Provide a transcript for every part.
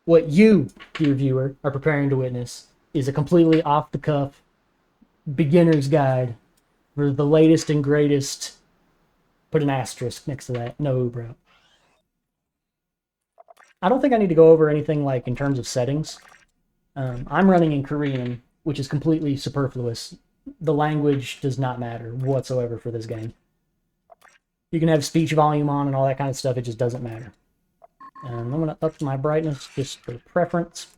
What you, dear viewer, are preparing to witness is a completely off-the-cuff beginner's guide for the latest and greatest. Put an asterisk next to that. No OoB route. I don't think I need to go over anything like in terms of settings. I'm running in Korean, which is completely superfluous. The language does not matter whatsoever for this game. You can have speech volume on and all that kind of stuff. It just doesn't matter. I'm going to up my brightness just for preference.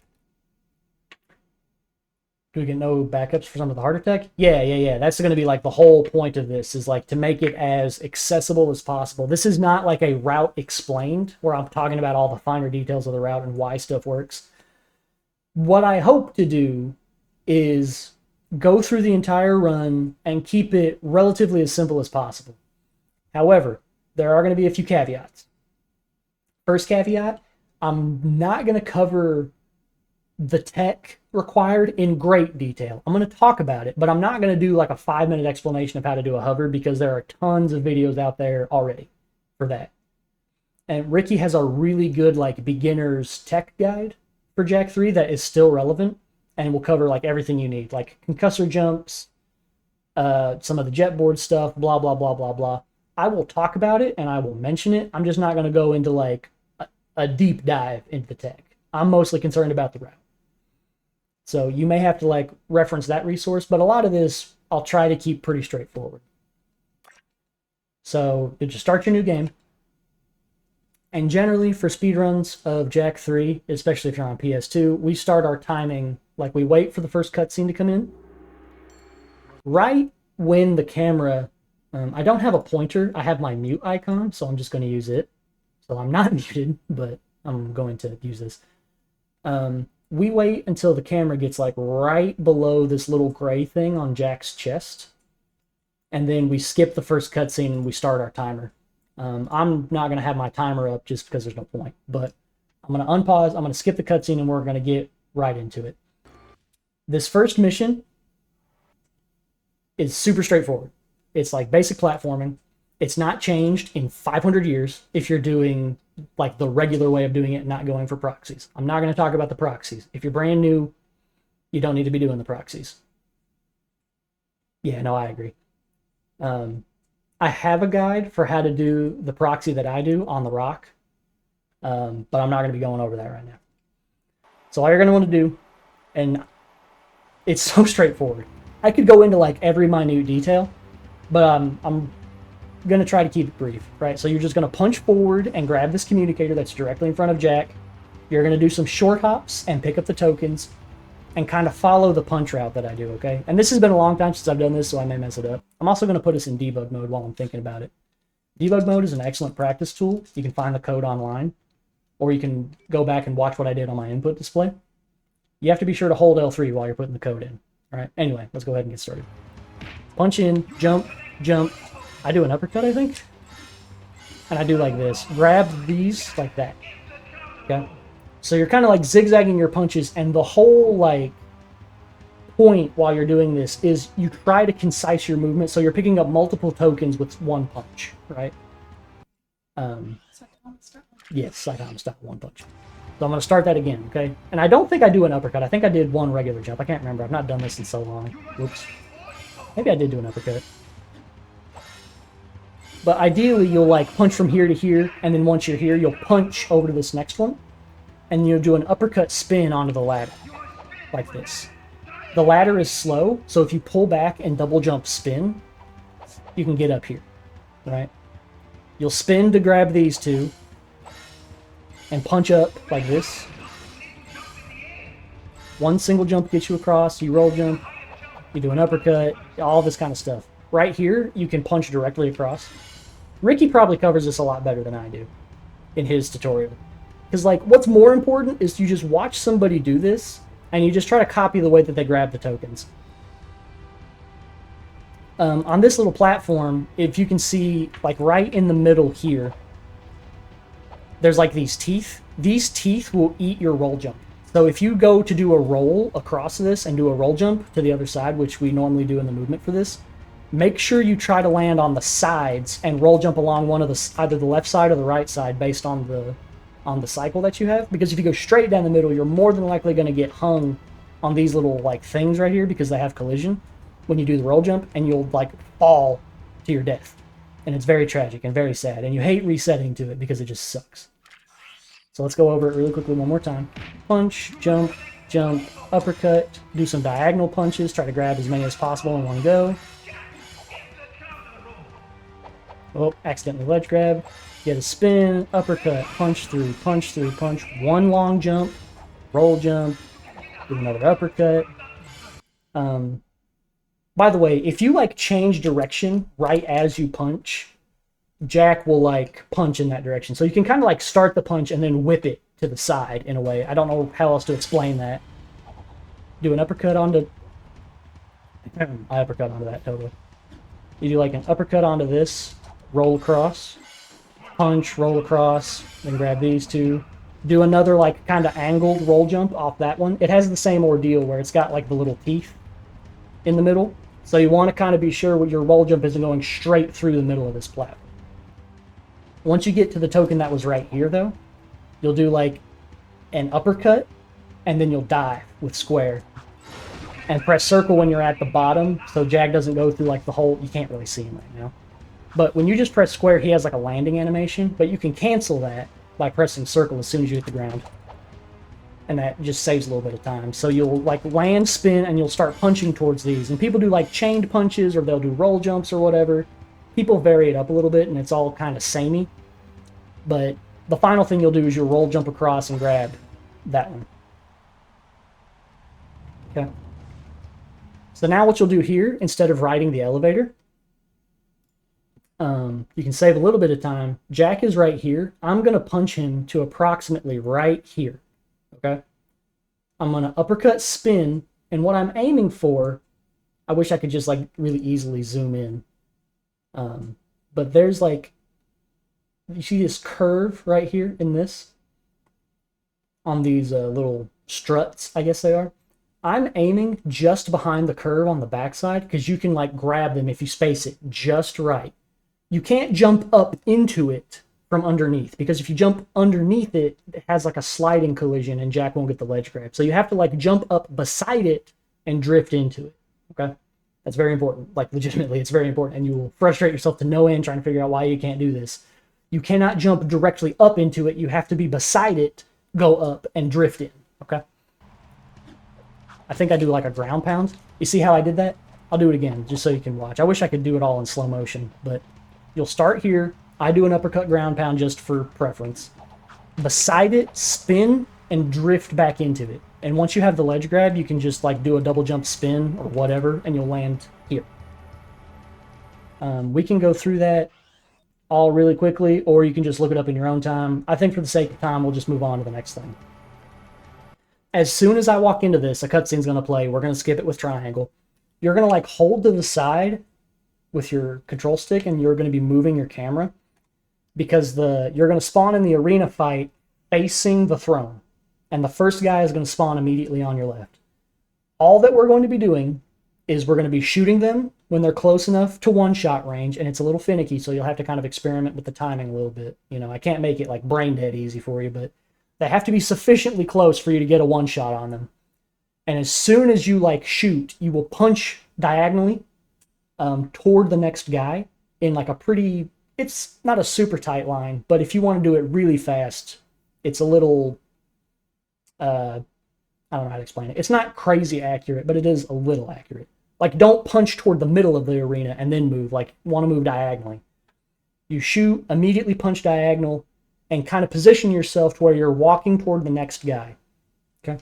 Do we get no backups for some of the harder tech? Yeah. That's going to be like the whole point of this, is like to make it as accessible as possible. This is not like a route explained where I'm talking about all the finer details of the route and why stuff works. What I hope to do is go through the entire run and keep it relatively as simple as possible. However, there are going to be a few caveats. First caveat, I'm not going to cover the tech required in great detail. I'm going to talk about it, but I'm not going to do like a 5-minute explanation of how to do a hover, because there are tons of videos out there already for that. And Ricky has a really good like beginner's tech guide for Jak 3 that is still relevant and will cover like everything you need, like concussor jumps, some of the jetboard stuff, blah, blah, blah, blah, blah. I will talk about it and I will mention it. I'm just not going to go into like a deep dive into the tech. I'm mostly concerned about the route. So you may have to like reference that resource, but a lot of this I'll try to keep pretty straightforward. So you just start your new game. And generally for speedruns of Jak 3, especially if you're on PS2, we start our timing, like we wait for the first cutscene to come in. Right when the camera, I don't have a pointer, I have my mute icon, so I'm just going to use it. So I'm not muted, but I'm going to use this. We wait until the camera gets like right below this little gray thing on Jak's chest. And then we skip the first cutscene and we start our timer. I'm not going to have my timer up just because there's no point. But I'm going to unpause, I'm going to skip the cutscene, and we're going to get right into it. This first mission is super straightforward. It's like basic platforming. It's not changed in 500 years if you're doing like the regular way of doing it and not going for proxies. I'm not going to talk about the proxies. If you're brand new, you don't need to be doing the proxies. Yeah, no, I agree. I have a guide for how to do the proxy that I do on the rock, but I'm not going to be going over that right now. So all you're going to want to do, and it's so straightforward. I could go into like every minute detail, but I'm going to try to keep it brief, right? So you're just going to punch forward and grab this communicator that's directly in front of Jak. You're going to do some short hops and pick up the tokens and kind of follow the punch route that I do, okay? And this has been a long time since I've done this, so I may mess it up. I'm also going to put us in debug mode while I'm thinking about it. Debug mode is an excellent practice tool. You can find the code online, or you can go back and watch what I did on my input display. You have to be sure to hold L3 while you're putting the code in. All right, anyway, let's go ahead and get started. Punch in, jump, jump. I do an uppercut, I think. And I do like this. Grab these like that. Okay? So you're kind of like zigzagging your punches, and the whole like point while you're doing this is you try to concise your movement, so you're picking up multiple tokens with one punch, right? Yes, like I'm stop one punch. So I'm going to start that again, okay? And I don't think I do an uppercut. I think I did one regular jump. I can't remember. I've not done this in so long. Whoops. Maybe I did do an uppercut. But ideally, you'll like punch from here to here, and then once you're here, you'll punch over to this next one, and you'll do an uppercut spin onto the ladder, like this. The ladder is slow, so if you pull back and double jump spin, you can get up here, right? You'll spin to grab these two, and punch up like this. One single jump gets you across, you roll jump, you do an uppercut, all this kind of stuff. Right here, you can punch directly across. Ricky probably covers this a lot better than I do in his tutorial. Because like, what's more important is you just watch somebody do this, and you just try to copy the way that they grab the tokens. On this little platform, if you can see, like right in the middle here, there's like these teeth. These teeth will eat your roll jump. So if you go to do a roll across this and do a roll jump to the other side, which we normally do in the movement for this, make sure you try to land on the sides and roll jump along one of the, either the left side or the right side based on on the cycle that you have, because if you go straight down the middle, you're more than likely going to get hung on these little like things right here because they have collision when you do the roll jump, and you'll like fall to your death. And it's very tragic and very sad, and you hate resetting to it because it just sucks. So let's go over it really quickly one more time. Punch, jump, jump, uppercut, do some diagonal punches, try to grab as many as possible in one go. Oh, accidentally ledge grab. Get a spin, uppercut, punch through, punch through, punch. One long jump, roll jump, do another uppercut. By the way, if you like change direction right as you punch, Jack will like punch in that direction. So you can kind of like start the punch and then whip it to the side in a way. I don't know how else to explain that. Do an uppercut onto... I uppercut onto that, totally. You do like an uppercut onto this, roll across, punch, roll across, then grab these two. Do another like kind of angled roll jump off that one. It has the same ordeal where it's got like the little teeth in the middle. So you want to kind of be sure your roll jump isn't going straight through the middle of this platform. Once you get to the token that was right here, though, you'll do like an uppercut, and then you'll dive with square. And press circle when you're at the bottom, so Jag doesn't go through like the whole... You can't really see him right now. But when you just press square, he has like a landing animation, but you can cancel that by pressing circle as soon as you hit the ground. And that just saves a little bit of time. So you'll like land, spin, and you'll start punching towards these. And people do like chained punches, or they'll do roll jumps or whatever. People vary it up a little bit, and it's all kind of samey. But the final thing you'll do is you'll roll jump across and grab that one. Okay. So now what you'll do here, instead of riding the elevator, you can save a little bit of time. Jack is right here. I'm going to punch him to approximately right here. Okay? I'm going to uppercut spin, and what I'm aiming for, I wish I could just like really easily zoom in. But there's like, you see this curve right here in this? On these little struts, I guess they are. I'm aiming just behind the curve on the backside because you can like grab them if you space it just right. You can't jump up into it from underneath, because if you jump underneath it, it has like a sliding collision and Jack won't get the ledge grab. So you have to like jump up beside it and drift into it. Okay? That's very important. Like legitimately, it's very important, and you will frustrate yourself to no end trying to figure out why you can't do this. You cannot jump directly up into it. You have to be beside it, go up, and drift in. Okay? I think I do like a ground pound. You see how I did that? I'll do it again, just so you can watch. I wish I could do it all in slow motion, but you'll start here. I do an uppercut ground pound just for preference. Beside it, spin, and drift back into it. And once you have the ledge grab, you can just like do a double jump spin or whatever, and you'll land here. We can go through that all really quickly, or you can just look it up in your own time. I think for the sake of time, we'll just move on to the next thing. As soon as I walk into this, a cutscene's going to play. We're going to skip it with triangle. You're going to like hold to the side with your control stick, and you're going to be moving your camera, because you're going to spawn in the arena fight facing the throne, and the first guy is going to spawn immediately on your left. All that we're going to be doing is we're going to be shooting them when they're close enough to one-shot range, and it's a little finicky, so you'll have to kind of experiment with the timing a little bit. You know, I can't make it like brain dead easy for you, but they have to be sufficiently close for you to get a one-shot on them. And as soon as you like shoot, you will punch diagonally toward the next guy in like a pretty... It's not a super tight line, but if you want to do it really fast, it's a little... I don't know how to explain it. It's not crazy accurate, but it is a little accurate. Like, don't punch toward the middle of the arena and then move. Like, want to move diagonally. You shoot, immediately punch diagonal, and kind of position yourself to where you're walking toward the next guy. Okay?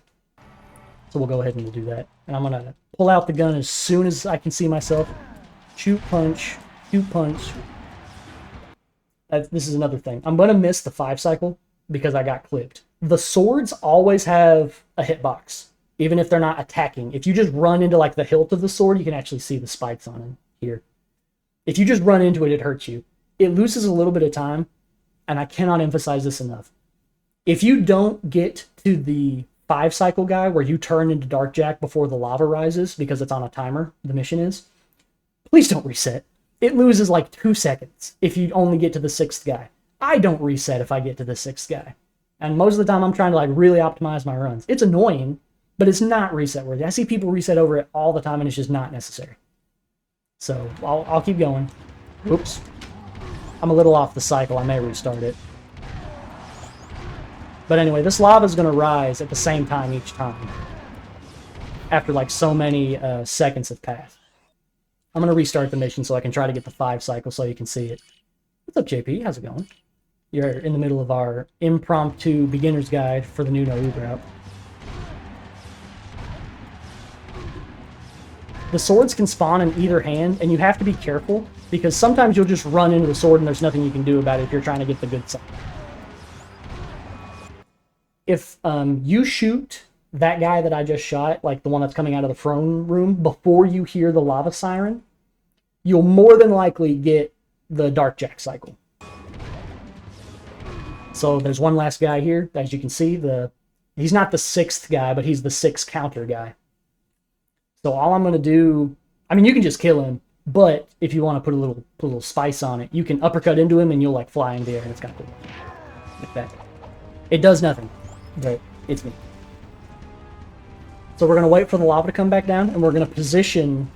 So we'll go ahead and do that. And I'm going to pull out the gun as soon as I can see myself. Shoot, punch, shoot, punch. This is another thing. I'm going to miss the 5 cycle because I got clipped. The swords always have a hitbox, even if they're not attacking. If you just run into like the hilt of the sword, you can actually see the spikes on it here. If you just run into it, it hurts you. It loses a little bit of time, and I cannot emphasize this enough. If you don't get to the 5 cycle guy where you turn into Dark Jack before the lava rises, because it's on a timer, the mission is, please don't reset. It loses like 2 seconds if you only get to the 6th guy. I don't reset if I get to the 6th guy. And most of the time I'm trying to like really optimize my runs. It's annoying, but it's not reset worthy. I see people reset over it all the time and it's just not necessary. So I'll keep going. Oops. I'm a little off the cycle. I may restart it. But anyway, this lava is going to rise at the same time each time. After like so many seconds have passed. I'm going to restart the mission so I can try to get the 5 cycle so you can see it. What's up, JP? How's it going? You're in the middle of our impromptu beginner's guide for the new OoB route. The swords can spawn in either hand, and you have to be careful, because sometimes you'll just run into the sword and there's nothing you can do about it if you're trying to get the good side. If you shoot that guy that I just shot, like the one that's coming out of the throne room, before you hear the lava siren, you'll more than likely get the Dark Jack cycle. So there's one last guy here. As you can see, he's not the 6th guy, but he's the 6 counter guy. So all I'm going to do, I mean, you can just kill him, but if you want to put a little spice on it, you can uppercut into him and you'll like fly in the air, and it's kind of cool. Like that. It does nothing, but it's me. So we're going to wait for the lava to come back down, and we're going to position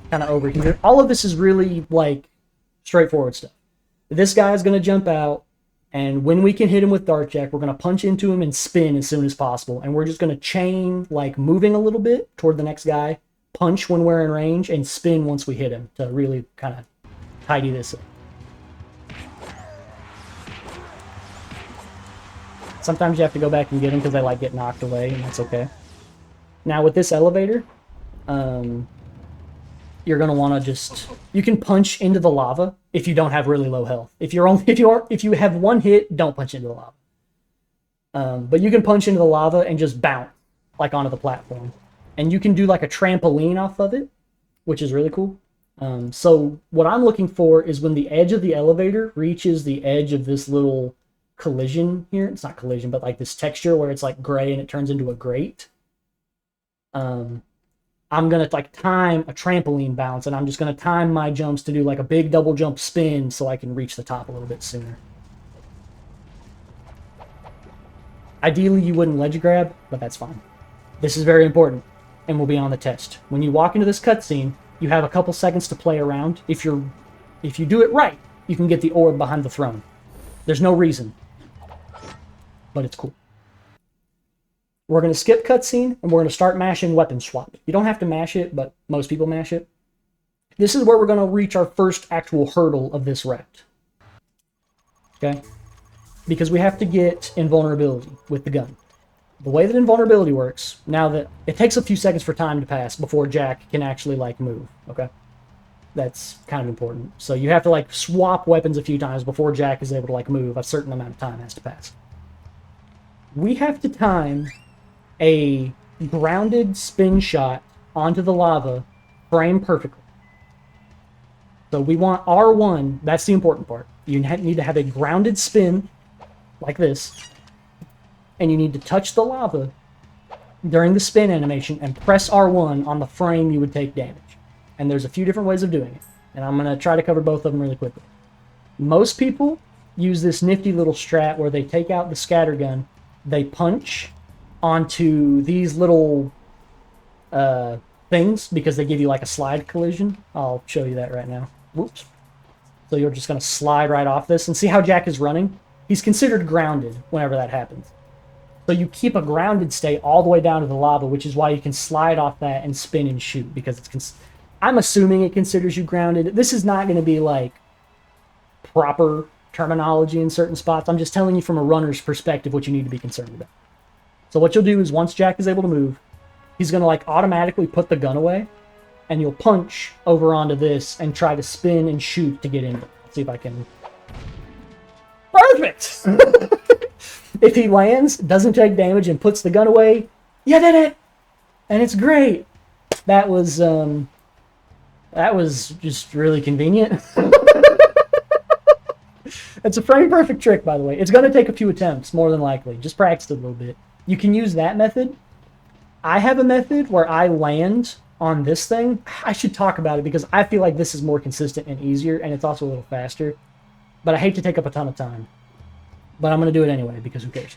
kind of over here. All of this is really like straightforward stuff. This guy is going to jump out, and when we can hit him with Dark Jack, we're going to punch into him and spin as soon as possible. And we're just going to chain, like moving a little bit toward the next guy, punch when we're in range, and spin once we hit him to really kind of tidy this up. Sometimes you have to go back and get them because they like get knocked away, and that's okay. Now with this elevator, you're going to want to just, you can punch into the lava if you don't have really low health. If you have one hit, don't punch into the lava. But you can punch into the lava and just bounce like onto the platform. And you can do like a trampoline off of it, which is really cool. So what I'm looking for is when the edge of the elevator reaches the edge of this little collision here. It's not collision, but like this texture where it's like gray and it turns into a grate. I'm going to like time a trampoline bounce, and I'm just going to time my jumps to do like a big double jump spin so I can reach the top a little bit sooner. Ideally, you wouldn't ledge grab, but that's fine. This is very important, and will be on the test. When you walk into this cutscene, you have a couple seconds to play around. If you do it right, you can get the orb behind the throne. There's no reason, but it's cool. We're going to skip cutscene, and we're going to start mashing weapon swap. You don't have to mash it, but most people mash it. This is where we're going to reach our first actual hurdle of this route. Okay? Because we have to get invulnerability with the gun. The way that invulnerability works, now that it takes a few seconds for time to pass before Jack can actually like move, okay? That's kind of important. So you have to like swap weapons a few times before Jack is able to like move. A certain amount of time has to pass. We have to time a grounded spin shot onto the lava, frame perfectly. So we want R1, that's the important part. You need to have a grounded spin, like this, and you need to touch the lava during the spin animation and press R1 on the frame you would take damage. And there's a few different ways of doing it, and I'm going to try to cover both of them really quickly. Most people use this nifty little strat where they take out the scatter gun, they punch onto these little things because they give you like a slide collision. I'll show you that right now. Whoops. So you're just going to slide right off this and see how Jack is running. He's considered grounded whenever that happens. So you keep a grounded state all the way down to the lava, which is why you can slide off that and spin and shoot, because it's I'm assuming it considers you grounded. This is not going to be like proper terminology in certain spots. I'm just telling you from a runner's perspective what you need to be concerned about. So what you'll do is once Jack is able to move, he's going to like automatically put the gun away, and you'll punch over onto this and try to spin and shoot to get in. Let's see if I can. Perfect! If he lands, doesn't take damage, and puts the gun away, you did it! And it's great. That was just really convenient. It's a frame perfect trick, by the way. It's going to take a few attempts, more than likely. Just practice it a little bit. You can use that method. I have a method where I land on this thing. I should talk about it because I feel like this is more consistent and easier, and it's also a little faster. But I hate to take up a ton of time. but I'm going to do it anyway because who cares?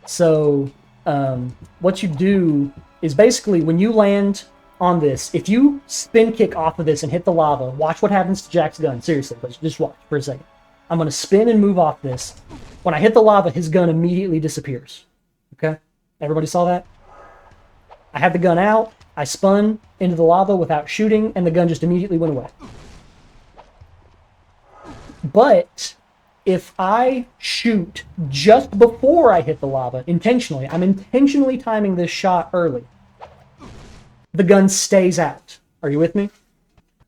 So what you do is basically when you land on this, if you spin kick off of this and hit the lava, watch what happens to Jack's gun. Seriously, let's just watch for a second. I'm going to spin and move off this. When I hit the lava, his gun immediately disappears. Okay? Everybody saw that? I had the gun out, I spun into the lava without shooting, and the gun just immediately went away. But if I shoot just before I hit the lava, intentionally, I'm intentionally timing this shot early, the gun stays out. Are you with me?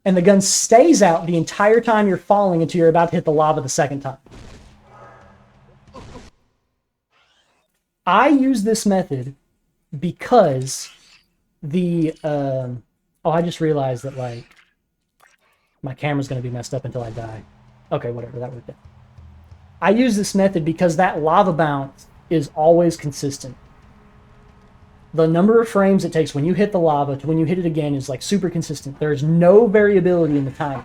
And the gun stays out the entire time you're falling until you're about to hit the lava the second time. I use this method because the... oh, I just realized that, like, my camera's going to be messed up until I die. Okay, whatever, that worked out. I use this method because that lava bounce is always consistent. The number of frames it takes when you hit the lava to when you hit it again is like super consistent. There's no variability in the time.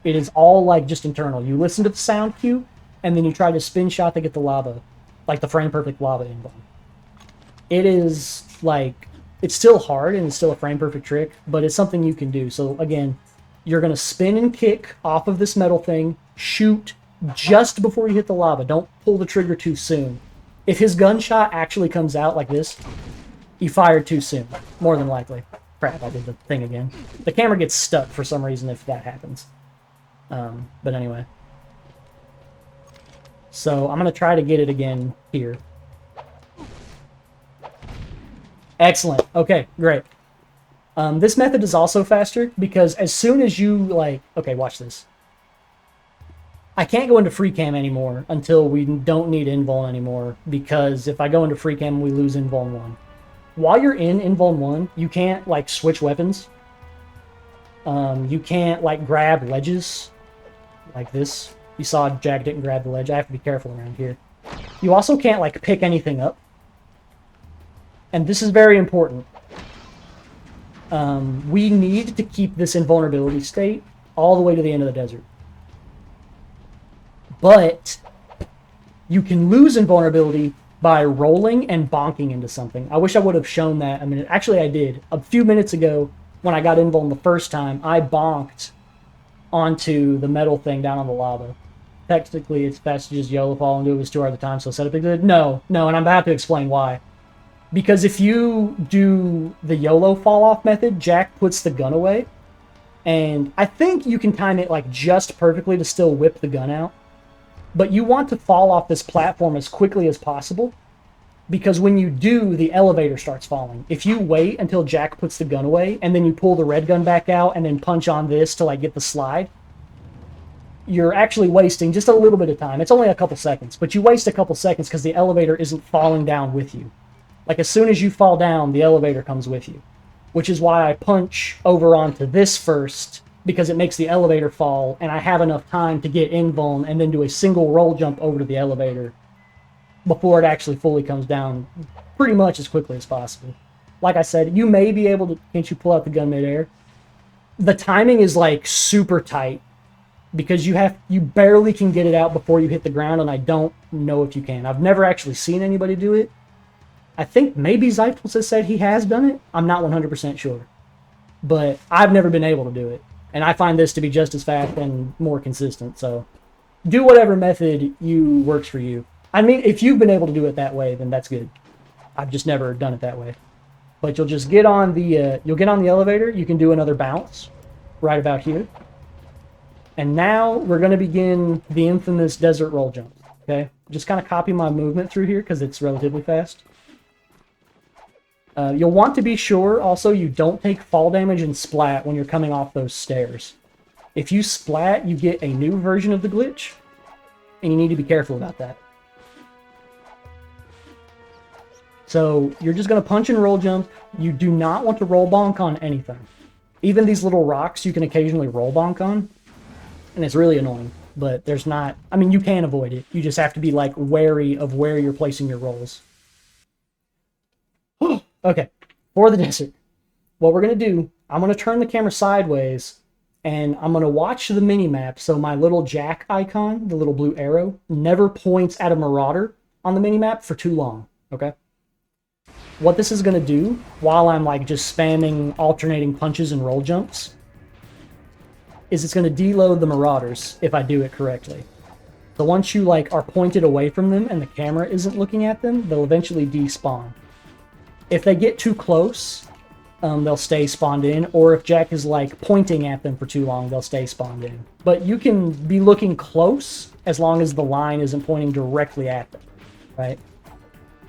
It is all like just internal. You listen to the sound cue, and then you try to spin shot to get the lava, like the frame perfect lava invuln. It is like, it's still hard and it's still a frame perfect trick, but it's something you can do. So again, you're going to spin and kick off of this metal thing, shoot just before you hit the lava. Don't pull the trigger too soon. If his gunshot actually comes out like this, you fired too soon, more than likely. Crap, I did the thing again. The camera gets stuck for some reason if that happens. But anyway. So I'm going to try to get it again here. Excellent. Okay, great. This method is also faster because as soon as you, like... Okay, watch this. I can't go into free cam anymore until we don't need Invuln anymore, because if I go into free cam, we lose Invuln 1. While you're in Invuln 1, you can't, like, switch weapons. You can't, like, grab ledges like this. You saw Jack didn't grab the ledge. I have to be careful around here. You also can't, like, pick anything up. And this is very important. We need to keep this invulnerability state all the way to the end of the desert. But you can lose invulnerability by rolling and bonking into something. I wish I would have shown that. I mean, actually I did. A few minutes ago, when I got Invuln the first time, I bonked onto the metal thing down on the lava. Technically, it's best to just YOLO fall and do it with 2 hours at a time, so set up a good... No, and I'm about to explain why. Because if you do the YOLO fall-off method, Jack puts the gun away, and I think you can time it like just perfectly to still whip the gun out. But you want to fall off this platform as quickly as possible, because when you do, the elevator starts falling. If you wait until Jack puts the gun away, and then you pull the red gun back out, and then punch on this to like get the slide, you're actually wasting just a little bit of time. It's only a couple seconds, but you waste a couple seconds because the elevator isn't falling down with you. Like, as soon as you fall down, the elevator comes with you. Which is why I punch over onto this first, because it makes the elevator fall, and I have enough time to get Invuln and then do a single roll jump over to the elevator before it actually fully comes down pretty much as quickly as possible. Like I said, you may be able to... Can't you pull out the gun midair? The timing is, like, super tight, because you barely can get it out before you hit the ground, and I don't know if you can. I've never actually seen anybody do it. I think maybe Zypels has said he has done it. I'm not 100% sure. But I've never been able to do it. And I find this to be just as fast and more consistent. So do whatever method works for you. I mean, if you've been able to do it that way, then that's good. I've just never done it that way. But you'll just get on the elevator. You can do another bounce right about here. And now we're going to begin the infamous desert roll jump. Okay? Just kind of copy my movement through here because it's relatively fast. You'll want to be sure also you don't take fall damage and splat when you're coming off those stairs. If you splat, you get a new version of the glitch, and you need to be careful about that. So you're just going to punch and roll jump. You do not want to roll bonk on anything. Even these little rocks you can occasionally roll bonk on, and it's really annoying. But there's not... I mean, you can avoid it. You just have to be, like, wary of where you're placing your rolls. Okay, for the desert, what we're going to do, I'm going to turn the camera sideways, and I'm going to watch the mini-map, so my little jack icon, the little blue arrow, never points at a marauder on the mini-map for too long, okay? What this is going to do, while I'm like just spamming alternating punches and roll jumps, is it's going to deload the marauders if I do it correctly. So once you like are pointed away from them and the camera isn't looking at them, they'll eventually despawn. If they get too close, they'll stay spawned in, or if Jack is like pointing at them for too long, they'll stay spawned in. But you can be looking close as long as the line isn't pointing directly at them, right?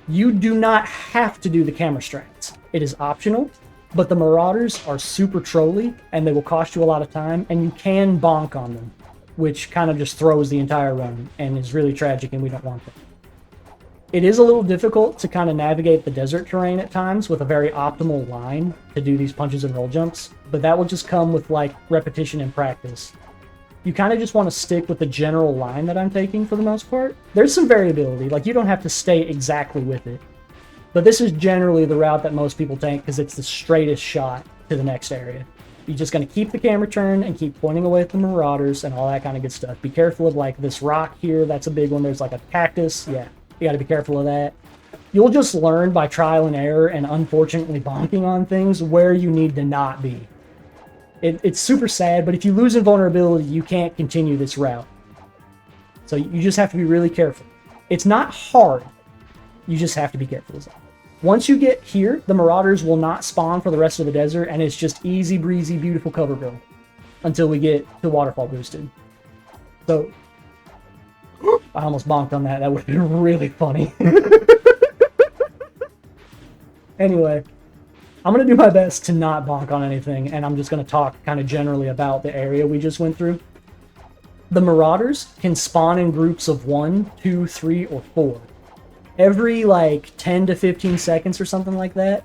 You do not have to do the camera strats. It is optional, but the marauders are super trolly and they will cost you a lot of time, and you can bonk on them, which kind of just throws the entire run and is really tragic, and we don't want that. It is a little difficult to kind of navigate the desert terrain at times with a very optimal line to do these punches and roll jumps, but that will just come with like repetition and practice. You kind of just want to stick with the general line that I'm taking for the most part. There's some variability, like you don't have to stay exactly with it, but this is generally the route that most people take because it's the straightest shot to the next area. You're just going to keep the camera turned and keep pointing away at the marauders and all that kind of good stuff. Be careful of like this rock here, that's a big one. There's like a cactus, yeah. You got to be careful of that. You'll just learn by trial and error and unfortunately bonking on things where you need to not be. It's super sad, but if you lose invulnerability, you can't continue this route. So you just have to be really careful. It's not hard. You just have to be careful. Once you get here, the marauders will not spawn for the rest of the desert, and it's just easy breezy, beautiful cover build until we get to waterfall boosted. So I almost bonked on that. That would have been really funny. Anyway, I'm going to do my best to not bonk on anything, and I'm just going to talk kind of generally about the area we just went through. The marauders can spawn in groups of 1, 2, 3, or 4. Every like 10 to 15 seconds or something like that,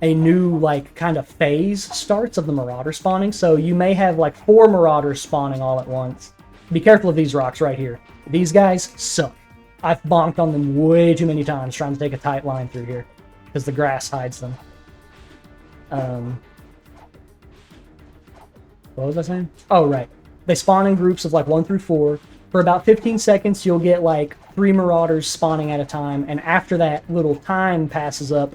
a new like kind of phase starts of the marauder spawning. So you may have like 4 marauders spawning all at once. Be careful of these rocks right here. These guys suck. I've bonked on them way too many times trying to take a tight line through here because the grass hides them. What was I saying? Oh, right. They spawn in groups of like 1 through 4. For about 15 seconds, you'll get like 3 marauders spawning at a time, and after that little time passes up,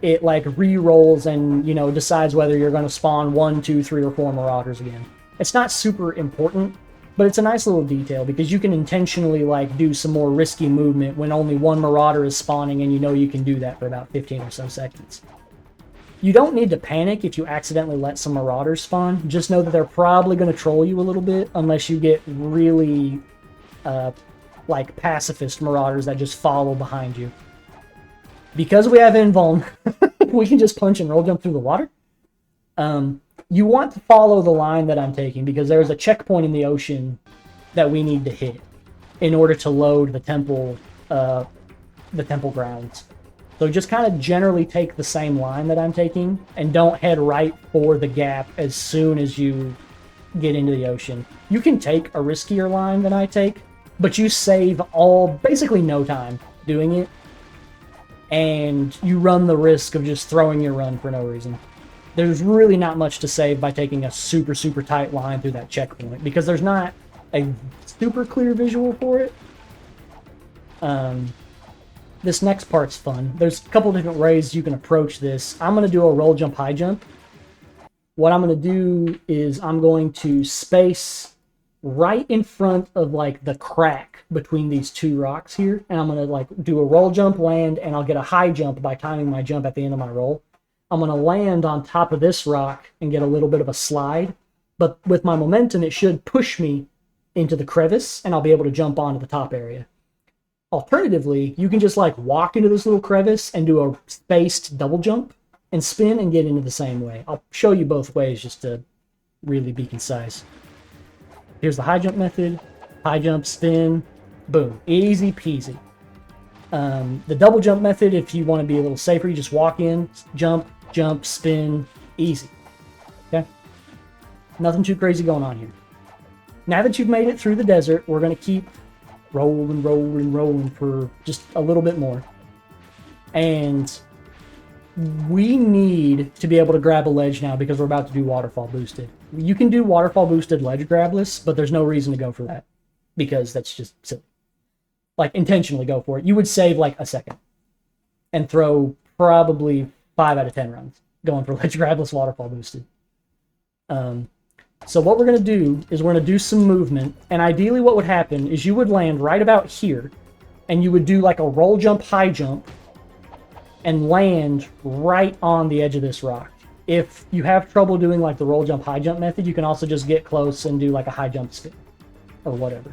it like re-rolls and, you know, decides whether you're going to spawn 1, 2, 3, or 4 marauders again. It's not super important, but it's a nice little detail because you can intentionally like do some more risky movement when only 1 marauder is spawning, and you know you can do that for about 15 or so seconds. You don't need to panic if you accidentally let some marauders spawn. Just know that they're probably going to troll you a little bit unless you get really like pacifist marauders that just follow behind you. Because we have Invuln, we can just punch and roll jump through the water. You want to follow the line that I'm taking because there's a checkpoint in the ocean that we need to hit in order to load the temple grounds. So just kind of generally take the same line that I'm taking and don't head right for the gap as soon as you get into the ocean. You can take a riskier line than I take, but you save basically no time doing it, and you run the risk of just throwing your run for no reason. There's really not much to save by taking a super, super tight line through that checkpoint because there's not a super clear visual for it. This next part's fun. There's a couple different ways you can approach this. I'm going to do a roll jump high jump. What I'm going to do is I'm going to space right in front of like the crack between these 2 rocks here, and I'm going to like do a roll jump, land, and I'll get a high jump by timing my jump at the end of my roll. I'm going to land on top of this rock and get a little bit of a slide, but with my momentum it should push me into the crevice and I'll be able to jump onto the top area. Alternatively, you can just like walk into this little crevice and do a spaced double jump and spin and get into the same way. I'll show you both ways just to really be concise. Here's the high jump method. High jump, spin, boom. Easy peasy. The double jump method, if you want to be a little safer, you just walk in, jump, jump, spin, easy. Okay? Nothing too crazy going on here. Now that you've made it through the desert, we're going to keep rolling for just a little bit more. And we need to be able to grab a ledge now because we're about to do waterfall boosted. You can do waterfall boosted ledge grabless, but there's no reason to go for that because that's just silly. Like, intentionally go for it. You would save like a second and throw probably 5 out of 10 runs going for ledge grabless waterfall boosted. So what we're going to do is we're going to do some movement, and ideally what would happen is you would land right about here, and you would do like a roll jump, high jump, and land right on the edge of this rock. If you have trouble doing like the roll jump, high jump method, you can also just get close and do like a high jump spin or whatever.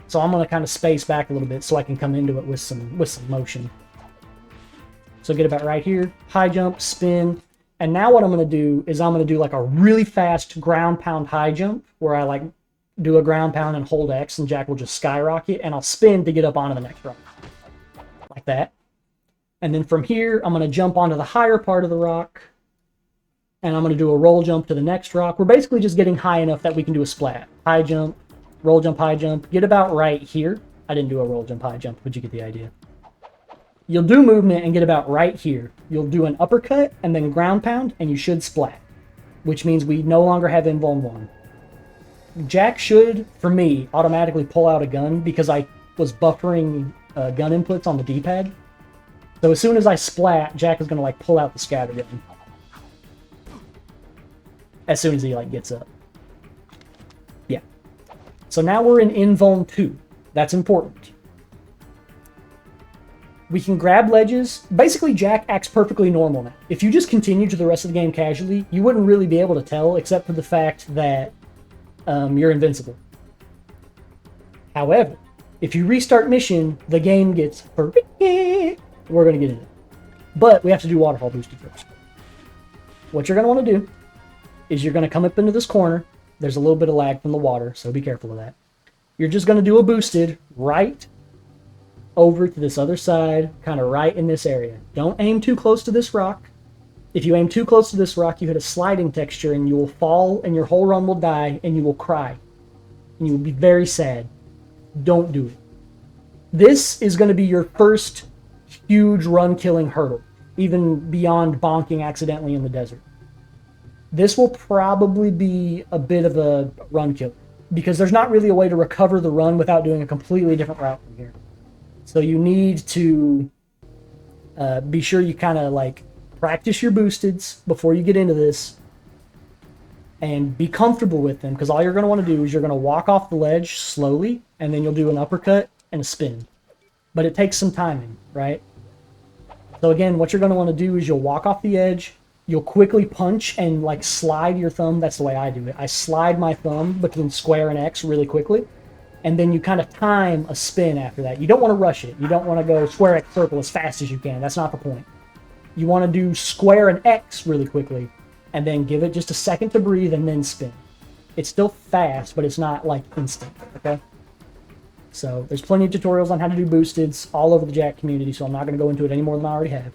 So I'm going to kind of space back a little bit so I can come into it with some motion. So get about right here, high jump, spin. And now what I'm going to do is I'm going to do like a really fast ground pound high jump where I like do a ground pound and hold X and Jack will just skyrocket, and I'll spin to get up onto the next rock. Like that. And then from here, I'm going to jump onto the higher part of the rock, and I'm going to do a roll jump to the next rock. We're basically just getting high enough that we can do a splat. High jump, roll jump, high jump. Get about right here. I didn't do a roll jump, high jump, but you get the idea. You'll do movement and get about right here. You'll do an uppercut and then ground pound, and you should splat, which means we no longer have Invuln 1. Jack should, for me, automatically pull out a gun because I was buffering gun inputs on the D-pad. So as soon as I splat, Jack is going to like pull out the scatter gun. As soon as he like gets up. Yeah. So now we're in Invuln 2. That's important. We can grab ledges. Basically, Jack acts perfectly normal now. If you just continue to the rest of the game casually, you wouldn't really be able to tell, except for the fact that you're invincible. However, if you restart mission, the game gets freaky. We're going to get into it. But we have to do waterfall boosted first. What you're going to want to do is you're going to come up into this corner. There's a little bit of lag from the water, so be careful of that. You're just going to do a boosted right over to this other side, kind of right in this area. Don't aim too close to this rock. If you aim too close to this rock, you hit a sliding texture and you will fall and your whole run will die and you will cry. And you will be very sad. Don't do it. This is going to be your first huge run killing hurdle, even beyond bonking accidentally in the desert. This will probably be a bit of a run killer because there's not really a way to recover the run without doing a completely different route from here. So you need to be sure you kind of like practice your boosteds before you get into this and be comfortable with them, because all you're going to want to do is you're going to walk off the ledge slowly and then you'll do an uppercut and a spin. But it takes some timing, right? So again, what you're going to want to do is you'll walk off the edge, you'll quickly punch and like slide your thumb. That's the way I do it. I slide my thumb between square and X really quickly. And then you kind of time a spin after that. You don't want to rush it. You don't want to go square X circle as fast as you can. That's not the point. You want to do square and X really quickly, and then give it just a second to breathe and then spin. It's still fast, but it's not like instant, okay? So there's plenty of tutorials on how to do boosteds all over the Jack community, so I'm not going to go into it any more than I already have.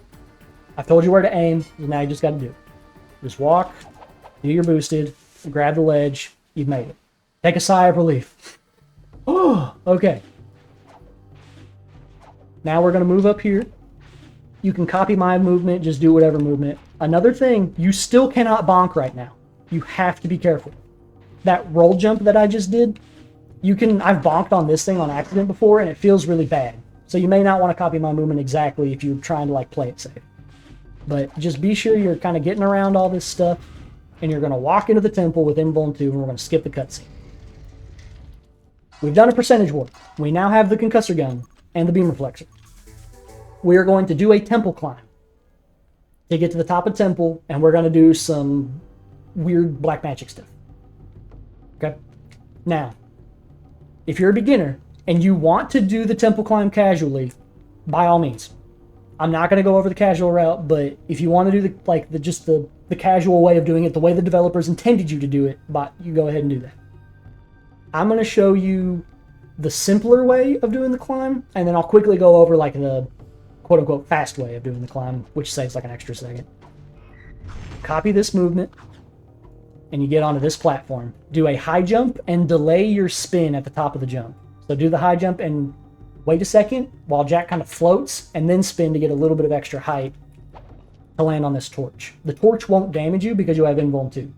I've told you where to aim, and now you just got to do it. Just walk, do your boosted, grab the ledge, you've made it. Take a sigh of relief. Oh, okay. Now we're going to move up here. You can copy my movement, just do whatever movement. Another thing, you still cannot bonk right now. You have to be careful. That roll jump that I just did, I've bonked on this thing on accident before, and it feels really bad. So you may not want to copy my movement exactly if you're trying to like play it safe. But just be sure you're kind of getting around all this stuff, and you're going to walk into the temple with Invuln 2, and we're going to skip the cutscene. We've done a percentage war. We now have the concussor gun and the beam reflexor. We are going to do a temple climb to get to the top of temple, and we're going to do some weird black magic stuff. Okay? Now, if you're a beginner and you want to do the temple climb casually, by all means. I'm not going to go over the casual route, but if you want to do the casual way of doing it, the way the developers intended you to do it, you go ahead and do that. I'm going to show you the simpler way of doing the climb, and then I'll quickly go over like the quote-unquote fast way of doing the climb, which saves like an extra second. Copy this movement, and you get onto this platform. Do a high jump and delay your spin at the top of the jump. So do the high jump and wait a second while Jack kind of floats, and then spin to get a little bit of extra height to land on this torch. The torch won't damage you because you have Invuln 2.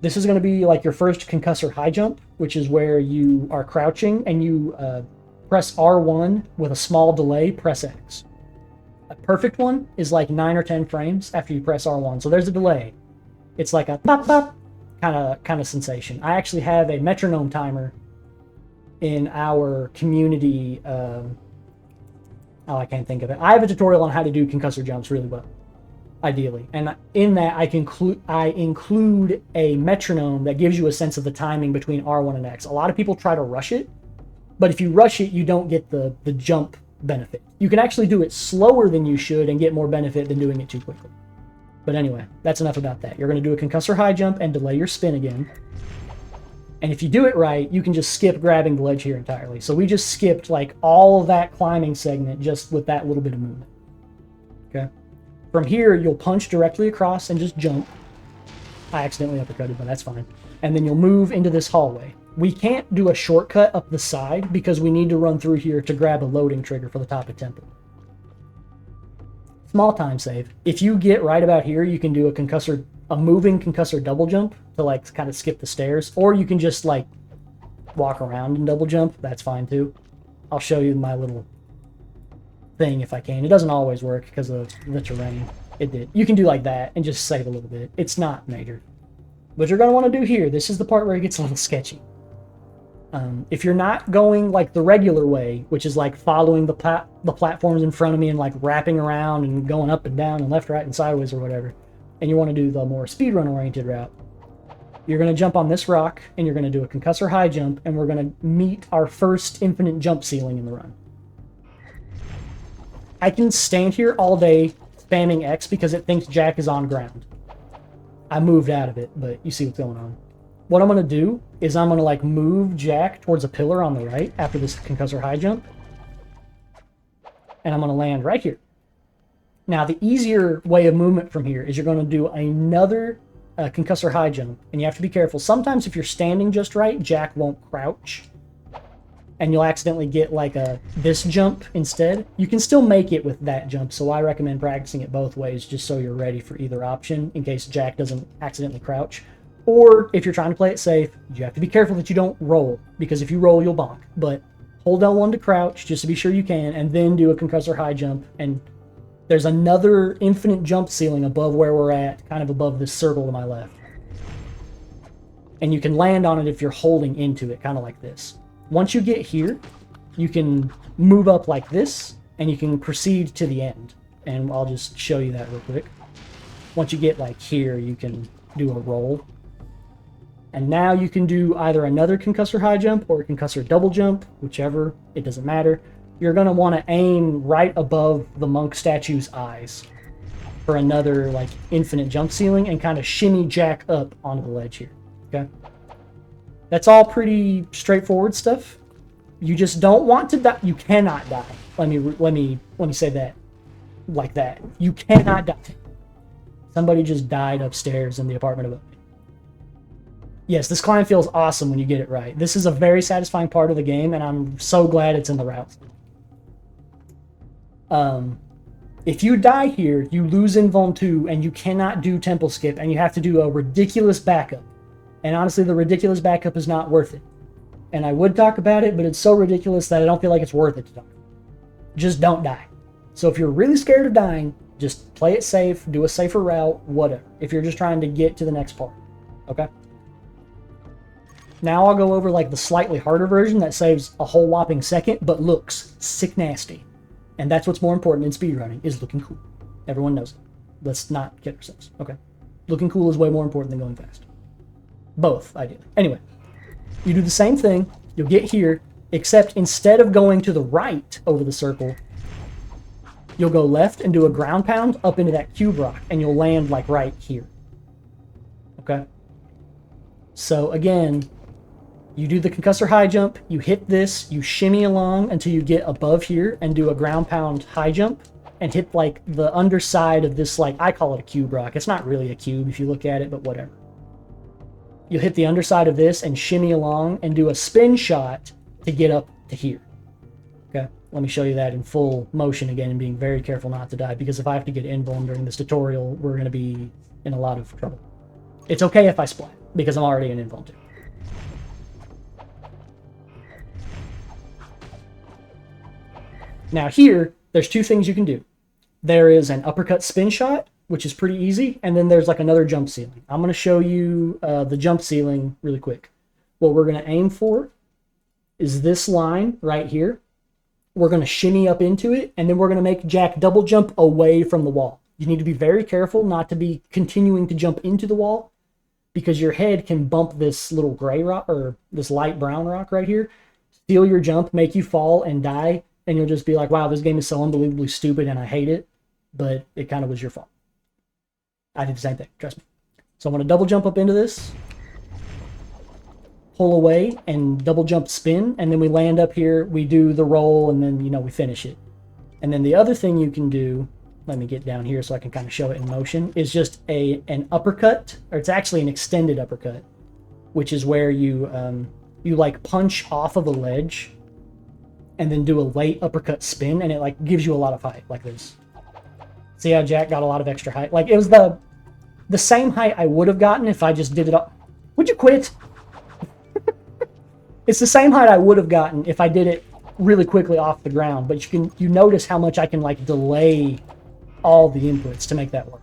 This is going to be like your first concussor high jump, which is where you are crouching and you press R1 with a small delay, press X. A perfect one is like 9 or 10 frames after you press R1. So there's a delay. It's like a pop pop kind of sensation. I actually have a metronome timer in our community. Oh, I can't think of it. I have a tutorial on how to do concussor jumps really well, ideally. And in that, I include a metronome that gives you a sense of the timing between R1 and X. A lot of people try to rush it, but if you rush it, you don't get the jump benefit. You can actually do it slower than you should and get more benefit than doing it too quickly. But anyway, that's enough about that. You're going to do a concussor high jump and delay your spin again. And if you do it right, you can just skip grabbing the ledge here entirely. So we just skipped like all of that climbing segment just with that little bit of movement. Okay. From here, you'll punch directly across and just jump. I accidentally uppercutted, but that's fine. And then you'll move into this hallway. We can't do a shortcut up the side because we need to run through here to grab a loading trigger for the top of temple. Small time save. If you get right about here, you can do a moving concussor double jump to like kind of skip the stairs, or you can just like walk around and double jump. That's fine too. I'll show you my little thing if I can. It doesn't always work because of the terrain. It did. You can do like that and just save a little bit. It's not major. What you're going to want to do here, this is the part where it gets a little sketchy. If you're not going like the regular way, which is like following the platforms in front of me and like wrapping around and going up and down and left, right, and sideways or whatever, and you want to do the more speedrun oriented route, you're going to jump on this rock and you're going to do a concussor high jump, and we're going to meet our first infinite jump ceiling in the run. I can stand here all day spamming X because it thinks Jack is on ground. I moved out of it, but you see what's going on. What I'm going to do is I'm going to like move Jack towards a pillar on the right after this concussor high jump. And I'm going to land right here. Now, the easier way of movement from here is you're going to do another concussor high jump. And you have to be careful. Sometimes if you're standing just right, Jack won't crouch. And you'll accidentally get like this jump instead. You can still make it with that jump. So I recommend practicing it both ways just so you're ready for either option in case Jack doesn't accidentally crouch. Or if you're trying to play it safe, you have to be careful that you don't roll, because if you roll, you'll bonk. But hold L1 to crouch just to be sure you can, and then do a concussor high jump. And there's another infinite jump ceiling above where we're at, kind of above this circle to my left. And you can land on it if you're holding into it, kind of like this. Once you get here, you can move up like this, and you can proceed to the end. And I'll just show you that real quick. Once you get like here, you can do a roll. And now you can do either another concussor high jump or a concussor double jump, whichever, it doesn't matter. You're going to want to aim right above the monk statue's eyes for another like infinite jump ceiling and kind of shimmy Jack up onto the ledge here. Okay? That's all pretty straightforward stuff. You just don't want to die. You cannot die. Let me say that like that. You cannot die. Somebody just died upstairs in the apartment above me. Yes, this climb feels awesome when you get it right. This is a very satisfying part of the game, and I'm so glad it's in the route. If you die here, you lose Invuln 2, and you cannot do temple skip, and you have to do a ridiculous backup. And honestly, the ridiculous backup is not worth it. And I would talk about it, but it's so ridiculous that I don't feel like it's worth it to talk about. Just don't die. So if you're really scared of dying, just play it safe, do a safer route, whatever. If you're just trying to get to the next part. Okay? Now I'll go over like the slightly harder version that saves a whole whopping second, but looks sick nasty. And that's what's more important in speedrunning, is looking cool. Everyone knows it. Let's not kid ourselves. Okay. Looking cool is way more important than going fast. Both, ideally. Anyway, you do the same thing. You'll get here, except instead of going to the right over the circle, you'll go left and do a ground pound up into that cube rock, and you'll land like right here. Okay? So again, you do the concussor high jump, you hit this, you shimmy along until you get above here and do a ground pound high jump and hit like the underside of this, like, I call it a cube rock. It's not really a cube if you look at it, but whatever. You hit the underside of this and shimmy along and do a spin shot to get up to here. Okay, let me show you that in full motion again and being very careful not to die, because if I have to get invuln during this tutorial, we're going to be in a lot of trouble. It's okay if I splat. because I'm already in Invuln 2. Now here, there's two things you can do. There is an uppercut spin shot, which is pretty easy, and then there's like another jump ceiling. I'm going to show you the jump ceiling really quick. What we're going to aim for is this line right here. We're going to shimmy up into it, and then we're going to make Jack double jump away from the wall. You need to be very careful not to be continuing to jump into the wall, because your head can bump this little gray rock, or this light brown rock right here, steal your jump, make you fall and die, and you'll just be like, wow, this game is so unbelievably stupid and I hate it, but it kind of was your fault. I did the same thing, trust me. So I'm going to double jump up into this, pull away, and double jump spin, and then we land up here, we do the roll, and then, you know, we finish it. And then the other thing you can do, let me get down here so I can kind of show it in motion, is just an uppercut, or it's actually an extended uppercut, which is where you like punch off of a ledge and then do a late uppercut spin, and it like gives you a lot of height, like this. See how Jack got a lot of extra height? Like, it was the same height I would have gotten if I just did it up. Would you quit? It's the same height I would have gotten if I did it really quickly off the ground, but you notice how much I can like delay all the inputs to make that work.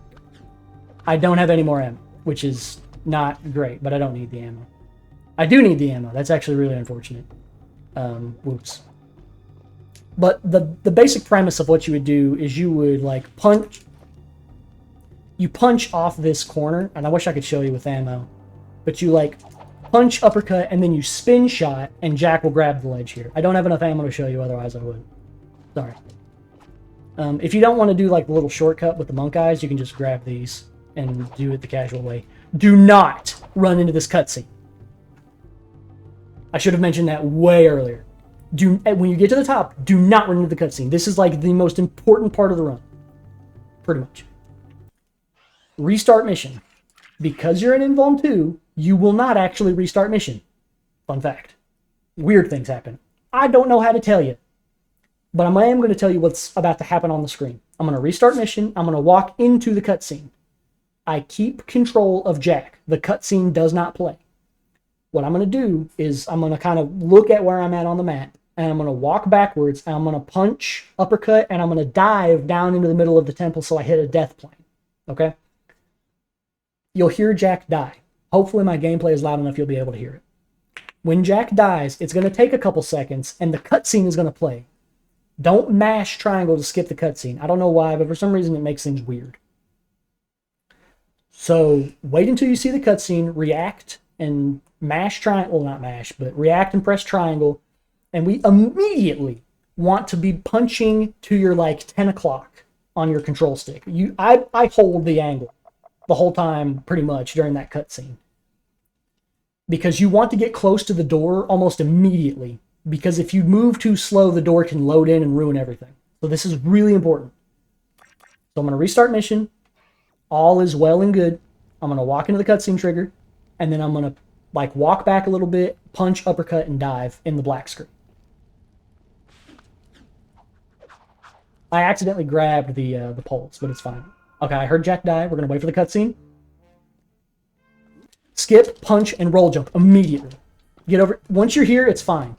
I don't have any more ammo, which is not great, but I don't need the ammo. I do need the ammo. That's actually really unfortunate. Whoops. But the basic premise of what you would do is you would like punch off this corner, and I wish I could show you with ammo, but you like punch, uppercut, and then you spin shot, and Jack will grab the ledge here. I don't have enough ammo to show you, otherwise I would. Sorry. If you don't want to do like the little shortcut with the monk eyes, you can just grab these and do it the casual way. Do not run into this cutscene. I should have mentioned that way earlier. When you get to the top, do not run into the cutscene. This is like the most important part of the run. Pretty much. Restart mission. Because you're in Invuln 2, you will not actually restart mission. Fun fact. Weird things happen. I don't know how to tell you, but I am going to tell you what's about to happen on the screen. I'm going to restart mission. I'm going to walk into the cutscene. I keep control of Jack. The cutscene does not play. What I'm going to do is I'm going to kind of look at where I'm at on the map, and I'm going to walk backwards, and I'm going to punch, uppercut, and I'm going to dive down into the middle of the temple so I hit a death plane. Okay? You'll hear Jack die. Hopefully my gameplay is loud enough you'll be able to hear it. When Jack dies, it's going to take a couple seconds, and the cutscene is going to play. Don't mash triangle to skip the cutscene. I don't know why, but for some reason it makes things weird. So wait until you see the cutscene, react, and mash triangle. Well, not mash, but react and press triangle. And we immediately want to be punching to your like 10 o'clock on your control stick. I hold the angle the whole time pretty much during that cutscene, because you want to get close to the door almost immediately, because if you move too slow, the door can load in and ruin everything. So this is really important. So I'm going to restart mission. All is well and good. I'm going to walk into the cutscene trigger, and then I'm going to like walk back a little bit, punch, uppercut, and dive in the black screen. I accidentally grabbed the poles, but it's fine. Okay, I heard Jack die. We're going to wait for the cutscene. Skip, punch, and roll jump immediately. Get over. Once you're here, it's fine.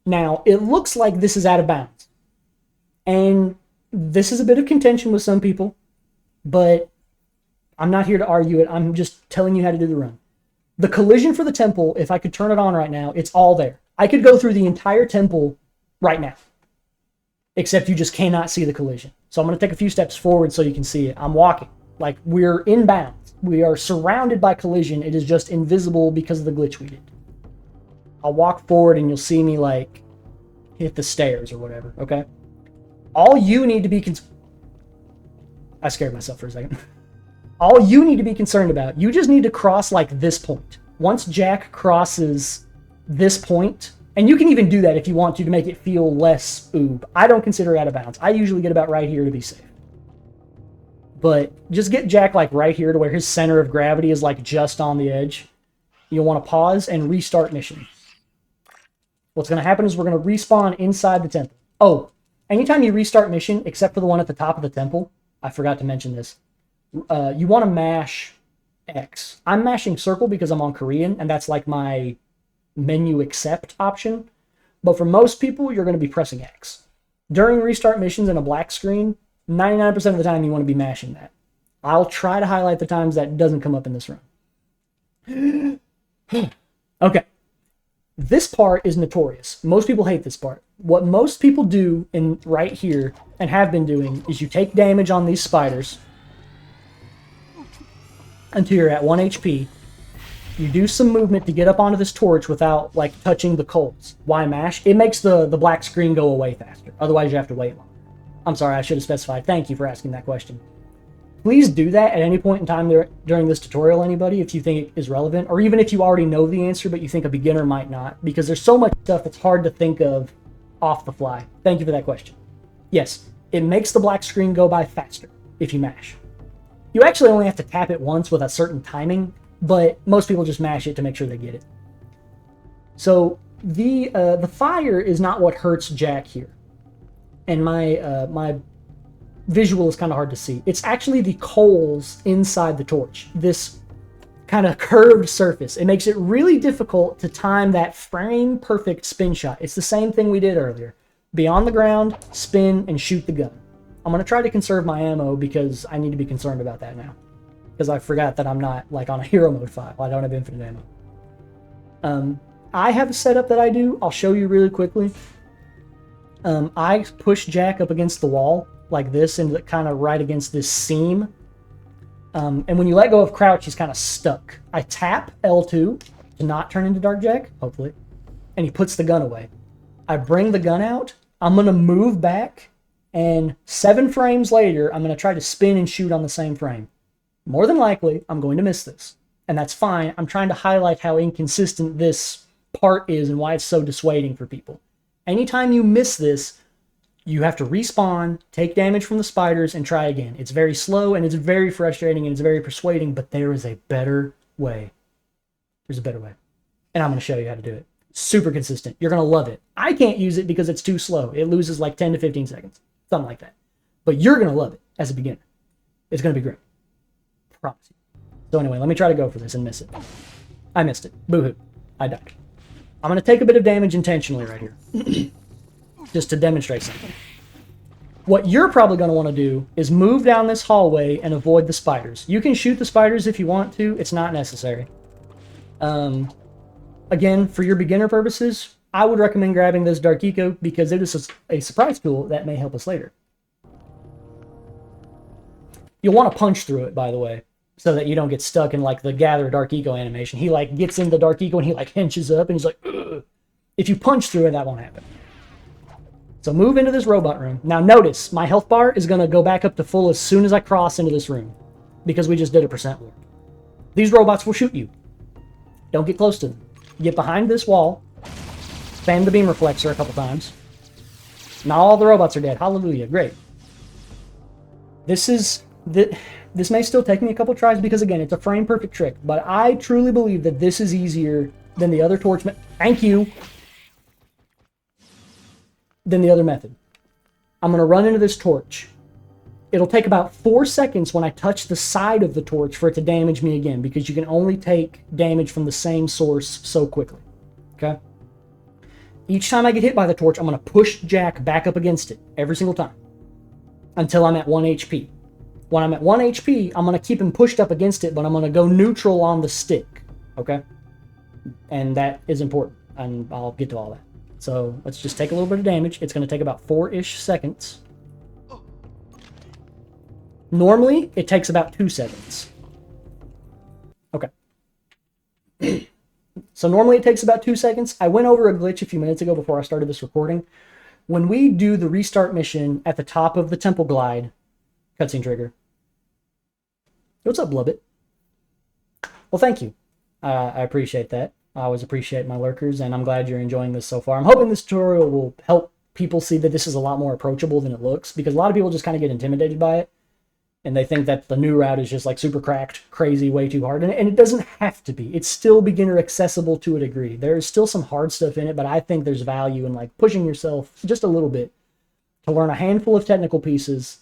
Now, it looks like this is out of bounds. And this is a bit of contention with some people, but I'm not here to argue it. I'm just telling you how to do the run. The collision for the temple, if I could turn it on right now, it's all there. I could go through the entire temple right now, except you just cannot see the collision. So I'm going to take a few steps forward so you can see it. I'm walking. Like, we're in bounds. We are surrounded by collision. It is just invisible because of the glitch we did. I'll walk forward and you'll see me, like, hit the stairs or whatever, okay? All you need to be... I scared myself for a second. All you need to be concerned about, you just need to cross, like, this point. Once Jack crosses this point... And you can even do that if you want to make it feel less OoB. I don't consider it out of bounds. I usually get about right here to be safe. But just get Jack like right here to where his center of gravity is like just on the edge. You'll want to pause and restart mission. What's going to happen is we're going to respawn inside the temple. Oh, anytime you restart mission, except for the one at the top of the temple, I forgot to mention this. You want to mash X. I'm mashing circle because I'm on Korean, and that's like my menu accept option. But for most people, you're going to be pressing X. During restart missions in a black screen, 99% of the time you want to be mashing that. I'll try to highlight the times that doesn't come up in this run. Okay. This part is notorious. Most people hate this part. What most people do in right here, and have been doing, is you take damage on these spiders until you're at 1 HP. You do some movement to get up onto this torch without, like, touching the coals. Why mash? It makes the black screen go away faster. Otherwise, you have to wait longer. I'm sorry, I should have specified. Thank you for asking that question. Please do that at any point in time during this tutorial, anybody, if you think it is relevant, or even if you already know the answer, but you think a beginner might not, because there's so much stuff that's hard to think of off the fly. Thank you for that question. Yes, it makes the black screen go by faster if you mash. You actually only have to tap it once with a certain timing, but most people just mash it to make sure they get it. So the fire is not what hurts Jack here, and my visual is kind of hard to see. It's actually the coals inside the torch, this kind of curved surface. It makes it really difficult to time that frame perfect spin shot. It's the same thing we did earlier. Be on the ground, spin, and shoot the gun. I'm going to try to conserve my ammo because I need to be concerned about that now. Because I forgot that I'm not like on a hero mode file. I don't have infinite ammo. I have a setup that I do. I'll show you really quickly. I push Jack up against the wall like this and kind of right against this seam. And when you let go of crouch, he's kind of stuck. I tap L2 to not turn into Dark Jack, hopefully. And he puts the gun away. I bring the gun out. I'm going to move back. And 7 frames later, I'm going to try to spin and shoot on the same frame. More than likely, I'm going to miss this. And that's fine. I'm trying to highlight how inconsistent this part is and why it's so dissuading for people. Anytime you miss this, you have to respawn, take damage from the spiders, and try again. It's very slow, and it's very frustrating, and it's very persuading, but there is a better way. There's a better way. And I'm going to show you how to do it. Super consistent. You're going to love it. I can't use it because it's too slow. It loses like 10 to 15 seconds. Something like that. But you're going to love it as a beginner. It's going to be great. Promise you. So anyway, let me try to go for this and miss it. I missed it. Boo-hoo. I died. I'm going to take a bit of damage intentionally right here. Just to demonstrate something. What you're probably going to want to do is move down this hallway and avoid the spiders. You can shoot the spiders if you want to. It's not necessary. Again, for your beginner purposes, I would recommend grabbing this Dark Eco because it is a surprise tool that may help us later. You'll want to punch through it, by the way, so that you don't get stuck in like the Gather Dark Eco animation. He like gets into Dark Eco and he like hinges up and he's like, ugh. If you punch through it, that won't happen. So move into this robot room. Now notice, my health bar is going to go back up to full as soon as I cross into this room. Because we just did a % warp. These robots will shoot you. Don't get close to them. Get behind this wall. Spam the beam reflexor a couple times. Not all the robots are dead. Hallelujah. Great. This may still take me a couple tries because, again, it's a frame perfect trick. But I truly believe that this is easier than the other torch... Thank you! Than the other method. I'm going to run into this torch. It'll take about 4 seconds when I touch the side of the torch for it to damage me again, because you can only take damage from the same source so quickly. Okay? Each time I get hit by the torch, I'm going to push Jack back up against it, every single time, until I'm at 1 HP. When I'm at 1 HP, I'm going to keep him pushed up against it, but I'm going to go neutral on the stick. Okay? And that is important, and I'll get to all that. So let's just take a little bit of damage. It's going to take about 4-ish seconds. Normally, it takes about 2 seconds. Okay. So normally it takes about 2 seconds. I went over a glitch a few minutes ago before I started this recording. When we do the restart mission at the top of the temple glide, cutscene trigger. What's up, Blubbit? Well, thank you. I appreciate that. I always appreciate my lurkers, and I'm glad you're enjoying this so far. I'm hoping this tutorial will help people see that this is a lot more approachable than it looks, because a lot of people just kind of get intimidated by it, and they think that the new route is just like super cracked, crazy, way too hard, and it doesn't have to be. It's still beginner accessible to a degree. There's still some hard stuff in it, but I think there's value in like pushing yourself just a little bit to learn a handful of technical pieces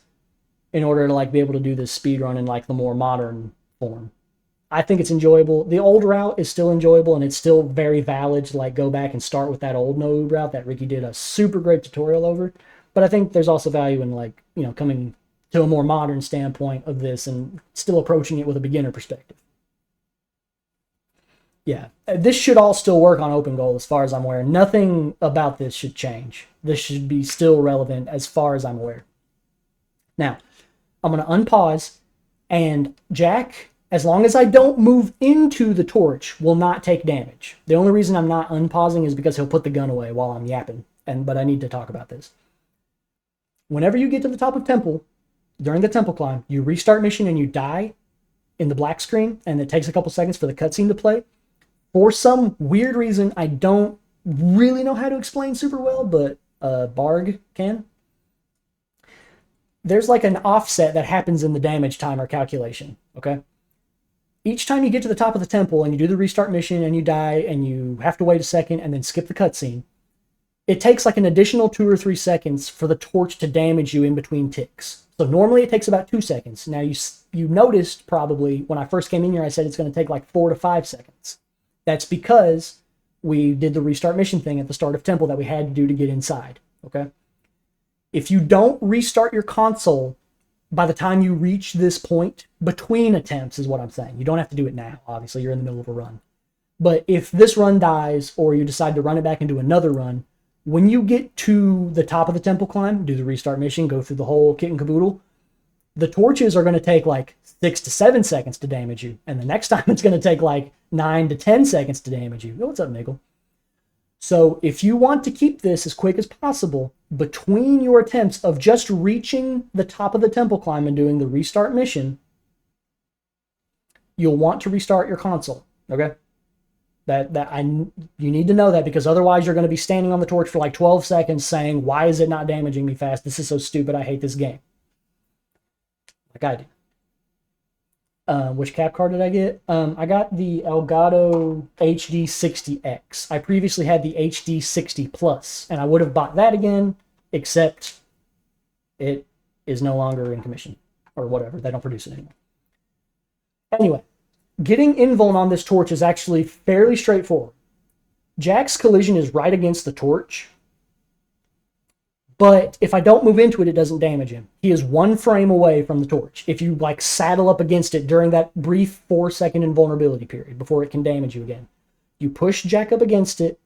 in order to like be able to do this speedrun in like the more modern form. I think it's enjoyable. The old route is still enjoyable, and it's still very valid to like go back and start with that old no OoB route that Ricky did a super great tutorial over. But I think there's also value in like, you know, coming to a more modern standpoint of this and still approaching it with a beginner perspective. Yeah, this should all still work on open goal as far as I'm aware. Nothing about this should change. This should be still relevant as far as I'm aware. Now, I'm going to unpause, and Jack, as long as I don't move into the torch, will not take damage. The only reason I'm not unpausing is because he'll put the gun away while I'm yapping, but I need to talk about this. Whenever you get to the top of temple, during the temple climb, you restart mission and you die in the black screen, and it takes a couple seconds for the cutscene to play. For some weird reason, I don't really know how to explain super well, but Barg can. There's like an offset that happens in the damage timer calculation, okay? Each time you get to the top of the temple and you do the restart mission and you die and you have to wait a second and then skip the cutscene, it takes like an additional 2 or 3 seconds for the torch to damage you in between ticks. So normally it takes about 2 seconds. Now you noticed probably when I first came in here, I said it's going to take like 4 to 5 seconds. That's because we did the restart mission thing at the start of temple that we had to do to get inside, okay? If you don't restart your console by the time you reach this point, between attempts is what I'm saying. You don't have to do it now. Obviously, you're in the middle of a run. But if this run dies or you decide to run it back and do another run, when you get to the top of the temple climb, do the restart mission, go through the whole kit and caboodle, the torches are going to take like 6 to 7 seconds to damage you. And the next time it's going to take like 9 to 10 seconds to damage you. Oh, what's up, Nigel? So if you want to keep this as quick as possible, between your attempts of just reaching the top of the temple climb and doing the restart mission, you'll want to restart your console, okay? You need to know that, because otherwise you're going to be standing on the torch for like 12 seconds saying, why is it not damaging me fast? This is so stupid. I hate this game. Like I do. Which cap card did I get? I got the Elgato HD60X. I previously had the HD60 Plus, and I would have bought that again, except it is no longer in commission, or whatever. They don't produce it anymore. Anyway, getting Invuln on this torch is actually fairly straightforward. Jack's collision is right against the torch, but if I don't move into it, it doesn't damage him. He is 1 frame away from the torch. If you like saddle up against it during that brief 4-second invulnerability period before it can damage you again, you push Jack up against it.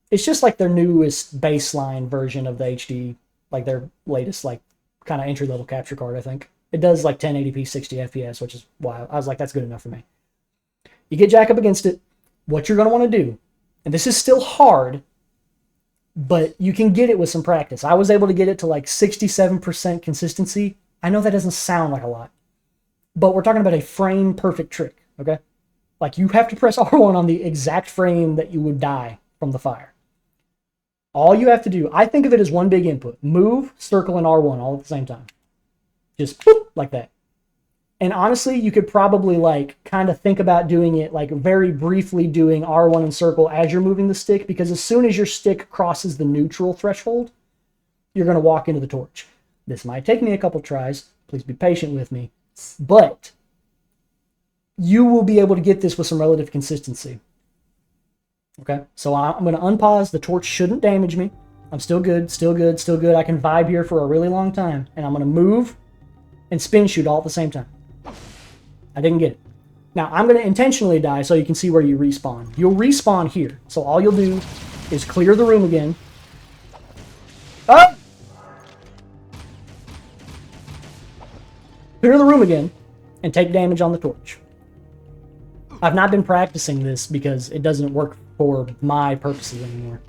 It's just like their newest baseline version of the HD, like their latest like kind of entry-level capture card, I think. It does like 1080p 60 FPS, which is wild. I was like, that's good enough for me. You get Jack up against it. What you're going to want to do, and this is still hard, but you can get it with some practice. I was able to get it to like 67% consistency. I know that doesn't sound like a lot, but we're talking about a frame perfect trick, okay? Like you have to press R1 on the exact frame that you would die from the fire. All you have to do, I think of it as one big input. Move, circle, and R1 all at the same time. Just boop, like that. And honestly, you could probably like kind of think about doing it like very briefly doing R1 and circle as you're moving the stick, because as soon as your stick crosses the neutral threshold, you're going to walk into the torch. This might take me a couple tries. Please be patient with me. But you will be able to get this with some relative consistency. Okay, so I'm going to unpause. The torch shouldn't damage me. I'm still good, still good, still good. I can vibe here for a really long time. And I'm going to move and spin shoot all at the same time. I didn't get it. Now, I'm going to intentionally die so you can see where you respawn. You'll respawn here. So all you'll do is clear the room again. Oh! Clear the room again and take damage on the torch. I've not been practicing this because it doesn't work for my purposes anymore.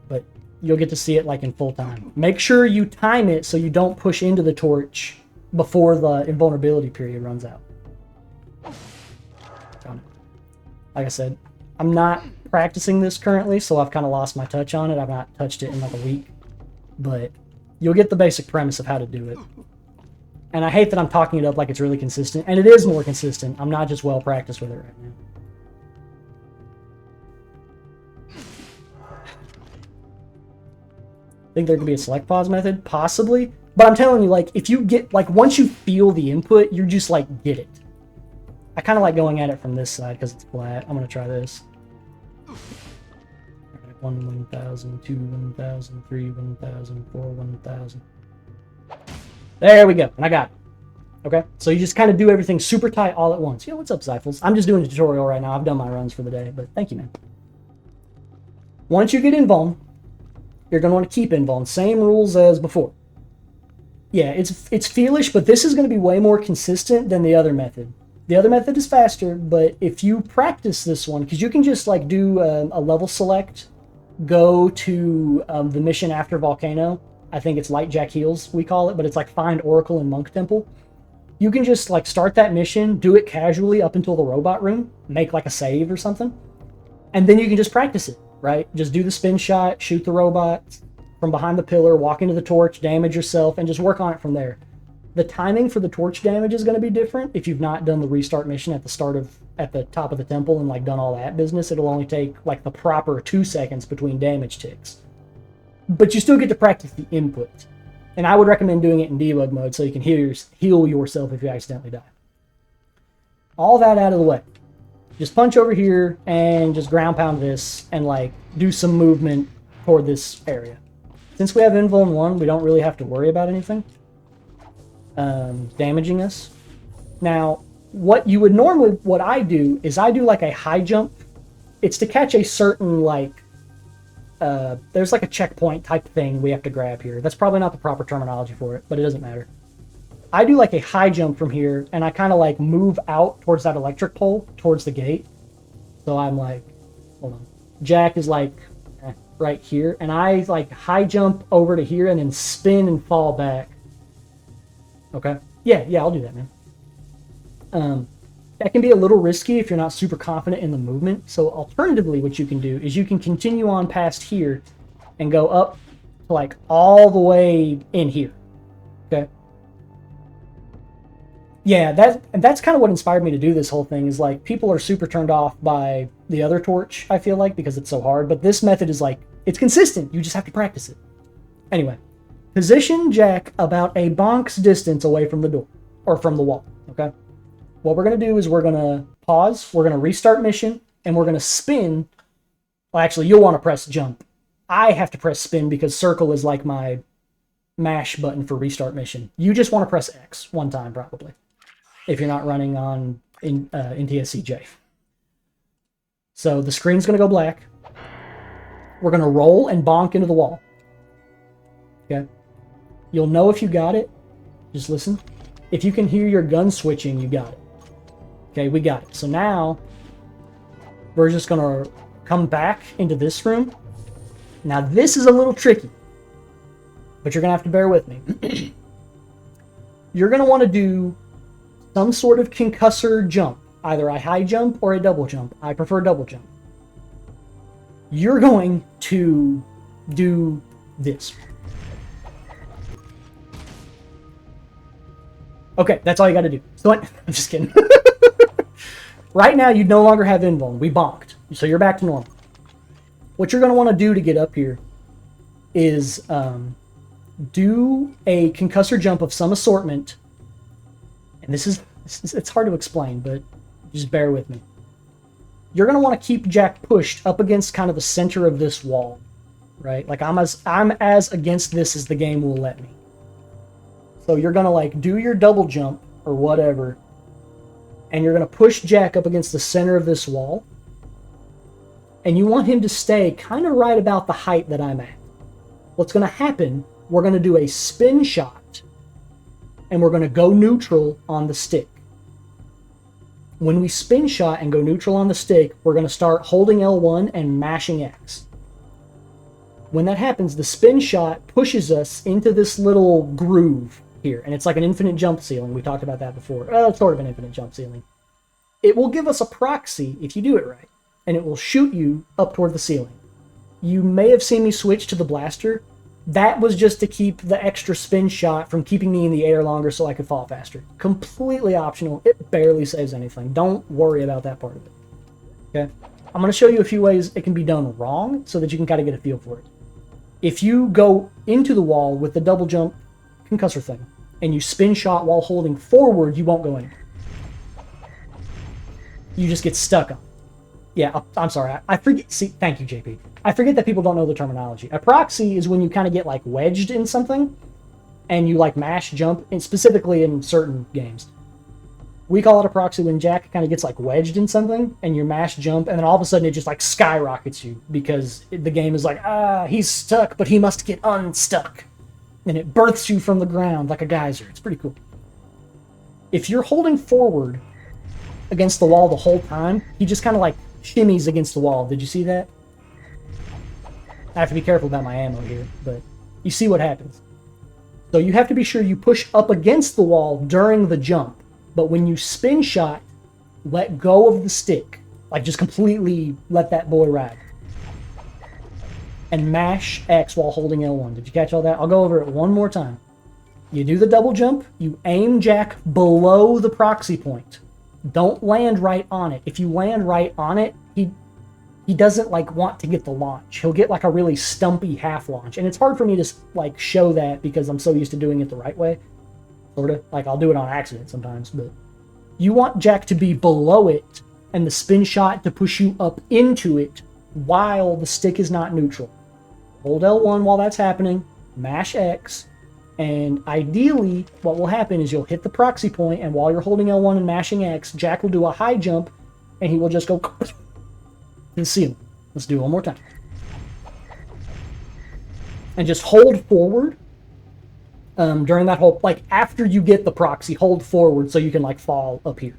But you'll get to see it like in full time. Make sure you time it so you don't push into the torch before the invulnerability period runs out. Like I said, I'm not practicing this currently, so I've kind of lost my touch on it. I've not touched it in like a week. But you'll get the basic premise of how to do it. And I hate that I'm talking it up like it's really consistent. And it is more consistent. I'm not just well practiced with it right now. Think there could be a select pause method? Possibly. But I'm telling you, like, if you get, like, once you feel the input, you just, like, get it. I kind of like going at it from this side because it's flat. I'm going to try this. All right, 1, 1,000, 2, 1,000, 3, 1,000, 4, 1,000. There we go, and I got it. Okay, so you just kind of do everything super tight all at once. Yo, what's up, Zyphals? I'm just doing a tutorial right now. I've done my runs for the day, but thank you, man. Once you get Invuln, you're going to want to keep Invuln. Same rules as before. Yeah, it's feelish, but this is going to be way more consistent than the other method. The other method is faster, but if you practice this one, because you can just like do a level select, go to the mission after Volcano. I think it's Light Jack Heals, we call it, but it's like find Oracle and Monk Temple. You can just like start that mission, do it casually up until the robot room, make like a save or something, and then you can just practice it, right? Just do the spin shot, shoot the robot from behind the pillar, walk into the torch, damage yourself, and just work on it from there. The timing for the torch damage is going to be different if you've not done the restart mission at the top of the temple and like done all that business. It'll only take like the proper 2 seconds between damage ticks. But you still get to practice the input. And I would recommend doing it in debug mode so you can heal yourself if you accidentally die. All that out of the way. Just punch over here and just ground pound this and like do some movement toward this area. Since we have Invuln 1, we don't really have to worry about anything damaging us. Now, what I do is I do like a high jump. It's to catch a certain like there's like a checkpoint type thing we have to grab here. That's probably not the proper terminology for it, but it doesn't matter. I do like a high jump from here, and I kind of like move out towards that electric pole, towards the gate. So I'm like, hold on. Jack is like right here, and I like high jump over to here and then spin and fall back. Okay. Yeah, I'll do that, man. That can be a little risky if you're not super confident in the movement. So alternatively, what you can do is you can continue on past here and go up to like all the way in here. Okay. Yeah, that's kind of what inspired me to do this whole thing is like people are super turned off by the other torch, I feel like, because it's so hard. But this method is like, it's consistent. You just have to practice it. Anyway, position Jack about a bonk's distance away from the door or from the wall. Okay. What we're going to do is we're going to pause, we're going to restart mission, and we're going to spin. Well, actually, you'll want to press jump. I have to press spin because circle is like my mash button for restart mission. You just want to press X one time, probably, if you're not running on NTSCJ. So the screen's going to go black. We're going to roll and bonk into the wall. Okay? You'll know if you got it. Just listen. If you can hear your gun switching, you got it. Okay, we got it. So now, we're just going to come back into this room. Now, this is a little tricky, but you're going to have to bear with me. You're going to want to do some sort of concussor jump, either a high jump or a double jump. I prefer double jump. You're going to do this. Okay, that's all you got to do. So, I'm just kidding. Right now, you no longer have Invuln. We bonked. So you're back to normal. What you're going to want to do to get up here is do a concussor jump of some assortment. And it's hard to explain, but just bear with me. You're going to want to keep Jack pushed up against kind of the center of this wall. Right? Like I'm as against this as the game will let me. So you're going to like do your double jump or whatever. And you're going to push Jack up against the center of this wall. And you want him to stay kind of right about the height that I'm at. What's going to happen, we're going to do a spin shot. And we're going to go neutral on the stick. When we spin shot and go neutral on the stick, we're going to start holding L1 and mashing X. When that happens, the spin shot pushes us into this little groove here, and it's like an infinite jump ceiling. We talked about that before. It's sort of an infinite jump ceiling. It will give us a proxy if you do it right, and it will shoot you up toward the ceiling. You may have seen me switch to the blaster. That was just to keep the extra spin shot from keeping me in the air longer so I could fall faster. Completely optional. It barely saves anything. Don't worry about that part of it. Okay? I'm going to show you a few ways it can be done wrong so that you can kind of get a feel for it. If you go into the wall with the double jump concussor thing, and you spin shot while holding forward, you won't go anywhere. you just get stuck on. Yeah, I'm sorry. I forget. See, thank you, JP. I forget that people don't know the terminology. A proxy is when you kind of get like wedged in something, and you like mash jump, and specifically in certain games. We call it a proxy when Jack kind of gets like wedged in something, and you mash jump, and then all of a sudden it just like skyrockets you because the game is like, he's stuck, but he must get unstuck, and it births you from the ground like a geyser. It's pretty cool. If you're holding forward against the wall the whole time, he just kind of like shimmies against the wall. Did you see that? I have to be careful about my ammo here, but you see what happens. So you have to be sure you push up against the wall during the jump, but when you spin shot, let go of the stick. Like just completely let that boy ride. And mash X while holding L1. Did you catch all that? I'll go over it one more time. You do the double jump, you aim Jack below the proxy point. Don't land right on it. If you land right on it, he doesn't like want to get the launch. He'll get like a really stumpy half launch. And it's hard for me to like show that because I'm so used to doing it the right way. Sort of. Like I'll do it on accident sometimes, but you want Jack to be below it and the spin shot to push you up into it while the stick is not neutral. Hold L1 while that's happening, mash X, and ideally what will happen is you'll hit the proxy point, and while you're holding L1 and mashing X, Jack will do a high jump and he will just go to the ceiling. Let's do it one more time. And just hold forward during that whole, like after you get the proxy, hold forward so you can like fall up here.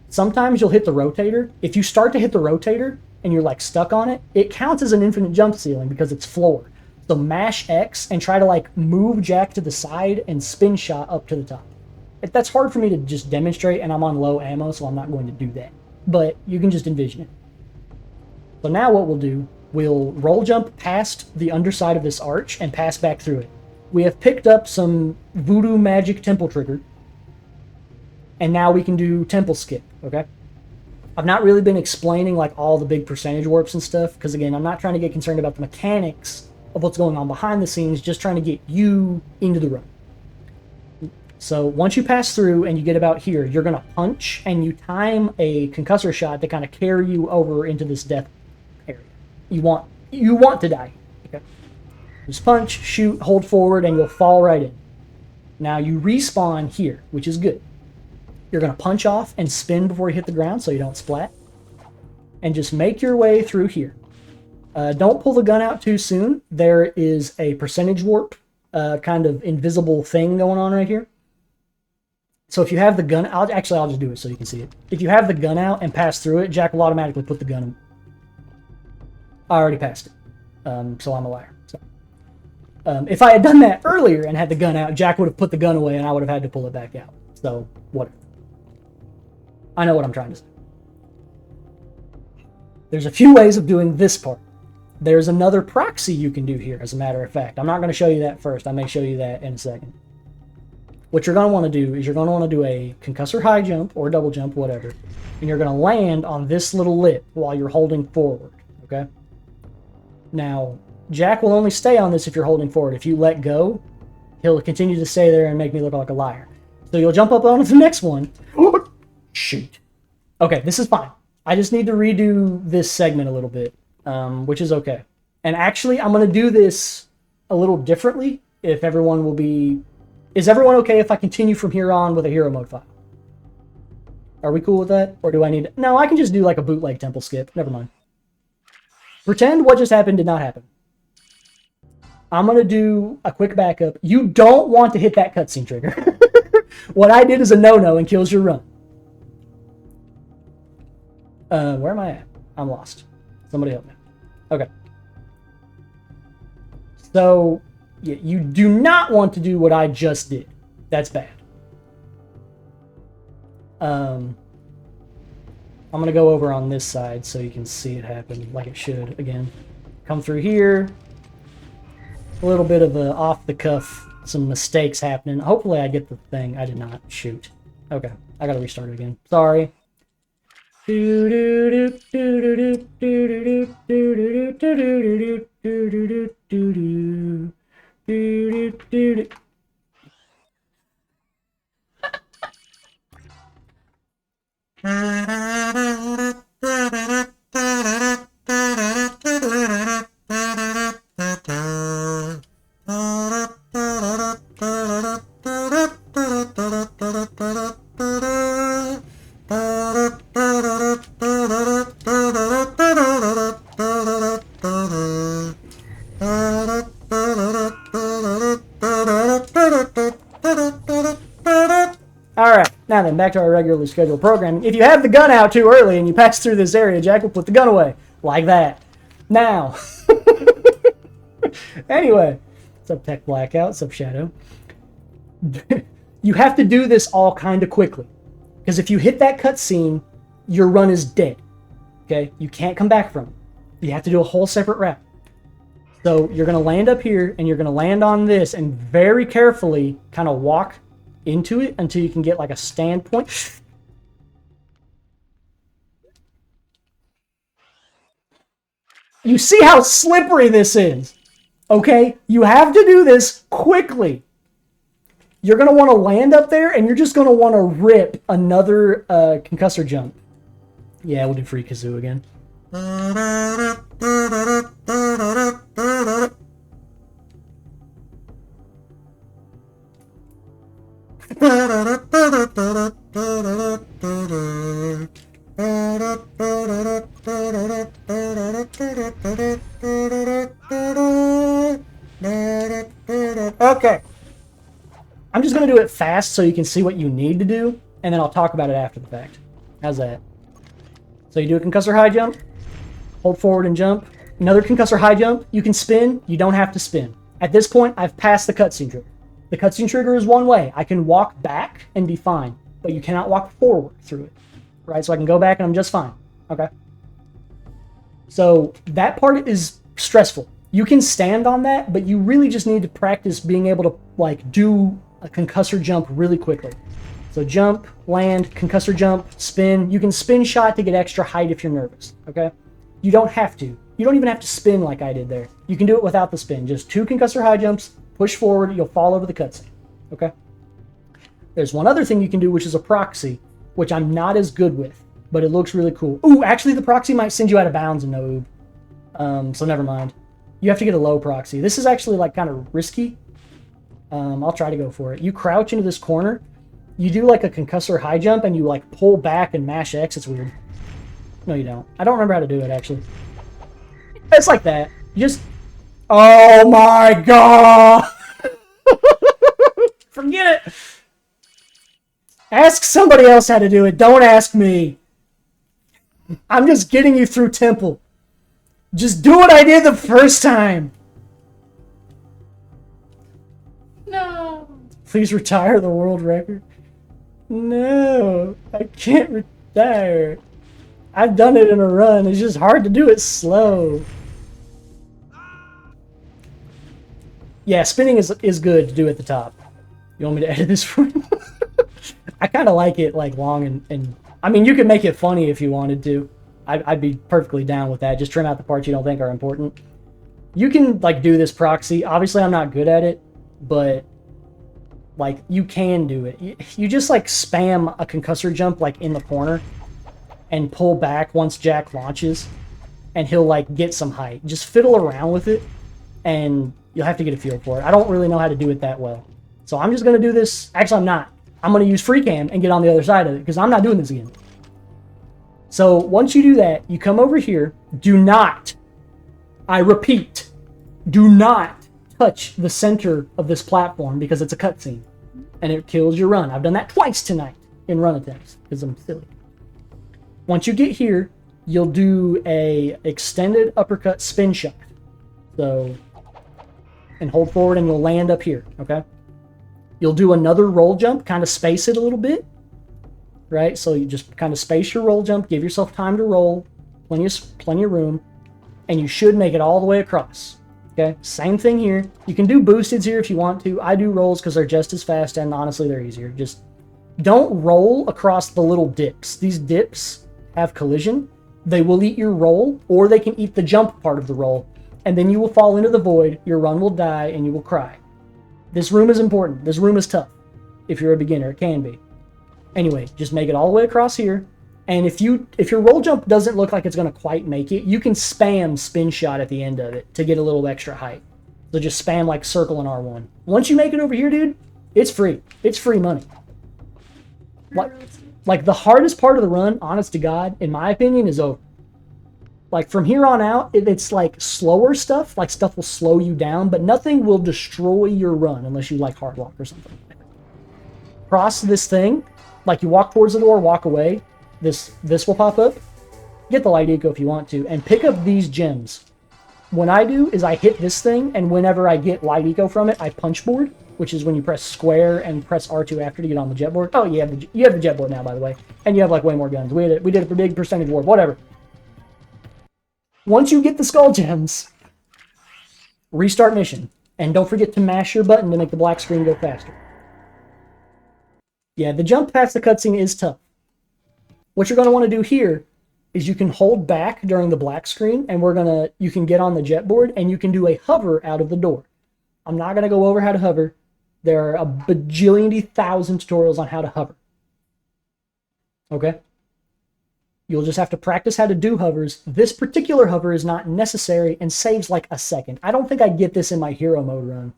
Sometimes you'll hit the rotator. If you start to hit the rotator and you're like stuck on it, it counts as an infinite jump ceiling because it's floor. So mash X and try to like move Jack to the side and spin shot up to the top. That's hard for me to just demonstrate, and I'm on low ammo, so I'm not going to do that. But you can just envision it. So now what we'll do, we'll roll jump past the underside of this arch and pass back through it. We have picked up some voodoo magic temple trigger, and now we can do temple skip, okay? I've not really been explaining like all the big percentage warps and stuff, because again, I'm not trying to get concerned about the mechanics of what's going on behind the scenes, just trying to get you into the run. So once you pass through and you get about here, you're going to punch, and you time a concussor shot to kind of carry you over into this death area. You want to die. Okay. Just punch, shoot, hold forward, and you'll fall right in. Now you respawn here, which is good. You're going to punch off and spin before you hit the ground so you don't splat. And just make your way through here. Don't pull the gun out too soon. There is a percentage warp, kind of invisible thing going on right here. So if you have the gun, I'll just do it so you can see it. If you have the gun out and pass through it, Jack will automatically put the gun in. I already passed it, so I'm a liar. So, if I had done that earlier and had the gun out, Jack would have put the gun away and I would have had to pull it back out. So, whatever. I know what I'm trying to say. There's a few ways of doing this part. There's another proxy you can do here, as a matter of fact. I'm not going to show you that first. I may show you that in a second. What you're going to want to do is you're going to want to do a concussor high jump or double jump, whatever. And you're going to land on this little lip while you're holding forward, okay? Now, Jack will only stay on this if you're holding forward. If you let go, he'll continue to stay there and make me look like a liar. So you'll jump up onto the next one. Shoot. Okay, this is fine. I just need to redo this segment a little bit, which is okay. And actually, I'm going to do this a little differently if everyone will be... Is everyone okay if I continue from here on with a hero mode file? Are we cool with that? Or do I need to... No, I can just do like a bootleg temple skip. Never mind. Pretend what just happened did not happen. I'm going to do a quick backup. You don't want to hit that cutscene trigger. What I did is a no-no and kills your run. Where am I at? I'm lost. Somebody help me. Okay. So... Yeah, you do not want to do what I just did. That's bad. I'm going to go over on this side so you can see it happen like it should again. Come through here. A little bit of a off-the-cuff, some mistakes happening. Hopefully I get the thing. I did not. Shoot. Okay, I got to restart it again. Sorry. Now then, back to our regularly scheduled programming. If you have the gun out too early and you pass through this area, Jack will put the gun away. Like that. Now. Anyway. What's up, Tech Blackout? What's up, Shadow? You have to do this all kind of quickly. Because if you hit that cutscene, your run is dead. Okay? You can't come back from it. You have to do a whole separate route. So you're going to land up here, and you're going to land on this, and very carefully kind of walk into it until you can get like a standpoint. You see how slippery this is? Okay? You have to do this quickly. You're going to want to land up there, and you're just going to want to rip another concussor jump. Yeah, we'll do free Kazoo again. Okay. I'm just going to do it fast so you can see what you need to do, and then I'll talk about it after the fact. How's that? So you do a concussor high jump, hold forward and jump. Another concussor high jump. You can spin. You don't have to spin. At this point, I've passed the cutscene trigger. The cutscene trigger is one way. I can walk back and be fine, but you cannot walk forward through it. Right? So I can go back and I'm just fine. Okay? So that part is stressful. You can stand on that, but you really just need to practice being able to like do a concussor jump really quickly. So jump, land, concussor jump, spin. You can spin shot to get extra height if you're nervous. Okay? You don't have to. You don't even have to spin like I did there. You can do it without the spin. Just 2 concussor high jumps, push forward, you'll fall over the cutscene. Okay? There's one other thing you can do, which is a proxy, which I'm not as good with, but it looks really cool. Ooh, actually the proxy might send you out of bounds in no OoB. So never mind. You have to get a low proxy. This is actually like kind of risky. I'll try to go for it. You crouch into this corner, you do like a concussor high jump, and you like pull back and mash X. It's weird. No, you don't. I don't remember how to do it, actually. It's like that. You just... Oh my god! Forget it! Ask somebody else how to do it. Don't ask me. I'm just getting you through Temple. Just do what I did the first time. No. Please retire the world record. No, I can't retire. I've done it in a run. It's just hard to do it slow. Yeah, spinning is good to do at the top. You want me to edit this for you? I kind of like it like long and I mean, you could make it funny if you wanted to. I'd be perfectly down with that. Just trim out the parts you don't think are important. You can like do this proxy. Obviously, I'm not good at it, but like you can do it. You just like spam a concussor jump like in the corner and pull back once Jack launches, and he'll like get some height. Just fiddle around with it, and you'll have to get a feel for it. I don't really know how to do it that well, so I'm just gonna do this. Actually, I'm not. I'm gonna use free cam and get on the other side of it because I'm not doing this again. So once you do that, you come over here. Do not, I repeat, do not touch the center of this platform because it's a cutscene and it kills your run. I've done that twice tonight in run attempts because I'm silly. Once you get here, you'll do a extended uppercut spin shot. So, and hold forward and you'll land up here, okay? You'll do another roll jump, kind of space it a little bit, right? So you just kind of space your roll jump, give yourself time to roll, plenty of room, and you should make it all the way across. Okay, same thing here. You can do boosteds here if you want to. I do rolls because they're just as fast and honestly they're easier. Just don't roll across the little dips. These dips have collision. They will eat your roll, or they can eat the jump part of the roll, and then you will fall into the void, your run will die, and you will cry. This room is important. This room is tough. If you're a beginner, it can be. Anyway, just make it all the way across here. And if your roll jump doesn't look like it's going to quite make it, you can spam spin shot at the end of it to get a little extra height. So just spam like circle and R1. Once you make it over here, dude, it's free. It's free money. Like the hardest part of the run, honest to God, in my opinion, is over. Like from here on out, it's like slower stuff. Like stuff will slow you down, but nothing will destroy your run unless you like hard lock or something. Cross this thing. like you walk towards the door, walk away, this will pop up. Get the light eco if you want to, and pick up these gems. What I do is I hit this thing, and whenever I get light eco from it, I punch board, which is when you press square and press R2 after to get on the jet board. Oh, you have the jet board now, by the way, and you have like way more guns. We did a big percentage warp, whatever. Once you get the skull gems, restart mission, and don't forget to mash your button to make the black screen go faster. Yeah, the jump past the cutscene is tough. What you're going to want to do here is you can hold back during the black screen, and you can get on the jet board, and you can do a hover out of the door. I'm not going to go over how to hover. There are a bajillion thousand tutorials on how to hover. Okay? You'll just have to practice how to do hovers. This particular hover is not necessary and saves like a second. I don't think I get this in my hero mode run.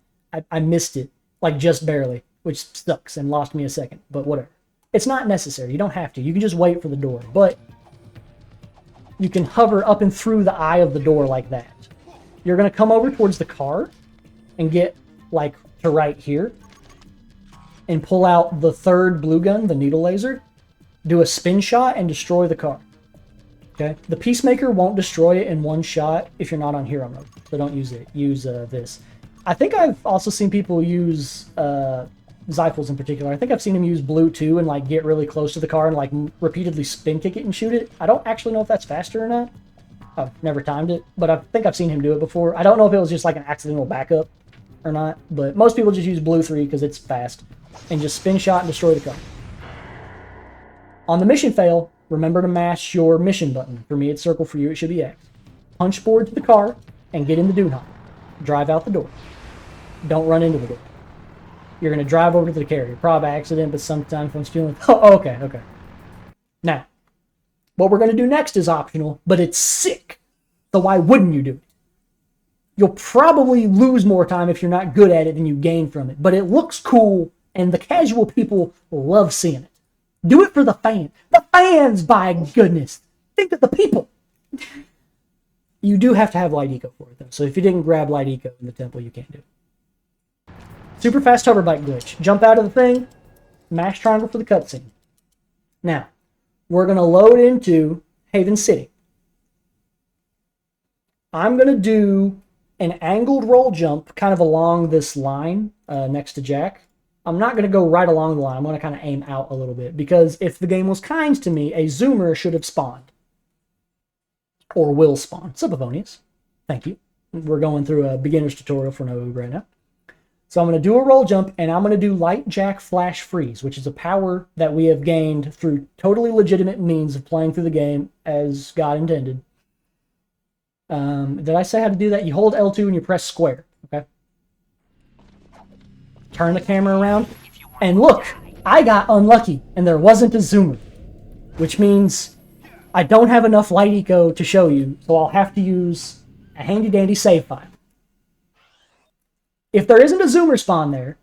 I missed it, like just barely, which sucks and lost me a second, but whatever. It's not necessary. You don't have to. You can just wait for the door, but you can hover up and through the eye of the door like that. You're going to come over towards the car and get like to right here and pull out the third blue gun, the needle laser, do a spin shot and destroy the car. Okay? The Peacemaker won't destroy it in one shot if you're not on hero mode, so don't use it. Use this. I think I've also seen people use Zyphals in particular. I think I've seen him use blue too and like get really close to the car and like repeatedly spin kick it and shoot it. I don't actually know if that's faster or not. I've never timed it, but I think I've seen him do it before. I don't know if it was just like an accidental backup or not, but most people just use blue 3 because it's fast and just spin shot and destroy the car. On the mission fail, remember to mash your mission button. For me, it's circle. For you, it should be X. Punch board to the car and get in the dune hop. Drive out the door. Don't run into the door. You're going to drive over to the carrier. Probably by accident, but sometimes I'm feeling... Oh, okay. Now, what we're going to do next is optional, but it's sick. So why wouldn't you do it? You'll probably lose more time if you're not good at it than you gain from it, but it looks cool, and the casual people love seeing it. Do it for the fans. The fans, by goodness. Think of the people. You do have to have light eco for it, though. So if you didn't grab light eco in the temple, you can't do it. Super fast hover bike glitch. Jump out of the thing, mash triangle for the cutscene. Now, we're going to load into Haven City. I'm going to do an angled roll jump kind of along this line next to Jack. I'm not going to go right along the line. I'm going to kind of aim out a little bit because if the game was kind to me, a zoomer should have spawned. Or will spawn. Subavonius. Thank you. We're going through a beginner's tutorial for OoB right now. So I'm going to do a roll jump, and I'm going to do Light Jack Flash Freeze, which is a power that we have gained through totally legitimate means of playing through the game as God intended. Did I say how to do that? You hold L2 and you press square. Okay. Turn the camera around, and look, I got unlucky, and there wasn't a zoomer, which means I don't have enough light eco to show you, so I'll have to use a handy-dandy save file. If there isn't a zoomer spawn there,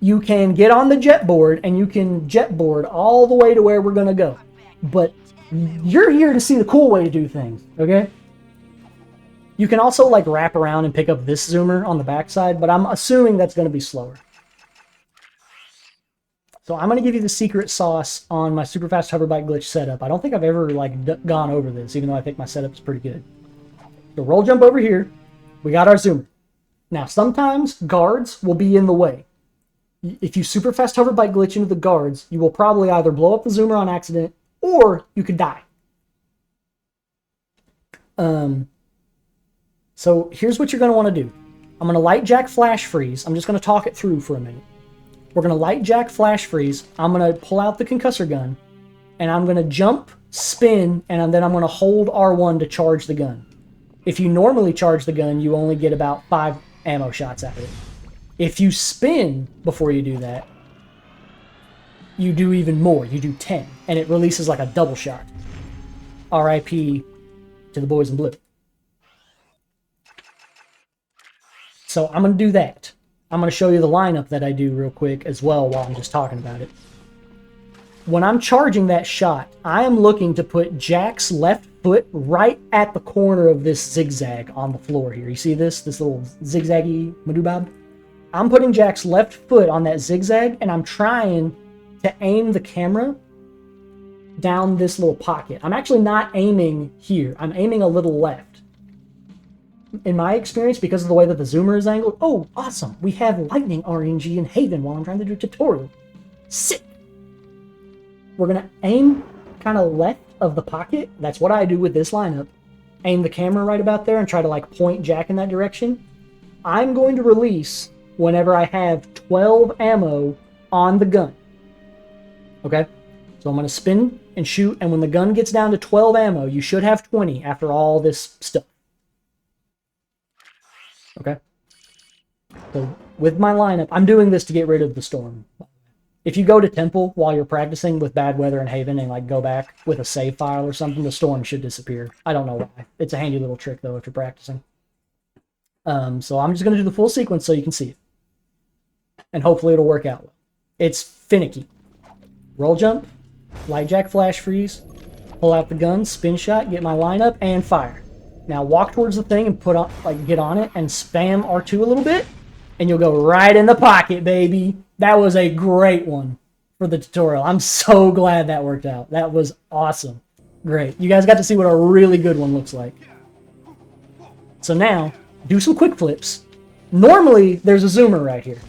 you can get on the jet board and you can jet board all the way to where we're going to go. But you're here to see the cool way to do things, okay? You can also like wrap around and pick up this zoomer on the backside, but I'm assuming that's going to be slower. So I'm going to give you the secret sauce on my super fast hover bike glitch setup. I don't think I've ever like gone over this, even though I think my setup is pretty good. So roll jump over here. We got our zoomer. Now, sometimes guards will be in the way. If you super fast hover bike glitch into the guards, you will probably either blow up the zoomer on accident, or you could die. So here's what you're going to want to do. I'm going to light jack flash freeze. I'm just going to talk it through for a minute. We're going to light jack flash freeze. I'm going to pull out the concussor gun, and I'm going to jump, spin, and then I'm going to hold R1 to charge the gun. If you normally charge the gun, you only get about 5 ammo shots out of it. If you spin before you do that, you do even more. You do 10, and it releases like a double shot. RIP to the boys in blue. So I'm going to do that. I'm going to show you the lineup that I do real quick as well while I'm just talking about it. When I'm charging that shot, I am looking to put Jack's left foot right at the corner of this zigzag on the floor here. You see this? This little zigzaggy madubab? I'm putting Jack's left foot on that zigzag, and I'm trying to aim the camera down this little pocket. I'm actually not aiming here. I'm aiming a little left. In my experience, because of the way that the zoomer is angled, oh, awesome. We have lightning RNG in Haven while I'm trying to do a tutorial. Sick. We're going to aim kind of left of the pocket. That's what I do with this lineup. Aim the camera right about there and try to like point Jack in that direction. I'm going to release whenever I have 12 ammo on the gun. Okay? So I'm going to spin and shoot, and when the gun gets down to 12 ammo, you should have 20 after all this stuff. Okay? So with my lineup, I'm doing this to get rid of the storm. If you go to Temple while you're practicing with bad weather in Haven and like go back with a save file or something, the storm should disappear. I don't know why. It's a handy little trick though if you're practicing. So I'm just going to do the full sequence so you can see it. And hopefully it'll work out well. It's finicky. Roll jump, light jack flash freeze, pull out the gun, spin shot, get my lineup, and fire. Now walk towards the thing and put on, like get on it and spam R2 a little bit, and you'll go right in the pocket, baby. That was a great one for the tutorial. I'm so glad that worked out. That was awesome. Great. You guys got to see what a really good one looks like. So now, do some quick flips. Normally, there's a zoomer right here.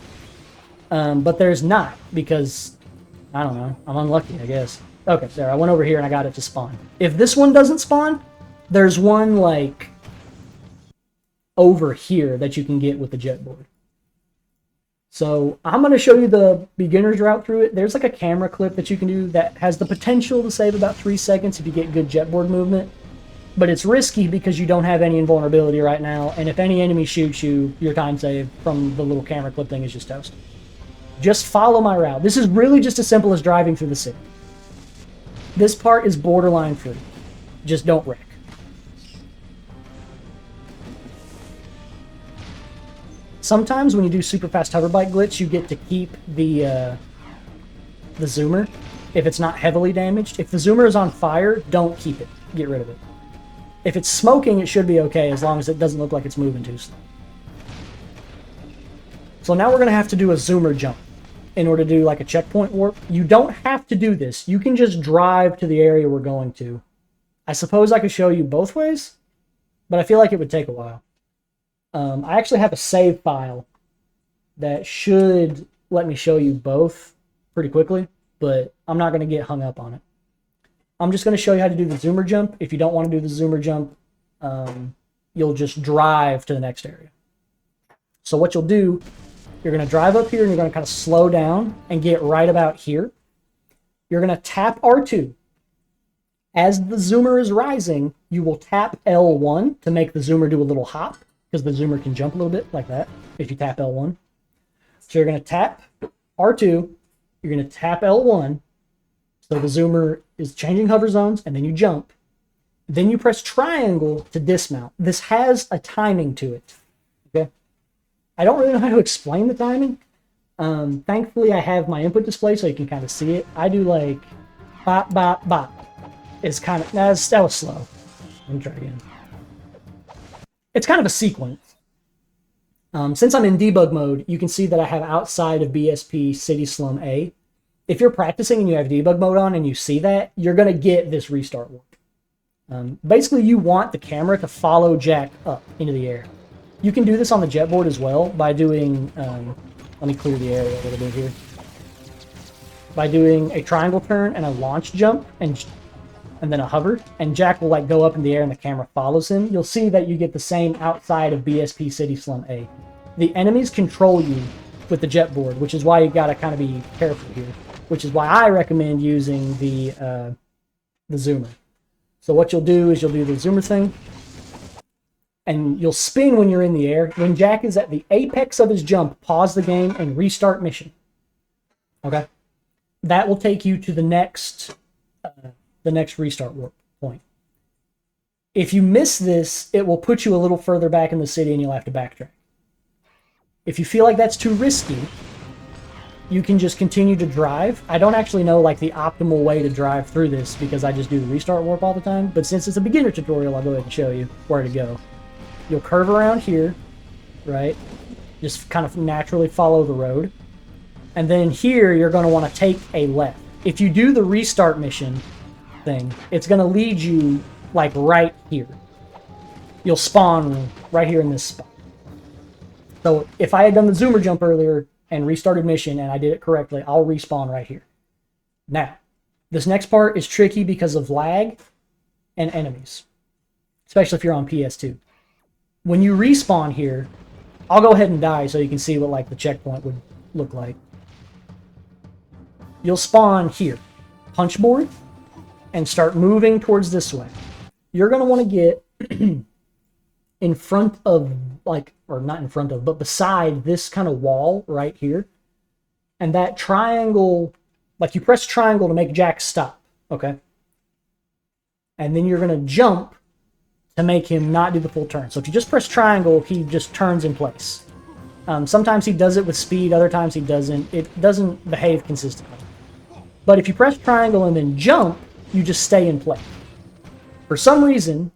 But there's not, because, I don't know, I'm unlucky, I guess. Okay, there, I went over here and I got it to spawn. If this one doesn't spawn, there's one, like, over here that you can get with the jetboard. So I'm going to show you the beginner's route through it. There's like a camera clip that you can do that has the potential to save about 3 seconds if you get good jetboard movement. But it's risky because you don't have any invulnerability right now, and if any enemy shoots you, your time save from the little camera clip thing is just toast. Just follow my route. This is really just as simple as driving through the city. This part is borderline free. Just don't wreck. Sometimes when you do super fast hover bike glitch, you get to keep the zoomer if it's not heavily damaged. If the zoomer is on fire, don't keep it. Get rid of it. If it's smoking, it should be okay as long as it doesn't look like it's moving too slow. So now we're going to have to do a zoomer jump in order to do like a checkpoint warp. You don't have to do this. You can just drive to the area we're going to. I suppose I could show you both ways, but I feel like it would take a while. I actually have a save file that should let me show you both pretty quickly, but I'm not going to get hung up on it. I'm just going to show you how to do the zoomer jump. If you don't want to do the zoomer jump, you'll just drive to the next area. So what you'll do, you're going to drive up here and you're going to kind of slow down and get right about here. You're going to tap R2. As the zoomer is rising, you will tap L1 to make the zoomer do a little hop, because the zoomer can jump a little bit like that if you tap L1. So you're going to tap R2, you're going to tap L1, so the zoomer is changing hover zones, and then you jump. Then you press triangle to dismount. This has a timing to it. Okay? I don't really know how to explain the timing. Thankfully, I have my input display so you can kind of see it. I do like bop, bop, bop. It's kind of, that was slow. Let me try again. It's kind of a sequence. Since I'm in debug mode, you can see that I have outside of BSP City Slum A. If you're practicing and you have debug mode on and you see that, you're going to get this restart warp. Basically, you want the camera to follow Jack up into the air. You can do this on the jetboard as well by doing, let me clear the area a little bit here. By doing a triangle turn and a launch jump and then a hover, and Jack will like go up in the air and the camera follows him. You'll see that you get the same outside of BSP City Slum A. The enemies control you with the jetboard, which is why you gotta kind of be careful here, which is why I recommend using the zoomer. So what you'll do is you'll do the zoomer thing, and you'll spin when you're in the air. When Jack is at the apex of his jump, pause the game and restart mission. Okay? That will take you to the next restart warp point. If you miss this, it will put you a little further back in the city and you'll have to backtrack. If you feel like that's too risky, you can just continue to drive. I don't actually know like the optimal way to drive through this because I just do the restart warp all the time, but since it's a beginner tutorial, I'll go ahead and show you where to go. You'll curve around here, right? Just kind of naturally follow the road. And then here, you're going to want to take a left. If you do the restart mission thing, it's going to lead you, like, right here. You'll spawn right here in this spot. So if I had done the zoomer jump earlier and restarted mission and I did it correctly, I'll respawn right here. Now, this next part is tricky because of lag and enemies, especially if you're on PS2. When you respawn here, I'll go ahead and die so you can see what like the checkpoint would look like. You'll spawn here, punchboard, and start moving towards this way. You're going to want to get in front of, like, or not in front of, but beside this kind of wall right here. And that triangle, like you press triangle to make Jack stop, okay? And then you're going to jump to make him not do the full turn. So if you just press triangle, he just turns in place. Sometimes he does it with speed, other times he doesn't. It doesn't behave consistently. But if you press triangle and then jump, you just stay in place. For some reason,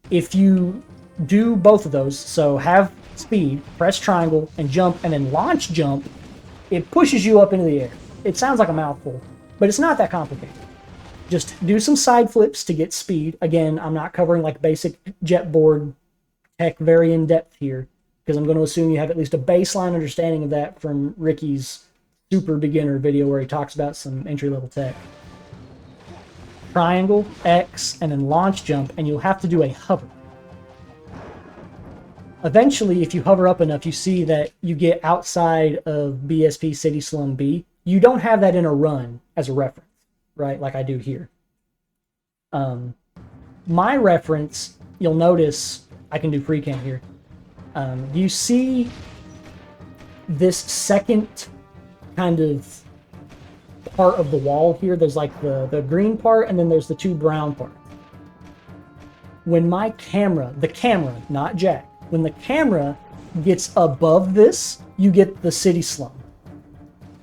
if you do both of those, so have speed, press triangle, and jump, and then launch jump, it pushes you up into the air. It sounds like a mouthful, but it's not that complicated. Just do some side flips to get speed. Again, I'm not covering like basic jetboard tech very in depth here, because I'm going to assume you have at least a baseline understanding of that from Ricky's super beginner video where he talks about some entry-level tech. Triangle, X, and then launch jump, and you'll have to do a hover. Eventually, if you hover up enough, you see that you get outside of BSP City Slum B. You don't have that in a run as a reference, right? Like I do here. My reference, you'll notice, I can do free cam here. You see this second kind of part of the wall here? There's like the green part, and then there's the two brown parts. When my camera, the camera, not Jack, when the camera gets above this, you get the city slum.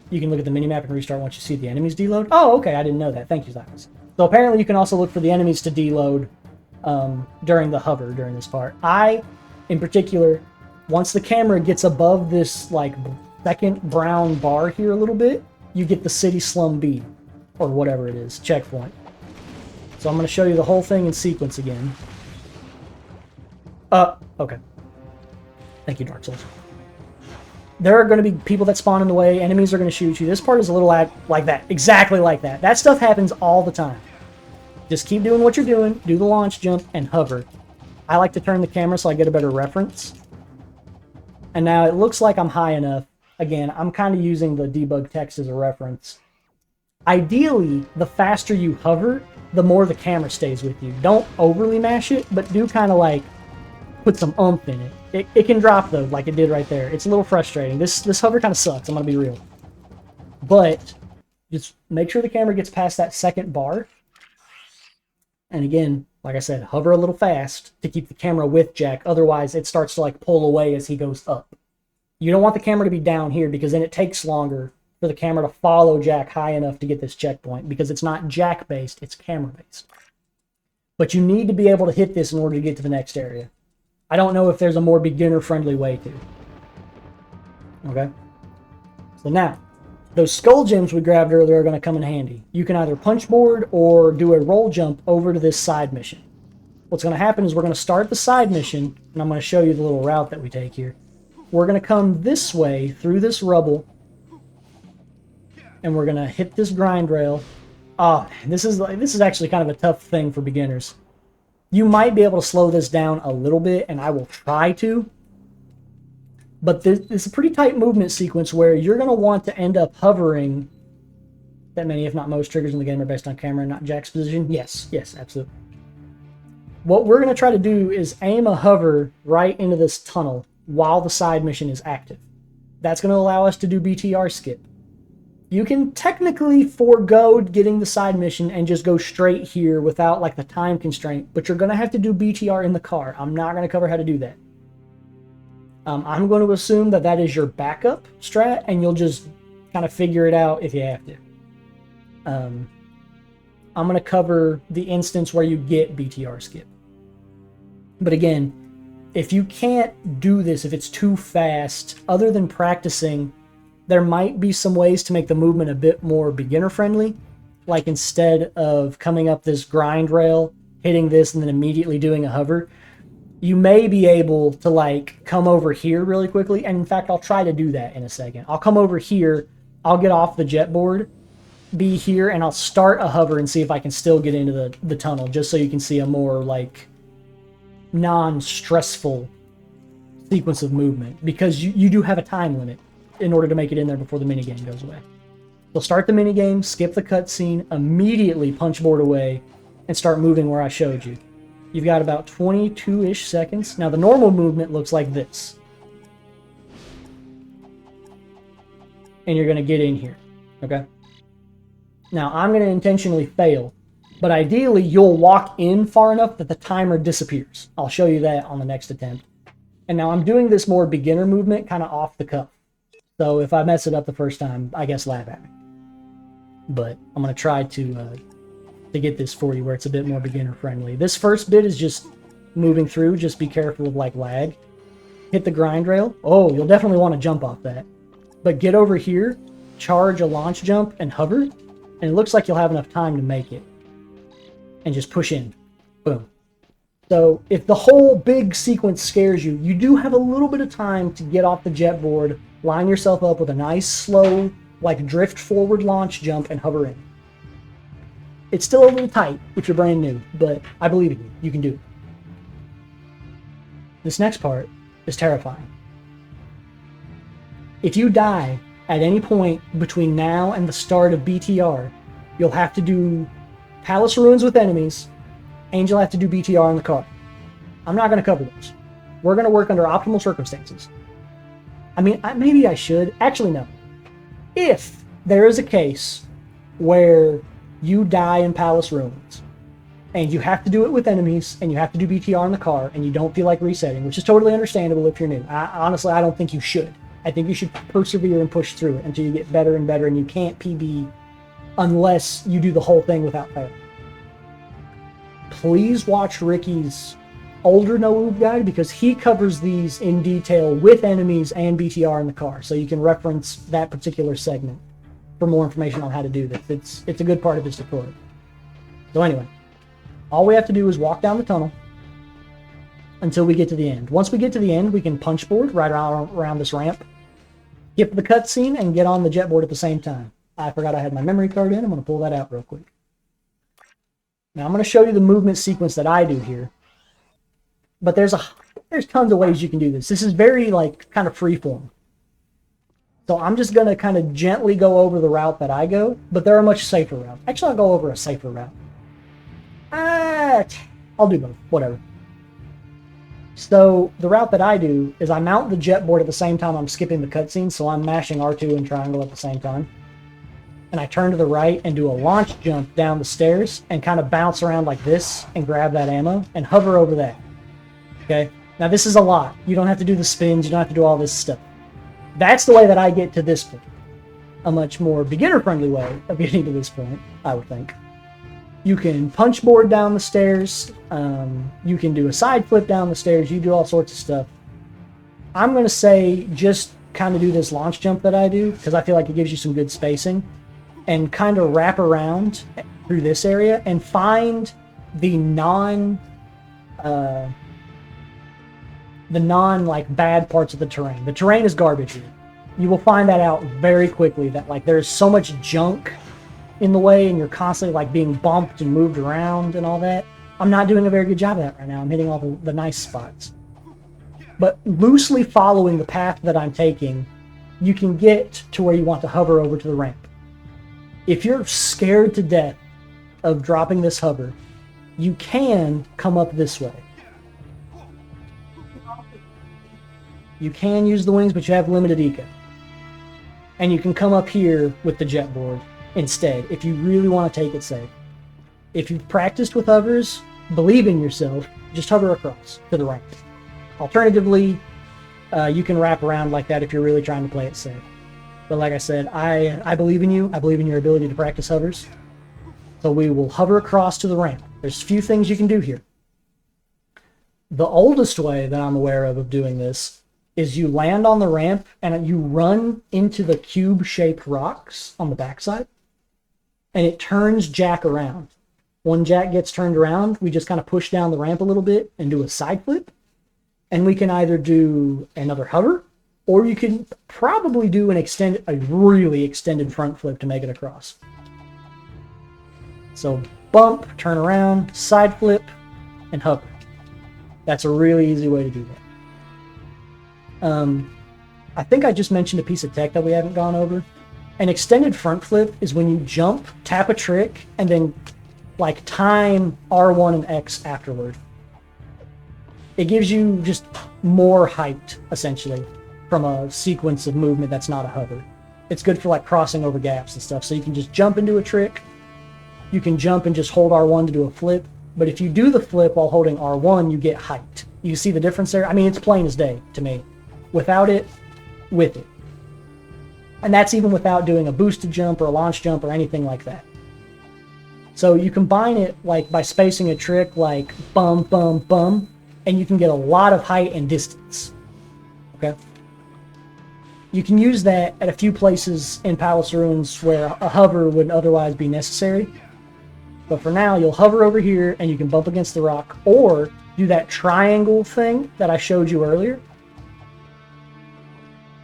You can look at the minimap and restart once you see the enemies deload. Oh, okay, I didn't know that. Thank you, Zachary. So apparently you can also look for the enemies to deload during the hover, during this part. In particular, once the camera gets above this like second brown bar here a little bit, you get the city slum B, or whatever it is, checkpoint. So I'm going to show you the whole thing in sequence again. Okay. Thank you, Dark Souls. There are going to be people that spawn in the way, enemies are going to shoot you. This part is a little like that, exactly like that. That stuff happens all the time. Just keep doing what you're doing, do the launch jump, and hover. I like to turn the camera so I get a better reference. And now it looks like I'm high enough. Again, I'm kind of using the debug text as a reference. Ideally, the faster you hover, the more the camera stays with you. Don't overly mash it, but do kind of like put some oomph in it. It can drop though, like it did right there. It's a little frustrating. This hover kind of sucks, I'm gonna be real. But just make sure the camera gets past that second bar. And again, like I said, hover a little fast to keep the camera with Jack. Otherwise, it starts to like pull away as he goes up. You don't want the camera to be down here because then it takes longer for the camera to follow Jack high enough to get this checkpoint because it's not Jack-based, it's camera-based. But you need to be able to hit this in order to get to the next area. I don't know if there's a more beginner-friendly way to. Okay? So now, those skull gems we grabbed earlier are going to come in handy. You can either punchboard or do a roll jump over to this side mission. What's going to happen is we're going to start the side mission, and I'm going to show you the little route that we take here. We're going to come this way through this rubble, and we're going to hit this grind rail. Oh, this is actually kind of a tough thing for beginners. You might be able to slow this down a little bit, and I will try to. But this is a pretty tight movement sequence where you're going to want to end up hovering. That many, if not most, triggers in the game are based on camera and not Jack's position. Yes, absolutely. What we're going to try to do is aim a hover right into this tunnel while the side mission is active. That's going to allow us to do BTR skip. You can technically forego getting the side mission and just go straight here without like the time constraint, but you're going to have to do BTR in the car. I'm not going to cover how to do that. I'm going to assume that that is your backup strat, and you'll just kind of figure it out if you have to. I'm going to cover the instance where you get BTR skip. But again, if you can't do this, if it's too fast, other than practicing, there might be some ways to make the movement a bit more beginner friendly. Like instead of coming up this grind rail, hitting this, and then immediately doing a hover, you may be able to like come over here really quickly. And in fact, I'll try to do that in a second. I'll come over here, I'll get off the jet board, be here, and I'll start a hover and see if I can still get into the tunnel, just so you can see a more like non-stressful sequence of movement, because you do have a time limit in order to make it in there before the minigame goes away. So start the minigame, skip the cutscene, immediately punch board away, and start moving where I showed you. You've got about 22-ish seconds. Now the normal movement looks like this. And you're going to get in here, okay? Now I'm going to intentionally fail, but ideally you'll walk in far enough that the timer disappears. I'll show you that on the next attempt. And now I'm doing this more beginner movement, kind of off the cuff. So if I mess it up the first time, I guess laugh at me. But I'm going to try to get this for you where it's a bit more beginner friendly. This first bit is just moving through. Just be careful of like lag. Hit the grind rail. Oh, you'll definitely want to jump off that. But get over here, charge a launch jump, and hover. And it looks like you'll have enough time to make it. And just push in. Boom. So if the whole big sequence scares you, you do have a little bit of time to get off the jet board, line yourself up with a nice slow, like drift forward launch jump, and hover in. It's still a little tight if you're brand new, but I believe in you. You can do it. This next part is terrifying. If you die at any point between now and the start of BTR, you'll have to do Palace Ruins with enemies, and you'll have to do BTR in the car. I'm not going to cover those. We're going to work under optimal circumstances. I mean, maybe I should. Actually, no. If there is a case where you die in Palace Ruins, and you have to do it with enemies, and you have to do BTR in the car, and you don't feel like resetting, which is totally understandable if you're new. Honestly, I don't think you should. I think you should persevere and push through it until you get better and better, and you can't PB unless you do the whole thing without fail. Please watch Ricky's older OoB guide, because he covers these in detail with enemies and BTR in the car, so you can reference that particular segment for more information on how to do this. It's a good part of his tutorial. So anyway, all we have to do is walk down the tunnel until we get to the end. Once we get to the end, we can punch board right around this ramp, skip the cutscene, and get on the jet board at the same time. I forgot I had my memory card in. I'm going to pull that out real quick. Now I'm going to show you the movement sequence that I do here. But there's tons of ways you can do this. This is very like kind of freeform. So I'm just going to kind of gently go over the route that I go, but there are much safer routes. Actually, I'll go over a safer route. I'll do both, whatever. So the route that I do is I mount the jet board at the same time I'm skipping the cutscene, so I'm mashing R2 and triangle at the same time. And I turn to the right and do a launch jump down the stairs and kind of bounce around like this and grab that ammo and hover over that. Okay? Now this is a lot. You don't have to do the spins, you don't have to do all this stuff. That's the way that I get to this point. A much more beginner-friendly way of getting to this point, I would think. You can punch board down the stairs. You can do a side flip down the stairs. You do all sorts of stuff. I'm going to say just kind of do this launch jump that I do, because I feel like it gives you some good spacing, and kind of wrap around through this area and find the non like bad parts of the terrain. The terrain is garbage here. You will find that out very quickly, that like there's so much junk in the way and you're constantly like being bumped and moved around and all that. I'm not doing a very good job of that right now. I'm hitting all the nice spots. But loosely following the path that I'm taking, you can get to where you want to hover over to the ramp. If you're scared to death of dropping this hover, you can come up this way. You can use the wings, but you have limited eco. And you can come up here with the jet board instead, if you really want to take it safe. If you've practiced with hovers, believe in yourself, just hover across to the ramp. Alternatively, you can wrap around like that if you're really trying to play it safe. But like I said, I believe in you. I believe in your ability to practice hovers. So we will hover across to the ramp. There's a few things you can do here. The oldest way that I'm aware of doing this is you land on the ramp and you run into the cube-shaped rocks on the backside, and it turns Jack around. When Jack gets turned around, we just kind of push down the ramp a little bit and do a side flip, and we can either do another hover, or you can probably do a really extended front flip to make it across. So bump, turn around, side flip, and hover. That's a really easy way to do that. I think I just mentioned a piece of tech that we haven't gone over. An extended front flip is when you jump, tap a trick, and then like time R1 and X afterward. It gives you just more height, essentially, from a sequence of movement that's not a hover. It's good for like crossing over gaps and stuff. So you can just jump into a trick. You can jump and just hold R1 to do a flip. But if you do the flip while holding R1, you get height. You see the difference there? I mean, it's plain as day to me. Without it, with it. And that's even without doing a boosted jump or a launch jump or anything like that. So you combine it like by spacing a trick like bum, bum, bum, and you can get a lot of height and distance. Okay? You can use that at a few places in Palace Ruins where a hover would otherwise be necessary. But for now, you'll hover over here and you can bump against the rock, or do that triangle thing that I showed you earlier.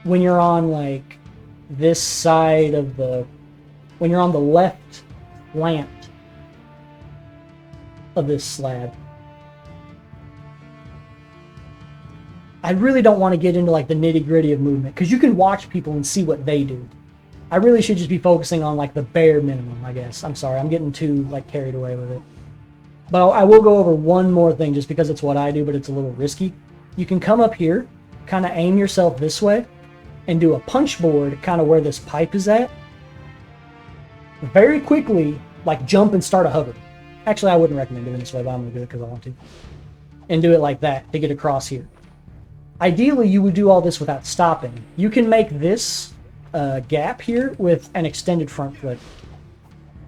When you're on like this side of when you're on the left lamp of this slab. I really don't want to get into like the nitty gritty of movement, because you can watch people and see what they do. I really should just be focusing on like the bare minimum, I guess. I'm sorry, I'm getting too like carried away with it. But I will go over one more thing just because it's what I do, but it's a little risky. You can come up here, kind of aim yourself this way, and do a punch board kind of where this pipe is at. Very quickly, like jump and start a hover. Actually, I wouldn't recommend doing it this way, but I'm going to do it because I want to. And do it like that to get across here. Ideally, you would do all this without stopping. You can make this gap here with an extended front flip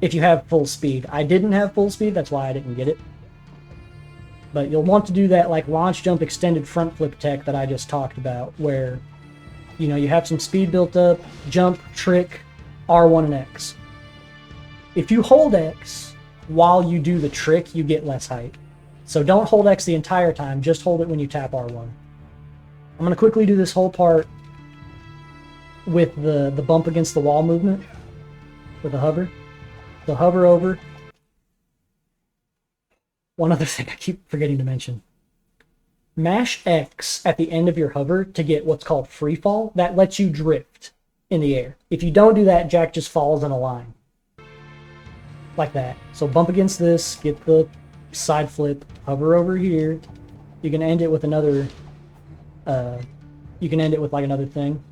if you have full speed. I didn't have full speed, that's why I didn't get it. But you'll want to do that like launch jump extended front flip tech that I just talked about, where you know you have some speed built up, jump, trick, R1 and X. If you hold X while you do the trick, you get less height. So don't hold X the entire time, just hold it when you tap R1. I'm going to quickly do this whole part with the bump against the wall movement with a hover. So hover over. One other thing I keep forgetting to mention. Mash X at the end of your hover to get what's called free fall. That lets you drift in the air. If you don't do that, Jack just falls in a line. Like that. So bump against this, get the side flip, hover over here. You can end it with another you can end it with like another thing.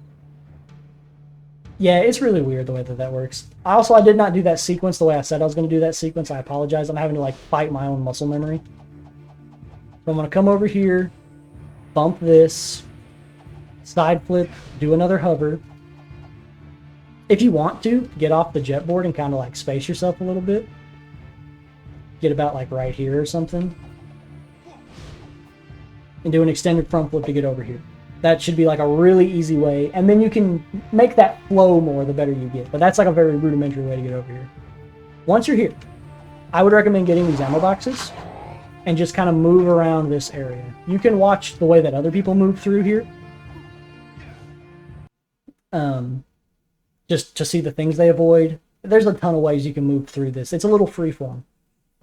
Yeah, it's really weird the way that works. I did not do that sequence the way I said I was going to do that sequence. I apologize. I'm having to like fight my own muscle memory. So I'm going to come over here, bump this, side flip, do another hover. If you want to, get off the jet board and kind of like space yourself a little bit. Get about like right here or something. And do an extended front flip to get over here. That should be like a really easy way. And then you can make that flow more the better you get. But that's like a very rudimentary way to get over here. Once you're here, I would recommend getting these ammo boxes and just kind of move around this area. You can watch the way that other people move through here. Just to see the things they avoid. There's a ton of ways you can move through this. It's a little freeform.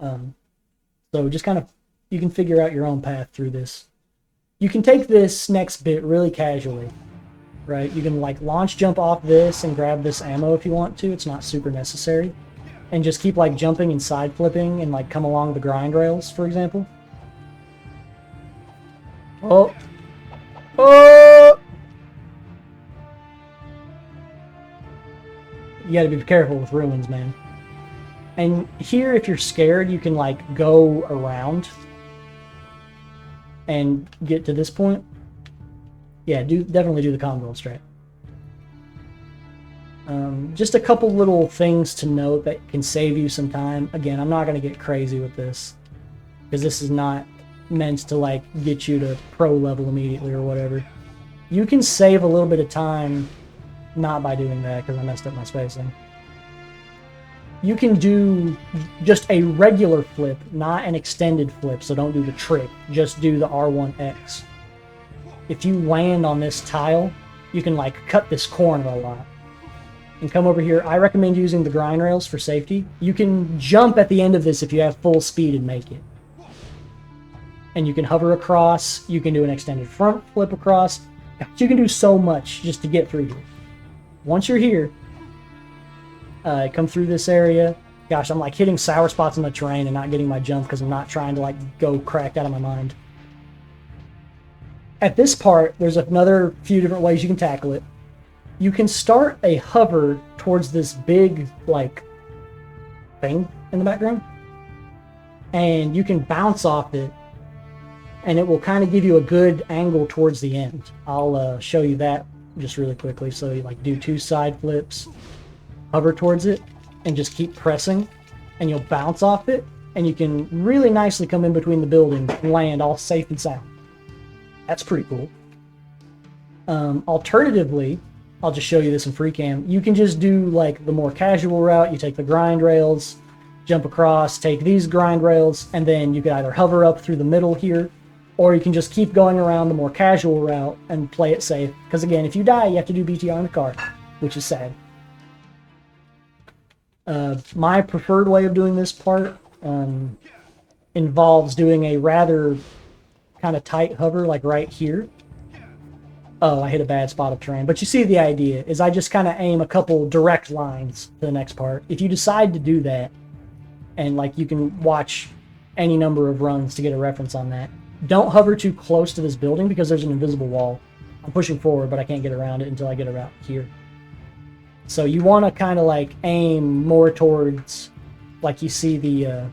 So just kind of, you can figure out your own path through this. You can take this next bit really casually, right? You can like launch jump off this and grab this ammo if you want to. It's not super necessary. And just keep like jumping and side flipping and like come along the grind rails, for example. Oh. Oh! You gotta be careful with ruins, man. And here, if you're scared, you can like go around and get to this point. Yeah, definitely do the Commonwealth strat. Just a couple little things to note that can save you some time. Again, I'm not going to get crazy with this, because this is not meant to like get you to pro level immediately or whatever. You can save a little bit of time, not by doing that because I messed up my spacing. You can do just a regular flip, not an extended flip, so don't do the trick. Just do the R1X. If you land on this tile, you can like cut this corner a lot. And come over here. I recommend using the grind rails for safety. You can jump at the end of this if you have full speed and make it. And you can hover across. You can do an extended front flip across. You can do so much just to get through here. Once you're here, come through this area. Gosh, I'm like hitting sour spots in the terrain and not getting my jump because I'm not trying to like go cracked out of my mind. At this part, there's another few different ways you can tackle it. You can start a hover towards this big like thing in the background, and you can bounce off it, and it will kind of give you a good angle towards the end. I'll show you that just really quickly. So you like do 2 side flips, hover towards it, and just keep pressing, and you'll bounce off it, and you can really nicely come in between the buildings and land all safe and sound. That's pretty cool. Alternatively, I'll just show you this in free cam. You can just do like the more casual route. You take the grind rails, jump across, take these grind rails, and then you can either hover up through the middle here, or you can just keep going around the more casual route and play it safe. Because again, if you die, you have to do BTR in the car, which is sad. My preferred way of doing this part involves doing a rather kind of tight hover, like right here. Oh, I hit a bad spot of terrain. But you see the idea, is I just kind of aim a couple direct lines to the next part. If you decide to do that, and like you can watch any number of runs to get a reference on that, don't hover too close to this building because there's an invisible wall. I'm pushing forward, but I can't get around it until I get around here. So you want to kind of like aim more towards, like you see the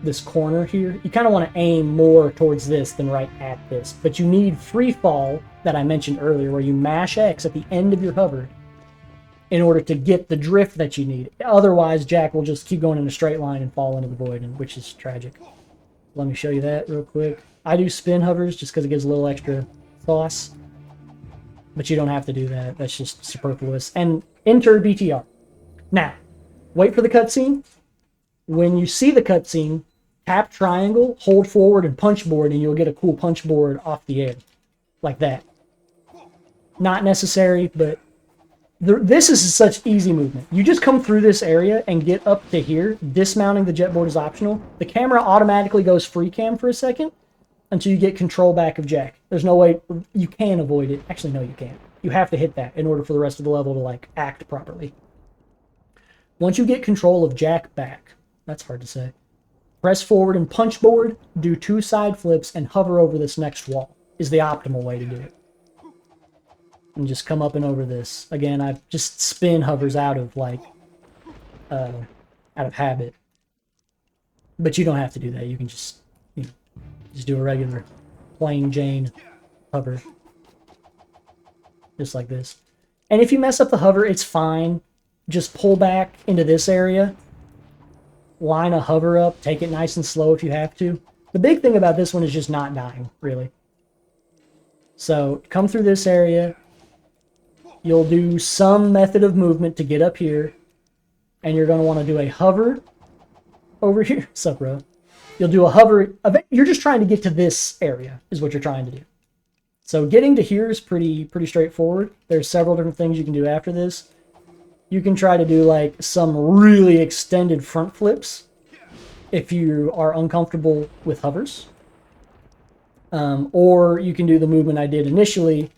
this corner here. You kind of want to aim more towards this than right at this. But you need free fall that I mentioned earlier, where you mash X at the end of your hover in order to get the drift that you need. Otherwise, Jack will just keep going in a straight line and fall into the void, which is tragic. Let me show you that real quick. I do spin hovers just because it gives a little extra sauce. But you don't have to do that. That's just superfluous. And enter BTR. Now, wait for the cutscene. When you see the cutscene, tap triangle, hold forward, and punch board, and you'll get a cool punch board off the air. Like that. Not necessary, but this is such easy movement. You just come through this area and get up to here. Dismounting the jet board is optional. The camera automatically goes free cam for a second until you get control back of Jack. There's no way you can avoid it. Actually, no, you can't. You have to hit that in order for the rest of the level to like act properly. Once you get control of Jack back, that's hard to say. Press forward and punch board, do 2 side flips, and hover over this next wall is the optimal way to do it. And just come up and over this. Again, I've just spin hovers out of like, out of habit. But you don't have to do that. You can just, you know, just do a regular plain Jane hover. Just like this. And if you mess up the hover, it's fine. Just pull back into this area. Line a hover up. Take it nice and slow if you have to. The big thing about this one is just not dying, really. So, come through this area. You'll do some method of movement to get up here. And you're going to want to do a hover over here. What's up, bro? You'll do a hover. You're just trying to get to this area is what you're trying to do. So getting to here is pretty straightforward. There's several different things you can do after this. You can try to do like some really extended front flips if you are uncomfortable with hovers. Or you can do the movement I did initially,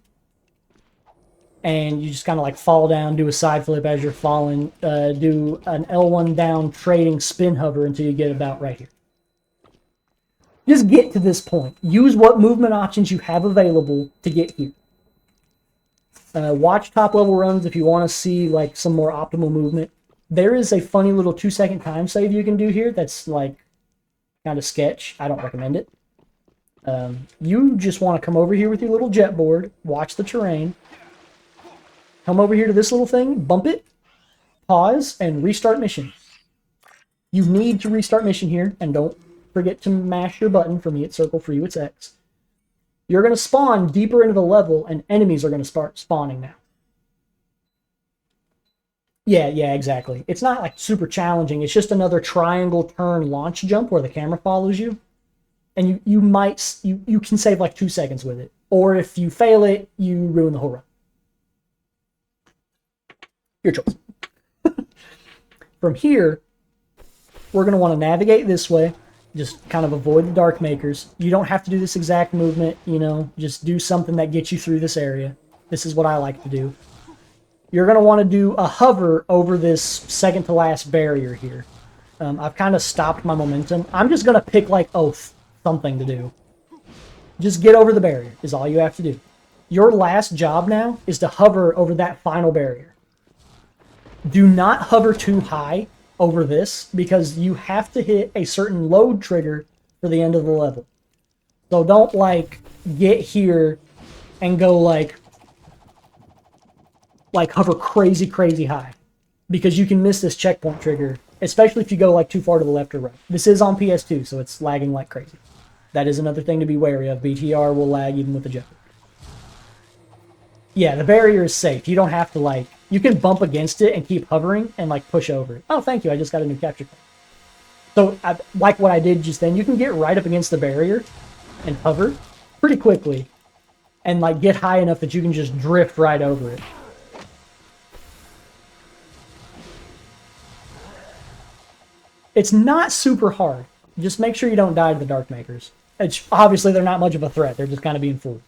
and you just kind of like fall down, do a side flip as you're falling, do an L1 down trading spin hover until you get about right here. Just get to this point. Use what movement options you have available to get here. Watch top level runs if you want to see like some more optimal movement. There is a funny little 2-second time save you can do here that's like kind of sketch. I don't recommend it. You just want to come over here with your little jet board, watch the terrain, come over here to this little thing, bump it, pause, and restart mission. You need to restart mission here, and don't forget to mash your button. For me, it's circle. For you, it's X. You're going to spawn deeper into the level, and enemies are going to start spawning now. Yeah, exactly. It's not like super challenging. It's just another triangle turn launch jump where the camera follows you. And you can save like 2 seconds with it. Or if you fail it, you ruin the whole run. Your choice. From here, we're going to want to navigate this way. Just kind of avoid the dark makers. You don't have to do this exact movement, you know. Just do something that gets you through this area. This is what I like to do. You're going to want to do a hover over this second to last barrier here. I've kind of stopped my momentum. I'm just going to pick like something to do. Just get over the barrier is all you have to do. Your last job now is to hover over that final barrier. Do not hover too high over this because you have to hit a certain load trigger for the end of the level. So don't like get here and go like hover crazy high because you can miss this checkpoint trigger, especially if you go like too far to the left or right. This is on PS2, so it's lagging like crazy. That is another thing to be wary of. BTR will lag even with the jumper. Yeah, the barrier is safe. You don't have to like, you can bump against it and keep hovering and like push over it. Oh, thank you. I just got a new capture card. So like what I did just then, you can get right up against the barrier and hover pretty quickly and like get high enough that you can just drift right over it. It's not super hard. Just make sure you don't die to the Dark Makers. Obviously, they're not much of a threat. They're just kind of being fooled.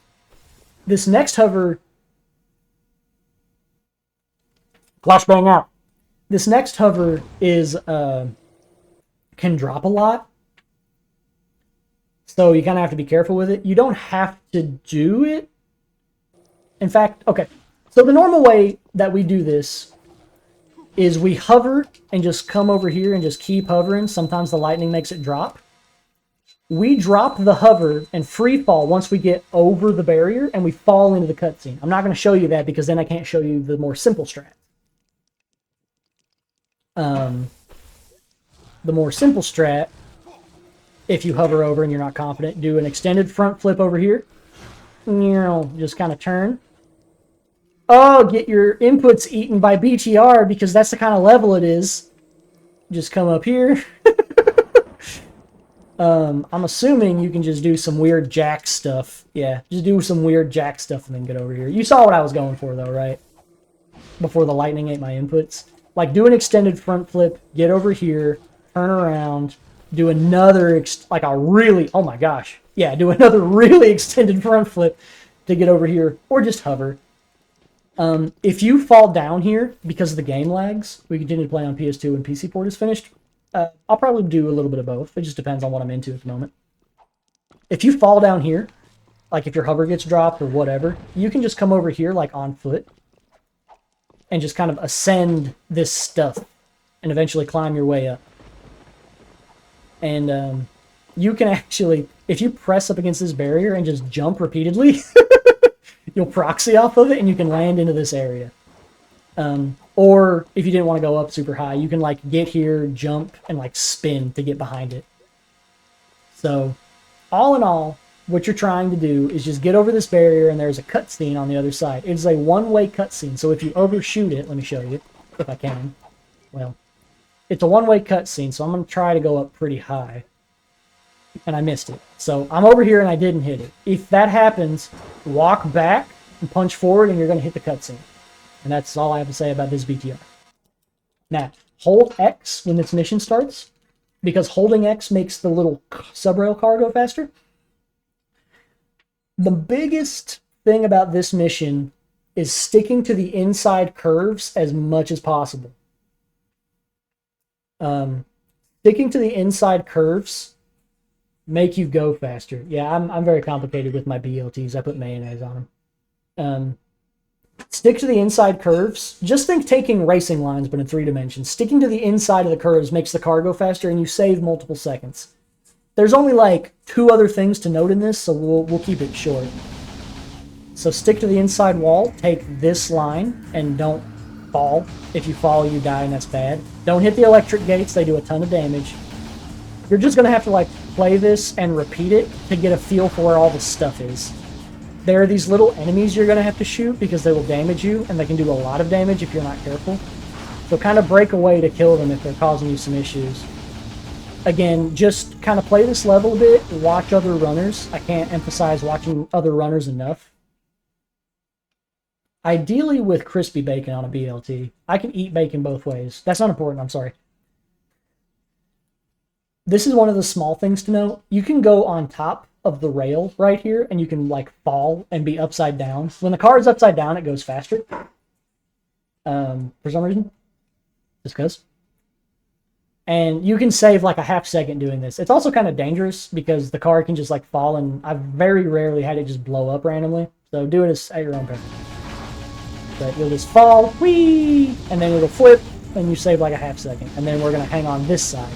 This next hover... Flashbang out. This next hover is... can drop a lot. So you kind of have to be careful with it. You don't have to do it. In fact, okay. So the normal way that we do this is we hover and just come over here and just keep hovering. Sometimes the lightning makes it drop. We drop the hover and free fall once we get over the barrier and we fall into the cutscene. I'm not going to show you that because then I can't show you the more simple strat. The more simple strat, if you hover over and you're not confident, do an extended front flip over here. Just kind of turn. Oh, get your inputs eaten by BTR because that's the kind of level it is. Just come up here. I'm assuming you can just do some weird jack stuff. Yeah, just do some weird jack stuff and then get over here. You saw what I was going for though, right? Before the lightning ate my inputs. Like do an extended front flip, get over here, turn around, do another, oh my gosh. Yeah, do another really extended front flip to get over here or just hover. If you fall down here because of the game lags, we continue to play on PS2 when PC port is finished. I'll probably do a little bit of both. It just depends on what I'm into at the moment. If you fall down here, like if your hover gets dropped or whatever, you can just come over here like on foot and just kind of ascend this stuff and eventually climb your way up. And you can actually, if you press up against this barrier and just jump repeatedly, you'll proxy off of it and you can land into this area. Or if you didn't want to go up super high, you can like get here, jump, and like spin to get behind it. So all in all, what you're trying to do is just get over this barrier and there's a cutscene on the other side. It's a one-way cutscene, so if you overshoot it, let me show you, if I can. Well, it's a one-way cutscene, so I'm going to try to go up pretty high. And I missed it. So I'm over here and I didn't hit it. If that happens, walk back and punch forward and you're going to hit the cutscene. And that's all I have to say about this BTR. Now, hold X when this mission starts, because holding X makes the little Subrail car go faster. The biggest thing about this mission is sticking to the inside curves as much as possible. Sticking to the inside curves make you go faster. Yeah, I'm very complicated with my BLTs. I put mayonnaise on them. Stick to the inside curves. Just think taking racing lines, but in 3 dimensions. Sticking to the inside of the curves makes the car go faster, and you save multiple seconds. There's only like 2 other things to note in this, so we'll keep it short. So stick to the inside wall, take this line, and don't fall. If you fall, you die, and that's bad. Don't hit the electric gates. They do a ton of damage. You're just going to have to like play this and repeat it to get a feel for where all the stuff is. There are these little enemies you're going to have to shoot because they will damage you, and they can do a lot of damage if you're not careful. So kind of break away to kill them if they're causing you some issues. Again, just kind of play this level a bit, watch other runners. I can't emphasize watching other runners enough. Ideally with crispy bacon on a BLT. I can eat bacon both ways. That's not important, I'm sorry. This is one of the small things to note. You can go on top of the rail right here, and you can like fall and be upside down. When the car is upside down, it goes faster. For some reason. Just because. And you can save like a half second doing this. It's also kind of dangerous because the car can just like fall, and I've very rarely had it just blow up randomly. So do it at your own peril. But you'll just fall, whee, and then it'll flip, and you save like a half second. And then we're going to hang on this side.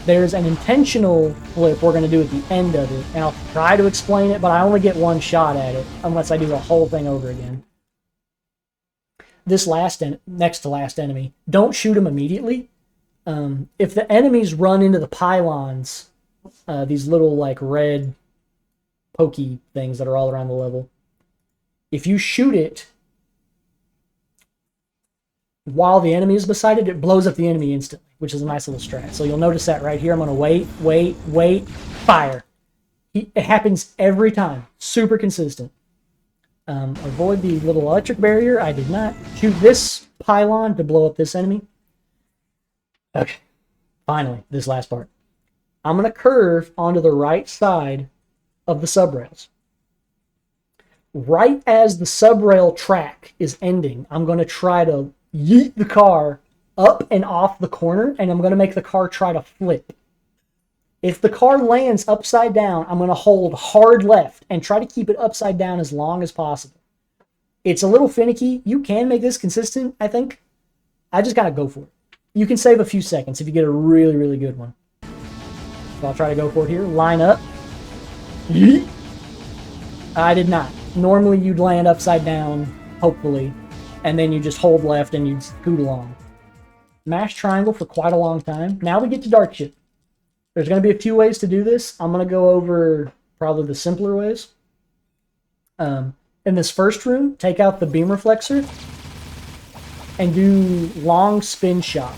There's an intentional flip we're going to do at the end of it, and I'll try to explain it, but I only get one shot at it unless I do the whole thing over again. This next to last enemy, don't shoot him immediately. If the enemies run into the pylons, these little like red pokey things that are all around the level, if you shoot it while the enemy is beside it, it blows up the enemy instantly, which is a nice little strat. So you'll notice that right here. I'm going to wait, fire. It happens every time. Super consistent. Avoid the little electric barrier. I did not shoot this pylon to blow up this enemy. Okay, finally, this last part. I'm going to curve onto the right side of the subrails. Right as the subrail track is ending, I'm going to try to yeet the car up and off the corner, and I'm going to make the car try to flip. If the car lands upside down, I'm going to hold hard left and try to keep it upside down as long as possible. It's a little finicky. You can make this consistent, I think. I just got to go for it. You can save a few seconds if you get a really, really good one. So I'll try to go for it here. Line up. Yeet. I did not. Normally you'd land upside down, hopefully, and then you just hold left and you'd scoot along. Mash triangle for quite a long time. Now we get to dark ship. There's going to be a few ways to do this. I'm going to go over probably the simpler ways. In this first room, take out the beam reflexor and do long spin shot.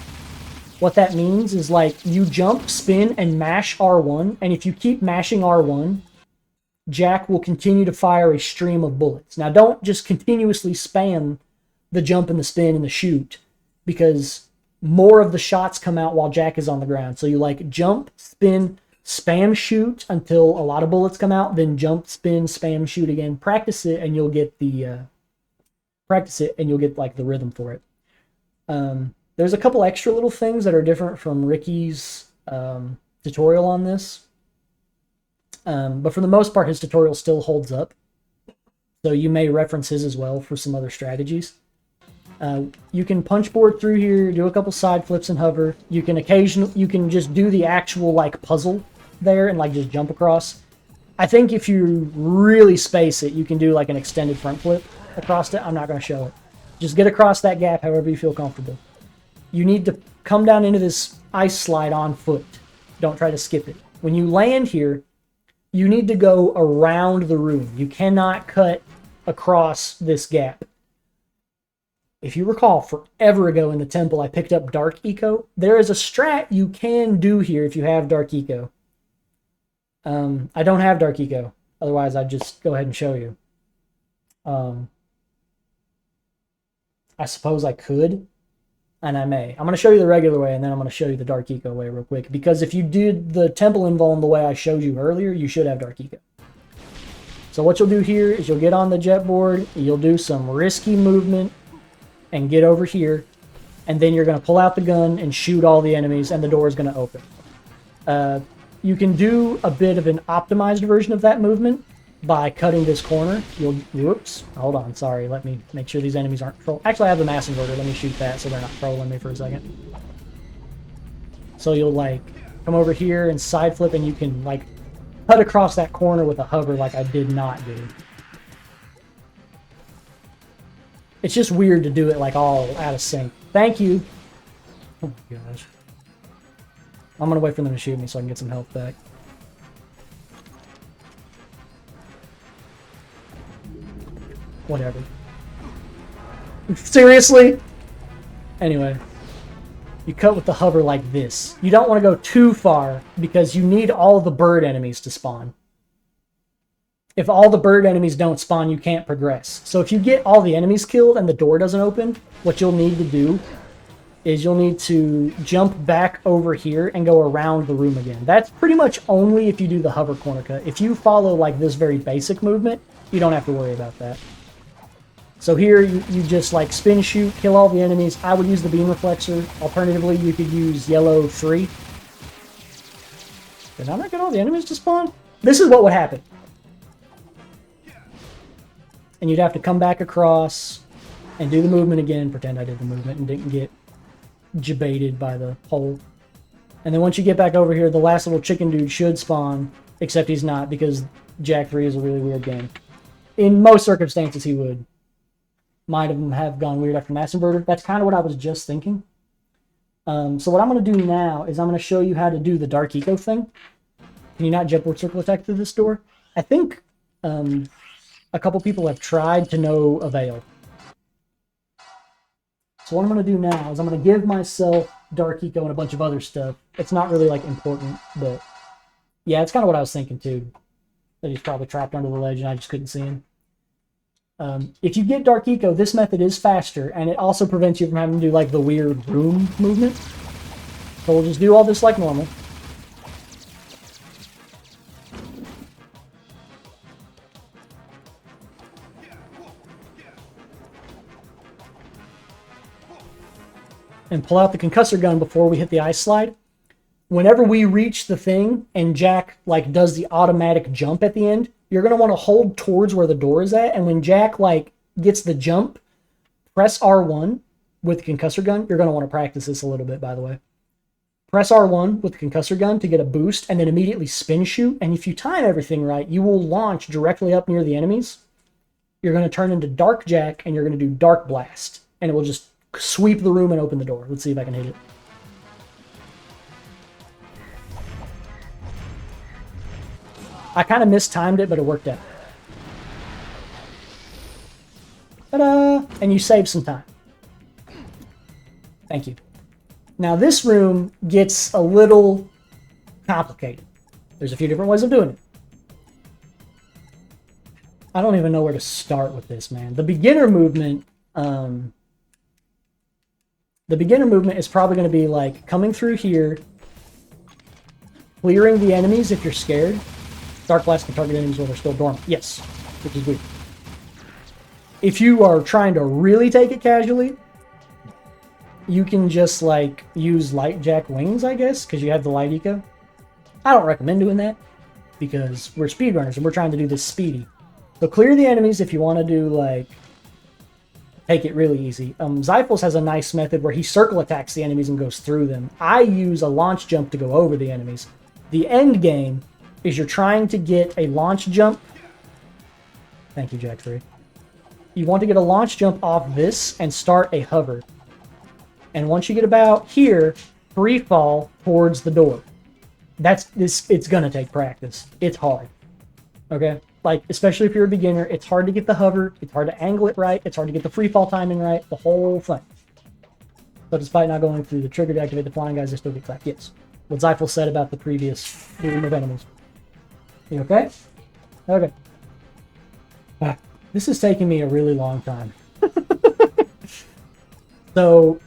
What that means is like you jump, spin, and mash R1, and if you keep mashing R1, Jack will continue to fire a stream of bullets. Now don't just continuously spam the jump and the spin and the shoot, because more of the shots come out while Jack is on the ground. So you like jump, spin, spam shoot until a lot of bullets come out, then jump, spin, spam shoot again. Practice it and you'll get like the rhythm for it. There's a couple extra little things that are different from Ricky's tutorial on this. But for the most part, his tutorial still holds up. So you may reference his as well for some other strategies. You can punch board through here, do a couple side flips and hover. You can just do the actual like puzzle there and like just jump across. I think if you really space it, you can do like an extended front flip across it. I'm not going to show it. Just get across that gap however you feel comfortable. You need to come down into this ice slide on foot. Don't try to skip it. When you land here, you need to go around the room. You cannot cut across this gap. If you recall, forever ago in the temple, I picked up Dark Eco. There is a strat you can do here if you have Dark Eco. I don't have Dark Eco. Otherwise, I'd just go ahead and show you. I suppose I could, and I may. I'm going to show you the regular way, and then I'm going to show you the Dark Eco way real quick. Because if you did the Temple Invuln the way I showed you earlier, you should have Dark Eco. So what you'll do here is you'll get on the jet board, you'll do some risky movement, and get over here, and then you're going to pull out the gun and shoot all the enemies, and the door is going to open. You can do a bit of an optimized version of that movement by cutting this corner. Whoops, hold on, sorry, let me make sure these enemies aren't trolling. Actually, I have the mass inverter, let me shoot that so they're not trolling me for a second. So you'll like come over here and side flip, and you can like cut across that corner with a hover like I did not do. It's just weird to do it like all out of sync. Thank you. Oh my gosh. I'm gonna wait for them to shoot me so I can get some health back. Whatever. Seriously? Anyway. You cut with the hover like this. You don't want to go too far because you need all the bird enemies to spawn. If all the bird enemies don't spawn, you can't progress. So if you get all the enemies killed and the door doesn't open, what you'll need to do is you'll need to jump back over here and go around the room again. That's pretty much only if you do the hover corner cut. If you follow like this very basic movement, you don't have to worry about that. So here, you just like spin shoot, kill all the enemies. I would use the beam reflexor. Alternatively, you could use yellow 3. Did I not get all the enemies to spawn? This is what would happen. And you'd have to come back across and do the movement again. Pretend I did the movement and didn't get jebaited by the hole. And then once you get back over here, the last little chicken dude should spawn, except he's not because Jack 3 is a really weird game. In most circumstances, he would. Might have gone weird after Mass Inverter. That's kind of what I was just thinking. So what I'm going to do now is I'm going to show you how to do the Dark Eco thing. Can you not jump or circle attack through this door? I think a couple people have tried to no avail. So what I'm going to do now is I'm going to give myself Dark Eco and a bunch of other stuff. It's not really like important, but yeah, it's kind of what I was thinking too. That he's probably trapped under the ledge and I just couldn't see him. If you get Dark Eco, this method is faster, and it also prevents you from having to do like the weird room movement. So we'll just do all this like normal. And pull out the concussor gun before we hit the ice slide. Whenever we reach the thing and Jack like does the automatic jump at the end, you're going to want to hold towards where the door is at, and when Jack like gets the jump, press R1 with the concussor gun. You're going to want to practice this a little bit, by the way. Press R1 with the concussor gun to get a boost, and then immediately spin shoot, and if you time everything right, you will launch directly up near the enemies. You're going to turn into Dark Jack, and you're going to do Dark Blast, and it will just sweep the room and open the door. Let's see if I can hit it. I kind of mistimed it, but it worked out. Ta-da! And you save some time. Thank you. Now this room gets a little complicated. There's a few different ways of doing it. I don't even know where to start with this, man. The beginner movement is probably going to be like coming through here, clearing the enemies if you're scared. Dark Blast can target enemies while they're still dormant. Yes, which is weird. If you are trying to really take it casually, you can just like use Light Jack Wings, I guess, because you have the Light Eco. I don't recommend doing that because we're speedrunners and we're trying to do this speedy. So clear the enemies if you want to do like take it really easy. Zyphos has a nice method where he circle attacks the enemies and goes through them. I use a launch jump to go over the enemies. The end game is you're trying to get a launch jump. Thank you, Jack 3. You want to get a launch jump off this and start a hover. And once you get about here, free fall towards the door. It's gonna take practice. It's hard. Okay? Like, especially if you're a beginner, it's hard to get the hover, it's hard to angle it right, it's hard to get the free fall timing right, the whole thing. But despite not going through the trigger to activate the flying guys, they still get clapped. Yes. What Zyphos said about the previous room of enemies. You okay? Okay. This is taking me a really long time. So,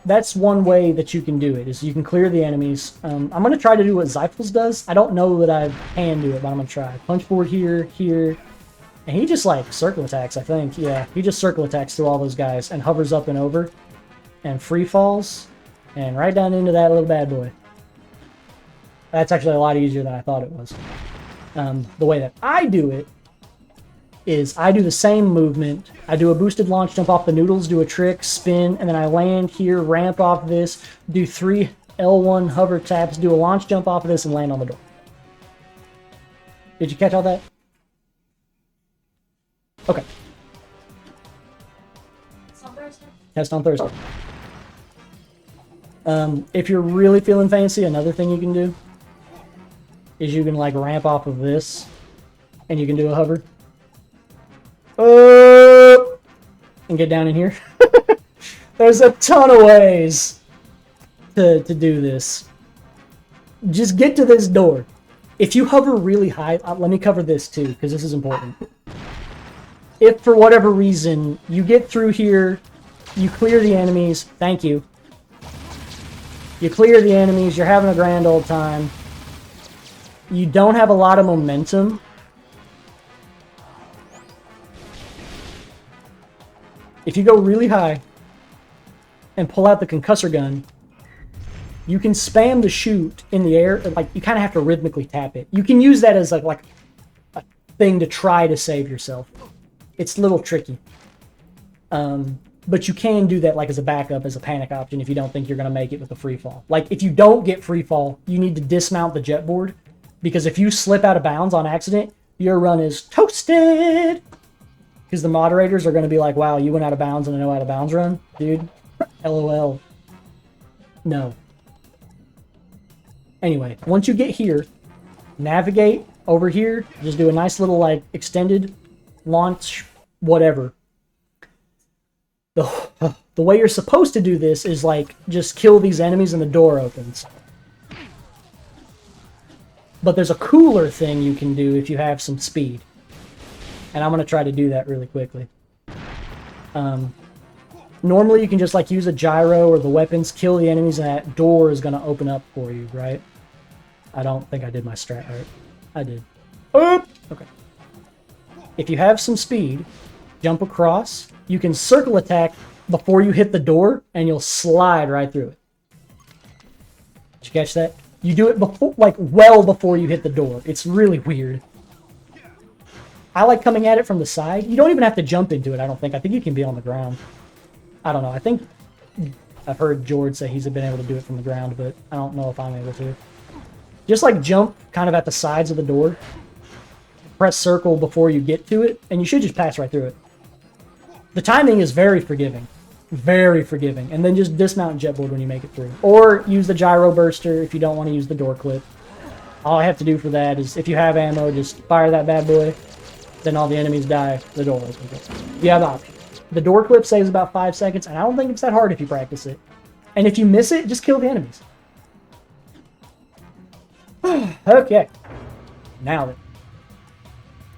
that's one way that you can do it, is you can clear the enemies. I'm going to try to do what Zyphos does. I don't know that I can do it, but I'm going to try. Punch forward here, here. And he just, like, circle attacks, I think. Yeah, he just circle attacks through all those guys and hovers up and over. And free falls. And right down into that little bad boy. That's actually a lot easier than I thought it was. The way that I do it is I do the same movement. I do a boosted launch jump off the noodles, do a trick, spin, and then I land here, ramp off this, do 3 L1 hover taps, do a launch jump off of this, and land on the door. Did you catch all that? Okay. Test on Thursday. If you're really feeling fancy, another thing you can do is you can like ramp off of this and you can do a hover. Oh! and get down in here. There's a ton of ways to do this. Just get to this door. If you hover really high, let me cover this too, because this is important. If for whatever reason you get through here, you clear the enemies, thank you. You clear the enemies, you're having a grand old time. You don't have a lot of momentum. If you go really high and pull out the concussor gun, you can spam the shoot in the air. Like, you kind of have to rhythmically tap it. You can use that as like a thing to try to save yourself. It's a little tricky. But you can do that like as a backup, as a panic option if you don't think you're going to make it with a free fall. Like, if you don't get free fall, you need to dismount the jet board, because if you slip out of bounds on accident, your run is toasted. Because the moderators are going to be like, wow, you went out of bounds in a no out of bounds run? Dude, LOL. No. Anyway, once you get here, navigate over here, just do a nice little like extended launch, whatever. The way you're supposed to do this is like just kill these enemies and the door opens. But there's a cooler thing you can do if you have some speed. And I'm going to try to do that really quickly. Normally you can just like use a gyro or the weapons, kill the enemies, and that door is going to open up for you, right? I don't think I did my strat right. I did. Oop! Okay. If you have some speed, jump across. You can circle attack before you hit the door, and you'll slide right through it. Did you catch that? You do it before, like, well before you hit the door. It's really weird. I like coming at it from the side. You don't even have to jump into it, I don't think. I think you can be on the ground. I don't know. I think I've heard George say he's been able to do it from the ground, but I don't know if I'm able to. Just, like, jump kind of at the sides of the door. Press circle before you get to it, and you should just pass right through it. The timing is very forgiving. Very forgiving. And then just dismount jetboard when you make it through. Or use the gyro burster if you don't want to use the door clip. All I have to do for that is, if you have ammo, just fire that bad boy. Then all the enemies die. The door opens. You have the option. The door clip saves about 5 seconds, and I don't think it's that hard if you practice it. And if you miss it, just kill the enemies. Okay. Now then.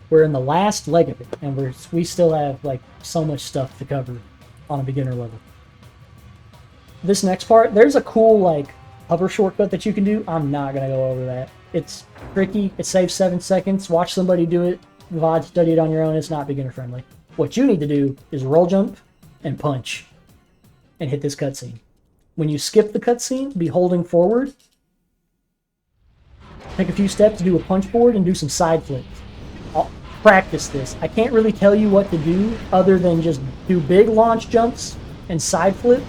We're in the last leg of it, and we still have like so much stuff to cover on a beginner level. This next part, there's a cool like hover shortcut that you can do. I'm not gonna go over that. It's tricky. It saves 7 seconds. Watch somebody do it. VOD, study it on your own. It's not beginner friendly. What you need to do is roll jump and punch and hit this cutscene. When you skip the cutscene, be holding forward. Take a few steps, do a punch board, and do some side flips. I'll practice this. I can't really tell you what to do other than just do big launch jumps and side flips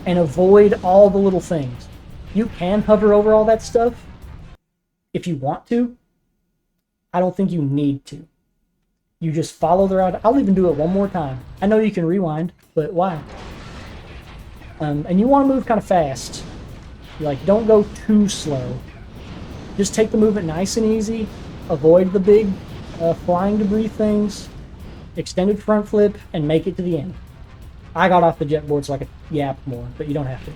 and avoid all the little things. You can hover over all that stuff if you want to. I don't think you need to. You just follow the route. I'll even do it one more time. I know you can rewind, but why? And you want to move kind of fast. Like, don't go too slow. Just take the movement nice and easy. Avoid the big flying debris things. Extended front flip, and make it to the end. I got off the jet board so I could yap more, but you don't have to.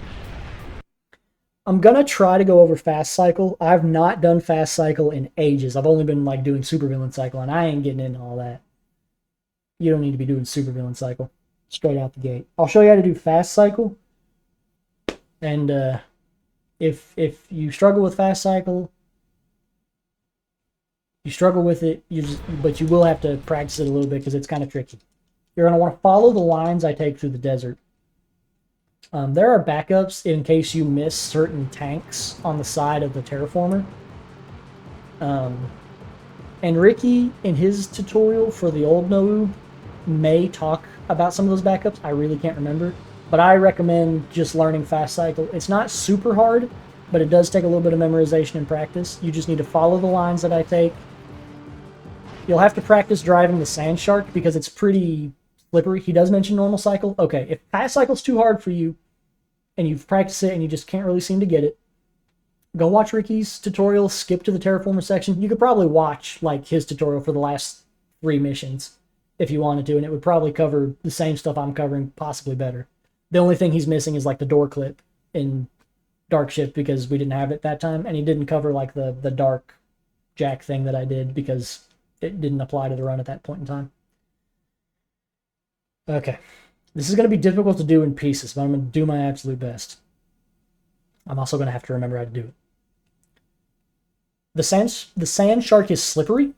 I'm gonna try to go over fast cycle. I've not done fast cycle in ages. I've only been like doing supervillain cycle, and I ain't getting into all that. You don't need to be doing supervillain cycle straight out the gate. I'll show you how to do fast cycle. And if you struggle with fast cycle, you struggle with it, but you will have to practice it a little bit because it's kind of tricky. You're gonna want to follow the lines I take through the desert. There are backups in case you miss certain tanks on the side of the Terraformer. And Ricky, in his tutorial for the old OoB, may talk about some of those backups. I really can't remember. But I recommend just learning fast cycle. It's not super hard, but it does take a little bit of memorization and practice. You just need to follow the lines that I take. You'll have to practice driving the Sand Shark because it's pretty slippery. He does mention normal cycle. Okay, if fast cycle's too hard for you, and you've practiced it and you just can't really seem to get it, go watch Ricky's tutorial, skip to the Terraformer section. You could probably watch like his tutorial for the last 3 missions, if you wanted to, and it would probably cover the same stuff I'm covering, possibly better. The only thing he's missing is like the door clip in Dark Shift because we didn't have it that time, and he didn't cover like the dark jack thing that I did because it didn't apply to the run at that point in time. Okay. This is going to be difficult to do in pieces, but I'm going to do my absolute best. I'm also going to have to remember how to do it. The sand shark is slippery.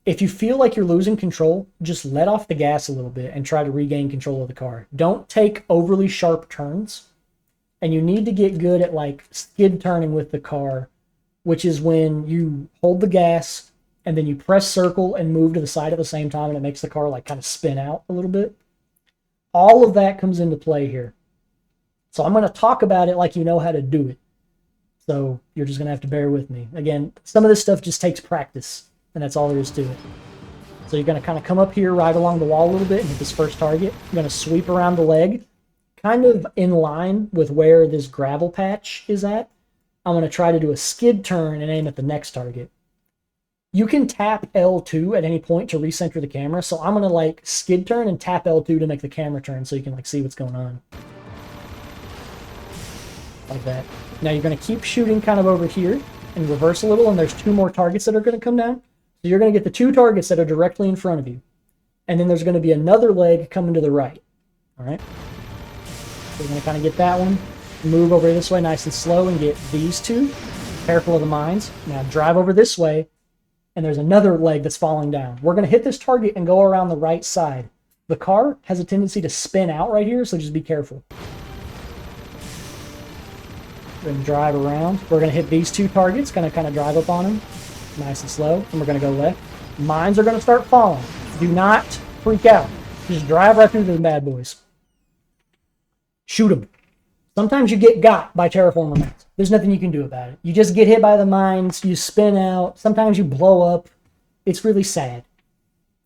If you feel like you're losing control, just let off the gas a little bit and try to regain control of the car. Don't take overly sharp turns. And you need to get good at like skid turning with the car, which is when you hold the gas and then you press circle and move to the side at the same time, and it makes the car like kind of spin out a little bit. All of that comes into play here. So I'm going to talk about it like you know how to do it. So you're just going to have to bear with me. Again, some of this stuff just takes practice, and that's all there is to it. So you're going to kind of come up here right along the wall a little bit and hit this first target. You're going to sweep around the leg, kind of in line with where this gravel patch is at. I'm going to try to do a skid turn and aim at the next target. You can tap L2 at any point to recenter the camera, so I'm going to like skid turn and tap L2 to make the camera turn so you can like see what's going on. Like that. Now you're going to keep shooting kind of over here and reverse a little, and there's 2 more targets that are going to come down. So you're going to get the 2 targets that are directly in front of you. And then there's going to be another leg coming to the right. All right? So we're going to kind of get that one. Move over this way nice and slow and get these 2. Careful of the mines. Now drive over this way, and there's another leg that's falling down. We're going to hit this target and go around the right side. The car has a tendency to spin out right here, so just be careful. We're going to drive around. We're going to hit these 2 targets, going to kind of drive up on them. Nice and slow. And we're going to go left. Mines are going to start falling. Do not freak out. Just drive right through the bad boys. Shoot them. Sometimes you get got by Terraformer mines. There's nothing you can do about it. You just get hit by the mines. You spin out. Sometimes you blow up. It's really sad.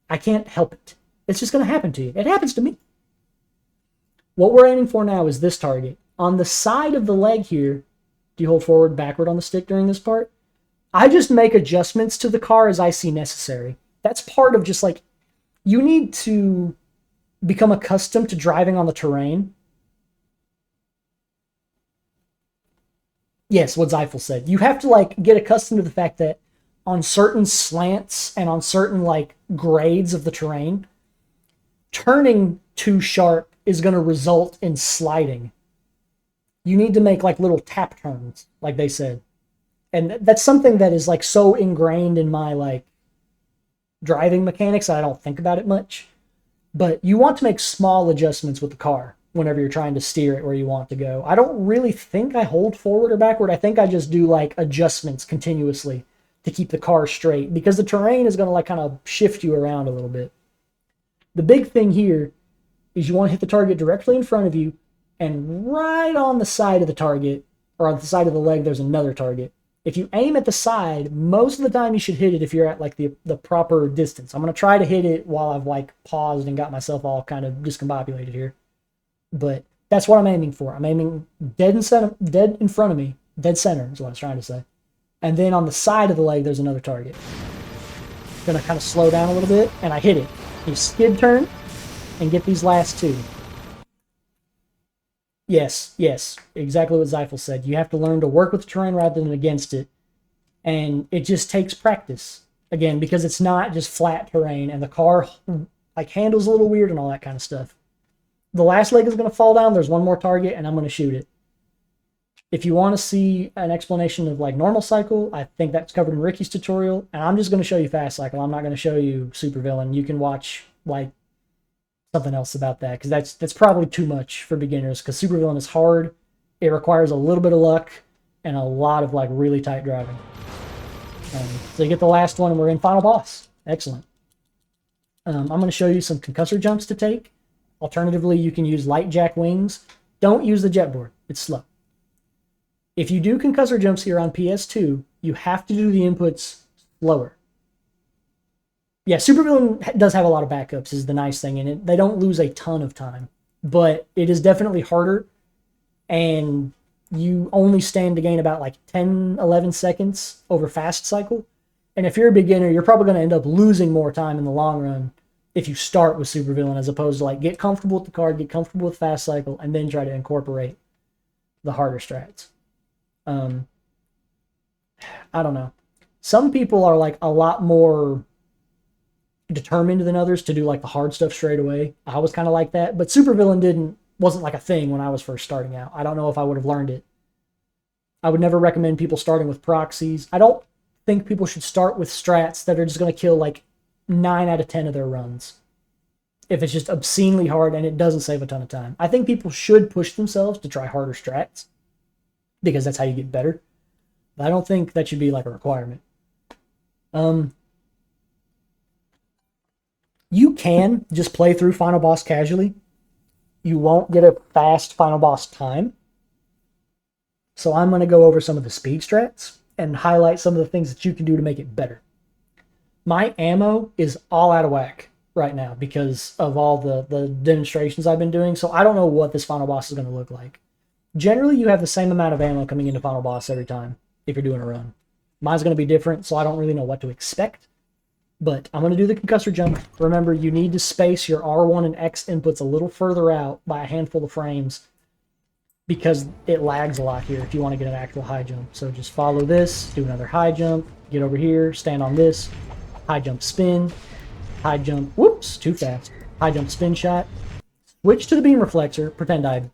I can't help it. It's just going to happen to you. It happens to me. What we're aiming for now is this target. On the side of the leg here, do you hold forward, backward on the stick during this part? I just make adjustments to the car as I see necessary. That's part of just like, you need to become accustomed to driving on the terrain. Yes, what Zyphel said. You have to like get accustomed to the fact that on certain slants and on certain like grades of the terrain, turning too sharp is going to result in sliding. You need to make like little tap turns, like they said. And that's something that is like so ingrained in my like driving mechanics that I don't think about it much. But you want to make small adjustments with the car whenever you're trying to steer it where you want to go. I don't really think I hold forward or backward. I think I just do like adjustments continuously to keep the car straight, because the terrain is going to like kind of shift you around a little bit. The big thing here is you want to hit the target directly in front of you, and right on the side of the target, or on the side of the leg, there's another target. If you aim at the side, most of the time you should hit it if you're at like the proper distance. I'm going to try to hit it while I've like paused and got myself all kind of discombobulated here. But that's what I'm aiming for. I'm aiming dead in center, dead in front of me. Dead center is what I was trying to say. And then on the side of the leg, there's another target. Going to kind of slow down a little bit, and I hit it. You skid turn and get these last 2. Yes, exactly what Zyphel said. You have to learn to work with the terrain rather than against it. And it just takes practice. Again, because it's not just flat terrain, and the car like handles a little weird and all that kind of stuff. The last leg is going to fall down. There's one more target, and I'm going to shoot it. If you want to see an explanation of like normal cycle, I think that's covered in Ricky's tutorial. And I'm just going to show you fast cycle. I'm not going to show you supervillain. You can watch like something else about that, because that's probably too much for beginners, because supervillain is hard. It requires a little bit of luck and a lot of like really tight driving. So you get the last one, and we're in final boss. Excellent. I'm going to show you some concussor jumps to take. Alternatively, you can use light jack wings. Don't use the jetboard. It's slow. If you do concussor jumps here on PS2, you have to do the inputs slower. Yeah, supervillain does have a lot of backups, is the nice thing in it. They don't lose a ton of time, but it is definitely harder, and you only stand to gain about like 10, 11 seconds over fast cycle. And if you're a beginner, you're probably going to end up losing more time in the long run if you start with Supervillain, as opposed to like get comfortable with the card, get comfortable with Fast Cycle, and then try to incorporate the harder strats. I don't know. Some people are like a lot more determined than others to do like the hard stuff straight away. I was kind of like that, but Supervillain wasn't like a thing when I was first starting out. I don't know if I would have learned it. I would never recommend people starting with proxies. I don't think people should start with strats that are just going to kill like 9 out of 10 of their runs. If it's just obscenely hard and it doesn't save a ton of time. I think people should push themselves to try harder strats because that's how you get better. But I don't think that should be like a requirement. You can just play through Final Boss casually. You won't get a fast Final Boss time. So I'm going to go over some of the speed strats and highlight some of the things that you can do to make it better. My ammo is all out of whack right now because of all the demonstrations I've been doing, so I don't know what this Final Boss is going to look like. Generally, you have the same amount of ammo coming into Final Boss every time if you're doing a run. Mine's going to be different, so I don't really know what to expect. But I'm going to do the concussor jump. Remember, you need to space your R1 and X inputs a little further out by a handful of frames because it lags a lot here if you want to get an actual high jump. So just follow this, do another high jump, get over here, stand on this, high jump spin, high jump, whoops, too fast, high jump spin shot, switch to the beam reflexor, pretend I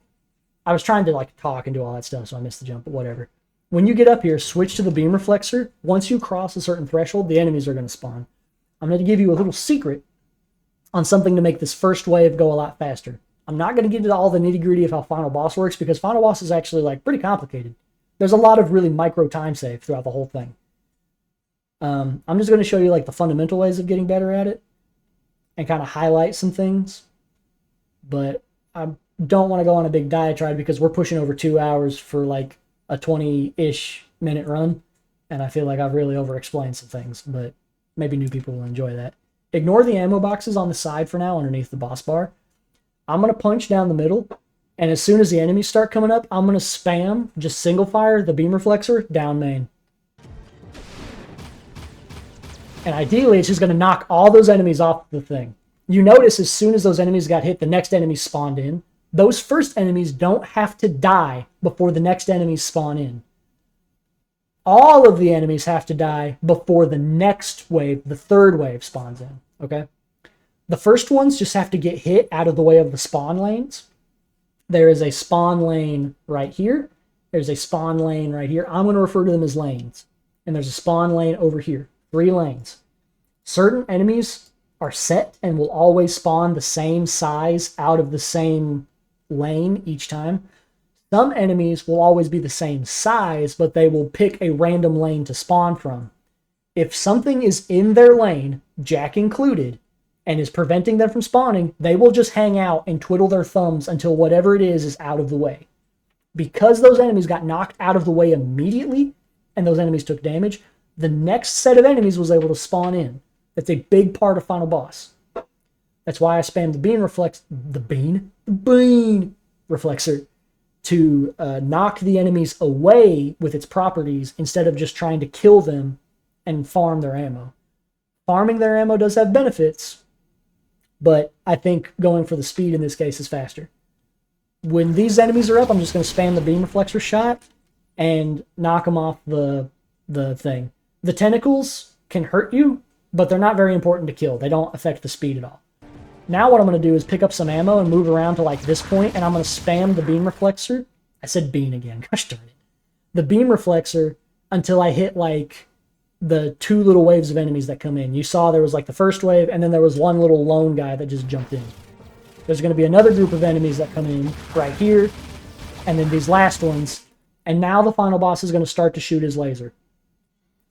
was trying to like talk and do all that stuff, so I missed the jump, but whatever. When you get up here, switch to the beam reflexor. Once you cross a certain threshold, the enemies are going to spawn. I'm going to give you a little secret on something to make this first wave go a lot faster. I'm not going to get into all the nitty-gritty of how Final Boss works because Final Boss is actually like pretty complicated. There's a lot of really micro time save throughout the whole thing. I'm just going to show you like the fundamental ways of getting better at it and kind of highlight some things. But I don't want to go on a big diatribe because we're pushing over 2 hours for like a 20-ish minute run. And I feel like I've really over-explained some things, but maybe new people will enjoy that. Ignore the ammo boxes on the side for now underneath the boss bar. I'm going to punch down the middle, and as soon as the enemies start coming up, I'm going to spam, just single fire the beam reflexor down main. And ideally, it's just going to knock all those enemies off the thing. You notice as soon as those enemies got hit, the next enemy spawned in. Those first enemies don't have to die before the next enemies spawn in. All of the enemies have to die before the next wave, the third wave, spawns in, okay? The first ones just have to get hit out of the way of the spawn lanes. There is a spawn lane right here. There's a spawn lane right here. I'm going to refer to them as lanes. And there's a spawn lane over here. 3 lanes. Certain enemies are set and will always spawn the same size out of the same lane each time. Some enemies will always be the same size, but they will pick a random lane to spawn from. If something is in their lane, Jack included, and is preventing them from spawning, they will just hang out and twiddle their thumbs until whatever it is out of the way. Because those enemies got knocked out of the way immediately, and those enemies took damage, the next set of enemies was able to spawn in. That's a big part of Final Boss. That's why I spammed the beam reflexor to knock the enemies away with its properties instead of just trying to kill them and farm their ammo. Farming their ammo does have benefits, but I think going for the speed in this case is faster. When these enemies are up, I'm just going to spam the beam reflexor shot and knock them off the thing. The tentacles can hurt you, but they're not very important to kill. They don't affect the speed at all. Now what I'm going to do is pick up some ammo and move around to like this point, and I'm going to spam the beam reflexor. I said bean again. Gosh darn it. The beam reflexor until I hit like the 2 little waves of enemies that come in. You saw there was like the first wave, and then there was one little lone guy that just jumped in. There's going to be another group of enemies that come in right here, and then these last ones. And now the final boss is going to start to shoot his laser.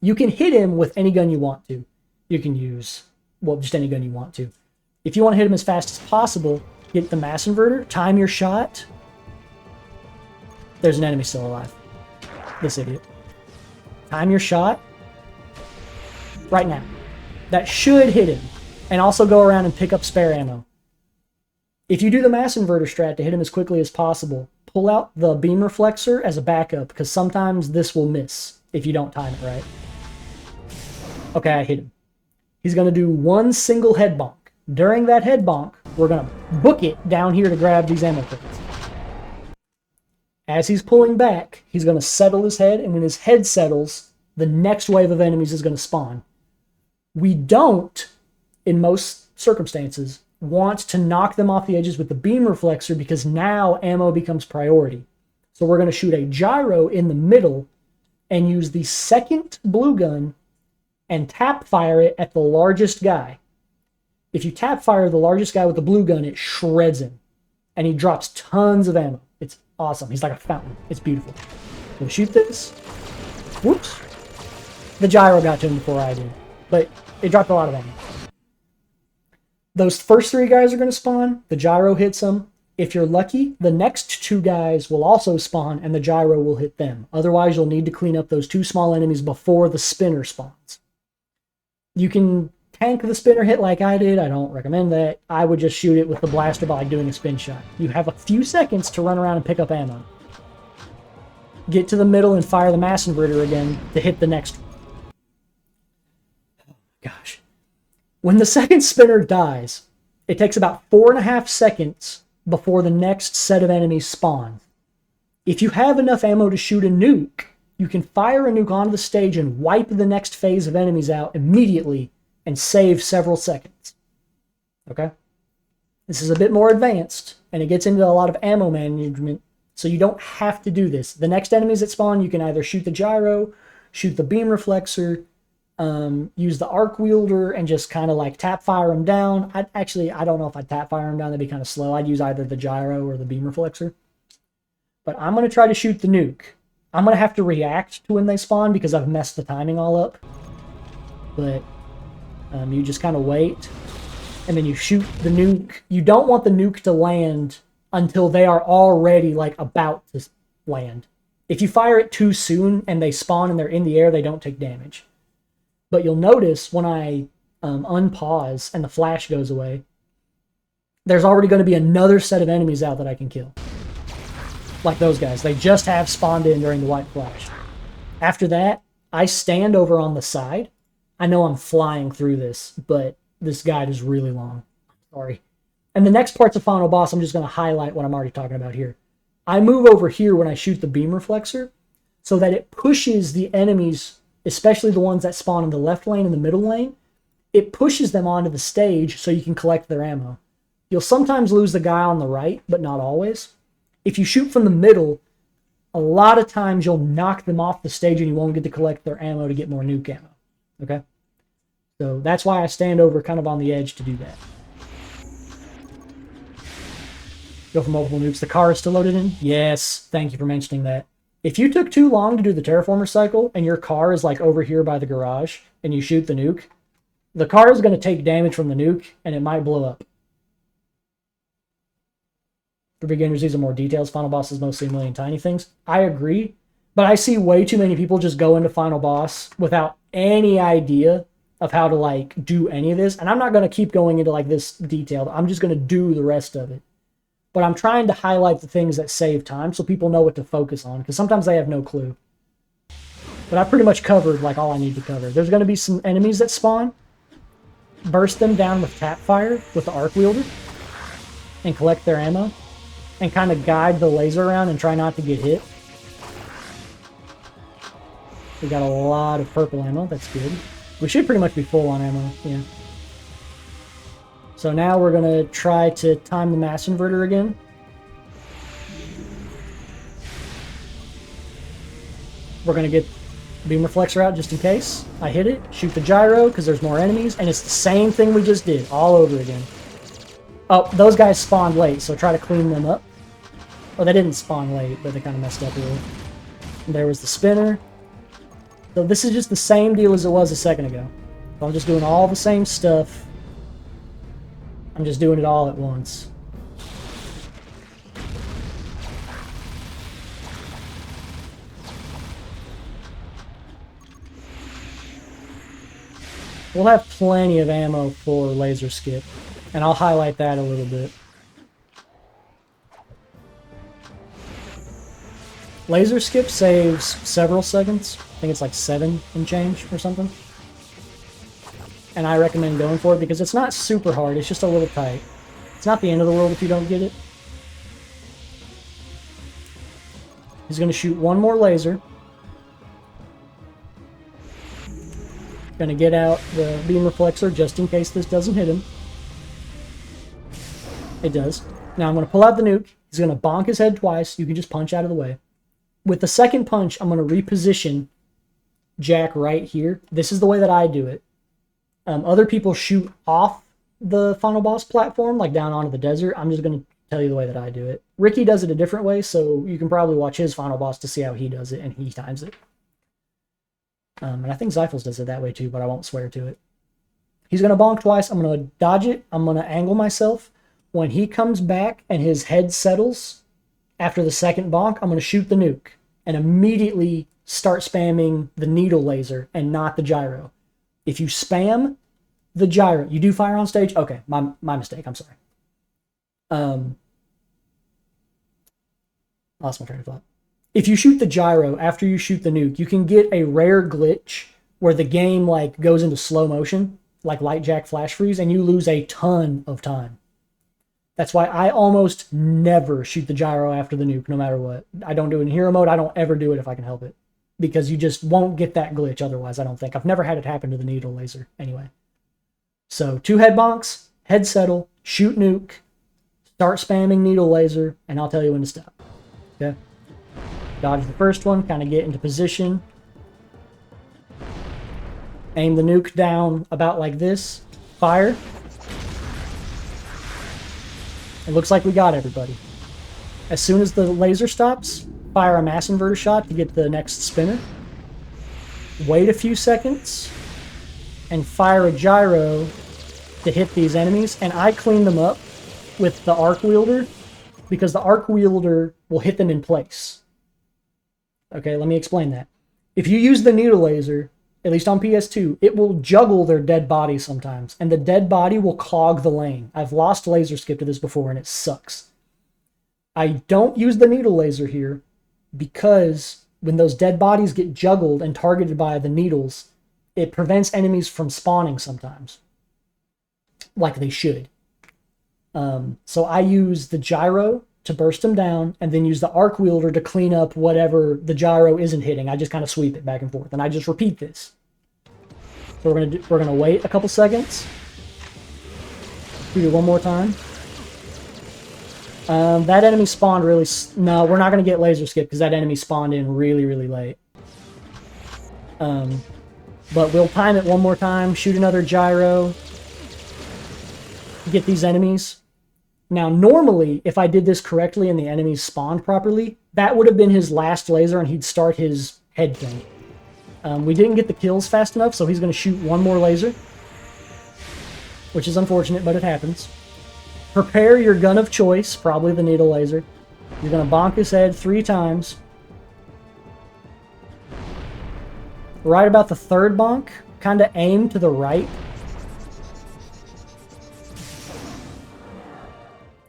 You can hit him with any gun you want to. You can use, well, just any gun you want to. If you want to hit him as fast as possible, get the mass inverter, time your shot. There's an enemy still alive. This idiot. Time your shot. Right now. That should hit him. And also go around and pick up spare ammo. If you do the mass inverter strat to hit him as quickly as possible, pull out the beam reflexor as a backup, because sometimes this will miss if you don't time it right. Okay, I hit him. He's going to do one single head bonk. During that head bonk, we're going to book it down here to grab these ammo crates. As he's pulling back, he's going to settle his head, and when his head settles, the next wave of enemies is going to spawn. We don't, in most circumstances, want to knock them off the edges with the beam reflexor because now ammo becomes priority. So we're going to shoot a gyro in the middle and use the second blue gun and tap fire it at the largest guy. If you tap fire the largest guy with the blue gun, it shreds him. And he drops tons of ammo. It's awesome. He's like a fountain. It's beautiful. So shoot this. Whoops. The gyro got to him before I did. But it dropped a lot of ammo. Those first 3 guys are going to spawn. The gyro hits them. If you're lucky, the next 2 guys will also spawn and the gyro will hit them. Otherwise, you'll need to clean up those 2 small enemies before the spinner spawns. You can tank the spinner hit like I did. I don't recommend that. I would just shoot it with the blaster by like doing a spin shot. You have a few seconds to run around and pick up ammo. Get to the middle and fire the mass inverter again to hit the next one. Oh my gosh. When the second spinner dies, it takes about 4.5 seconds before the next set of enemies spawn. If you have enough ammo to shoot a nuke, you can fire a nuke onto the stage and wipe the next phase of enemies out immediately and save several seconds. Okay? This is a bit more advanced, and it gets into a lot of ammo management, so you don't have to do this. The next enemies that spawn, you can either shoot the gyro, shoot the beam reflexor, use the arc wielder, and just kind of like tap fire them down. I don't know if I'd tap fire them down. That'd be kind of slow. I'd use either the gyro or the beam reflexor. But I'm going to try to shoot the nuke. I'm going to have to react to when they spawn because I've messed the timing all up. But you just kind of wait, and then you shoot the nuke. You don't want the nuke to land until they are already like about to land. If you fire it too soon and they spawn and they're in the air, they don't take damage. But you'll notice when I unpause and the flash goes away, there's already going to be another set of enemies out that I can kill. Like those guys. They just have spawned in during the white flash. After that, I stand over on the side. I know I'm flying through this, but this guide is really long. Sorry. And the next part's a final boss. I'm just going to highlight what I'm already talking about here. I move over here when I shoot the beam reflexor so that it pushes the enemies, especially the ones that spawn in the left lane and the middle lane. It pushes them onto the stage so you can collect their ammo. You'll sometimes lose the guy on the right, but not always. If you shoot from the middle, a lot of times you'll knock them off the stage and you won't get to collect their ammo to get more nuke ammo. Okay? So that's why I stand over kind of on the edge to do that. Go for multiple nukes. The car is still loaded in? Yes, thank you for mentioning that. If you took too long to do the Terraformer cycle and your car is like over here by the garage and you shoot the nuke, the car is going to take damage from the nuke and it might blow up. For beginners, these are more details. Final boss is mostly a million tiny things. I agree, but I see way too many people just go into final boss without any idea of how to like do any of this. And I'm not going to keep going into like this detailed. I'm just going to do the rest of it. But I'm trying to highlight the things that save time so people know what to focus on, because sometimes they have no clue. But I pretty much covered like all I need to cover. There's going to be some enemies that spawn. Burst them down with tap fire with the arc wielder and collect their ammo and kind of guide the laser around and try not to get hit. We got a lot of purple ammo. That's good. We should pretty much be full on ammo. Yeah. So now we're going to try to time the mass inverter again. We're going to get beam reflexor out just in case. I hit it. Shoot the gyro because there's more enemies. And it's the same thing we just did all over again. Oh, those guys spawned late, so try to clean them up. Well, they didn't spawn late, but they kind of messed up a little. And there was the spinner. So this is just the same deal as it was a second ago. So I'm just doing all the same stuff. I'm just doing it all at once. We'll have plenty of ammo for laser skip, and I'll highlight that a little bit. Laser skip saves several seconds. I think it's like 7 and change or something. and I recommend going for it because it's not super hard, it's just a little tight. It's not the end of the world if you don't get it. He's going to shoot one more laser. Going to get out the beam reflexor just in case this doesn't hit him. It does. Now I'm going to pull out the nuke. He's going to bonk his head twice. You can just punch out of the way. With the second punch, I'm going to reposition Jack right here. This is the way that I do it. Other people shoot off the final boss platform, like down onto the desert. I'm just going to tell you the way that I do it. Ricky does it a different way, so you can probably watch his final boss to see how he does it, and he times it. And I think Zyphals does it that way too, but I won't swear to it. He's going to bonk twice. I'm going to dodge it. I'm going to angle myself. When he comes back and his head settles after the second bonk, I'm going to shoot the nuke and immediately start spamming the needle laser and not the gyro. If you spam the gyro, you do fire on stage? Okay, my mistake. I'm sorry. Lost my train of thought. If you shoot the gyro after you shoot the nuke, you can get a rare glitch where the game like goes into slow motion, like Light Jack Flash Freeze, and you lose a ton of time. That's why I almost never shoot the gyro after the nuke, no matter what. I don't do it in hero mode. I don't ever do it if I can help it. Because you just won't get that glitch otherwise, I don't think. I've never had it happen to the needle laser, anyway. So, 2 head bonks, head settle, shoot nuke, start spamming needle laser, and I'll tell you when to stop. Okay? Dodge the first one, kind of get into position. Aim the nuke down about like this. Fire. It looks like we got everybody. As soon as the laser stops, fire a mass inverter shot to get the next spinner. Wait a few seconds and fire a gyro to hit these enemies. And I clean them up with the arc wielder because the arc wielder will hit them in place. Okay, let me explain that. If you use the needle laser, at least on PS2, it will juggle their dead body sometimes, and the dead body will clog the lane. I've lost laser skip to this before, and it sucks. I don't use the needle laser here because when those dead bodies get juggled and targeted by the needles, it prevents enemies from spawning sometimes, like they should. So I use the gyro to burst them down, and then use the arc wielder to clean up whatever the gyro isn't hitting. I just kind of sweep it back and forth, and I just repeat this. So we're gonna wait a couple seconds. We do it one more time. That enemy spawned really. No, we're not gonna get laser skip because that enemy spawned in really, really late. But we'll time it one more time. Shoot another gyro. Get these enemies. Now, normally, if I did this correctly and the enemies spawned properly, that would have been his last laser and he'd start his head thing. We didn't get the kills fast enough, so he's going to shoot one more laser, which is unfortunate, but it happens. Prepare your gun of choice, probably the needle laser. You're going to bonk his head 3 times. Right about the third bonk, kind of aim to the right.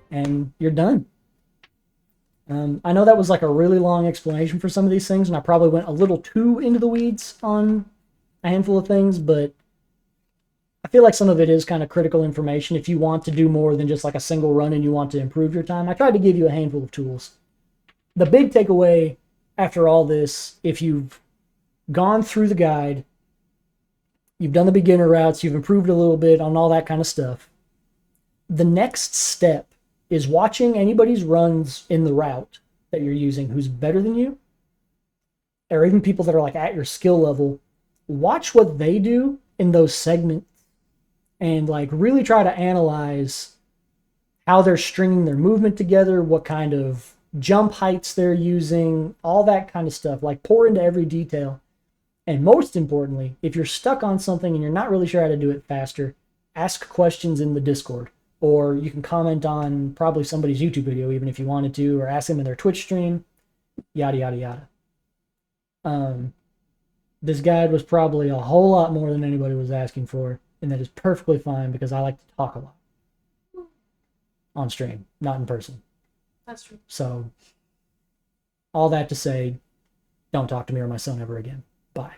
And you're done. I know that was like a really long explanation for some of these things, and I probably went a little too into the weeds on a handful of things, but I feel like some of it is kind of critical information if you want to do more than just like a single run and you want to improve your time. I tried to give you a handful of tools. The big takeaway after all this, if you've gone through the guide, you've done the beginner routes, you've improved a little bit on all that kind of stuff, the next step is watching anybody's runs in the route that you're using who's better than you, or even people that are like at your skill level. Watch what they do in those segments and like really try to analyze how they're stringing their movement together, what kind of jump heights they're using, all that kind of stuff. Like pour into every detail. And most importantly, if you're stuck on something and you're not really sure how to do it faster, ask questions in the Discord. Or you can comment on probably somebody's YouTube video, even if you wanted to, or ask them in their Twitch stream, yada, yada, yada. This guide was probably a whole lot more than anybody was asking for, and that is perfectly fine because I like to talk a lot on stream, not in person. That's true. So, all that to say, don't talk to me or my son ever again. Bye.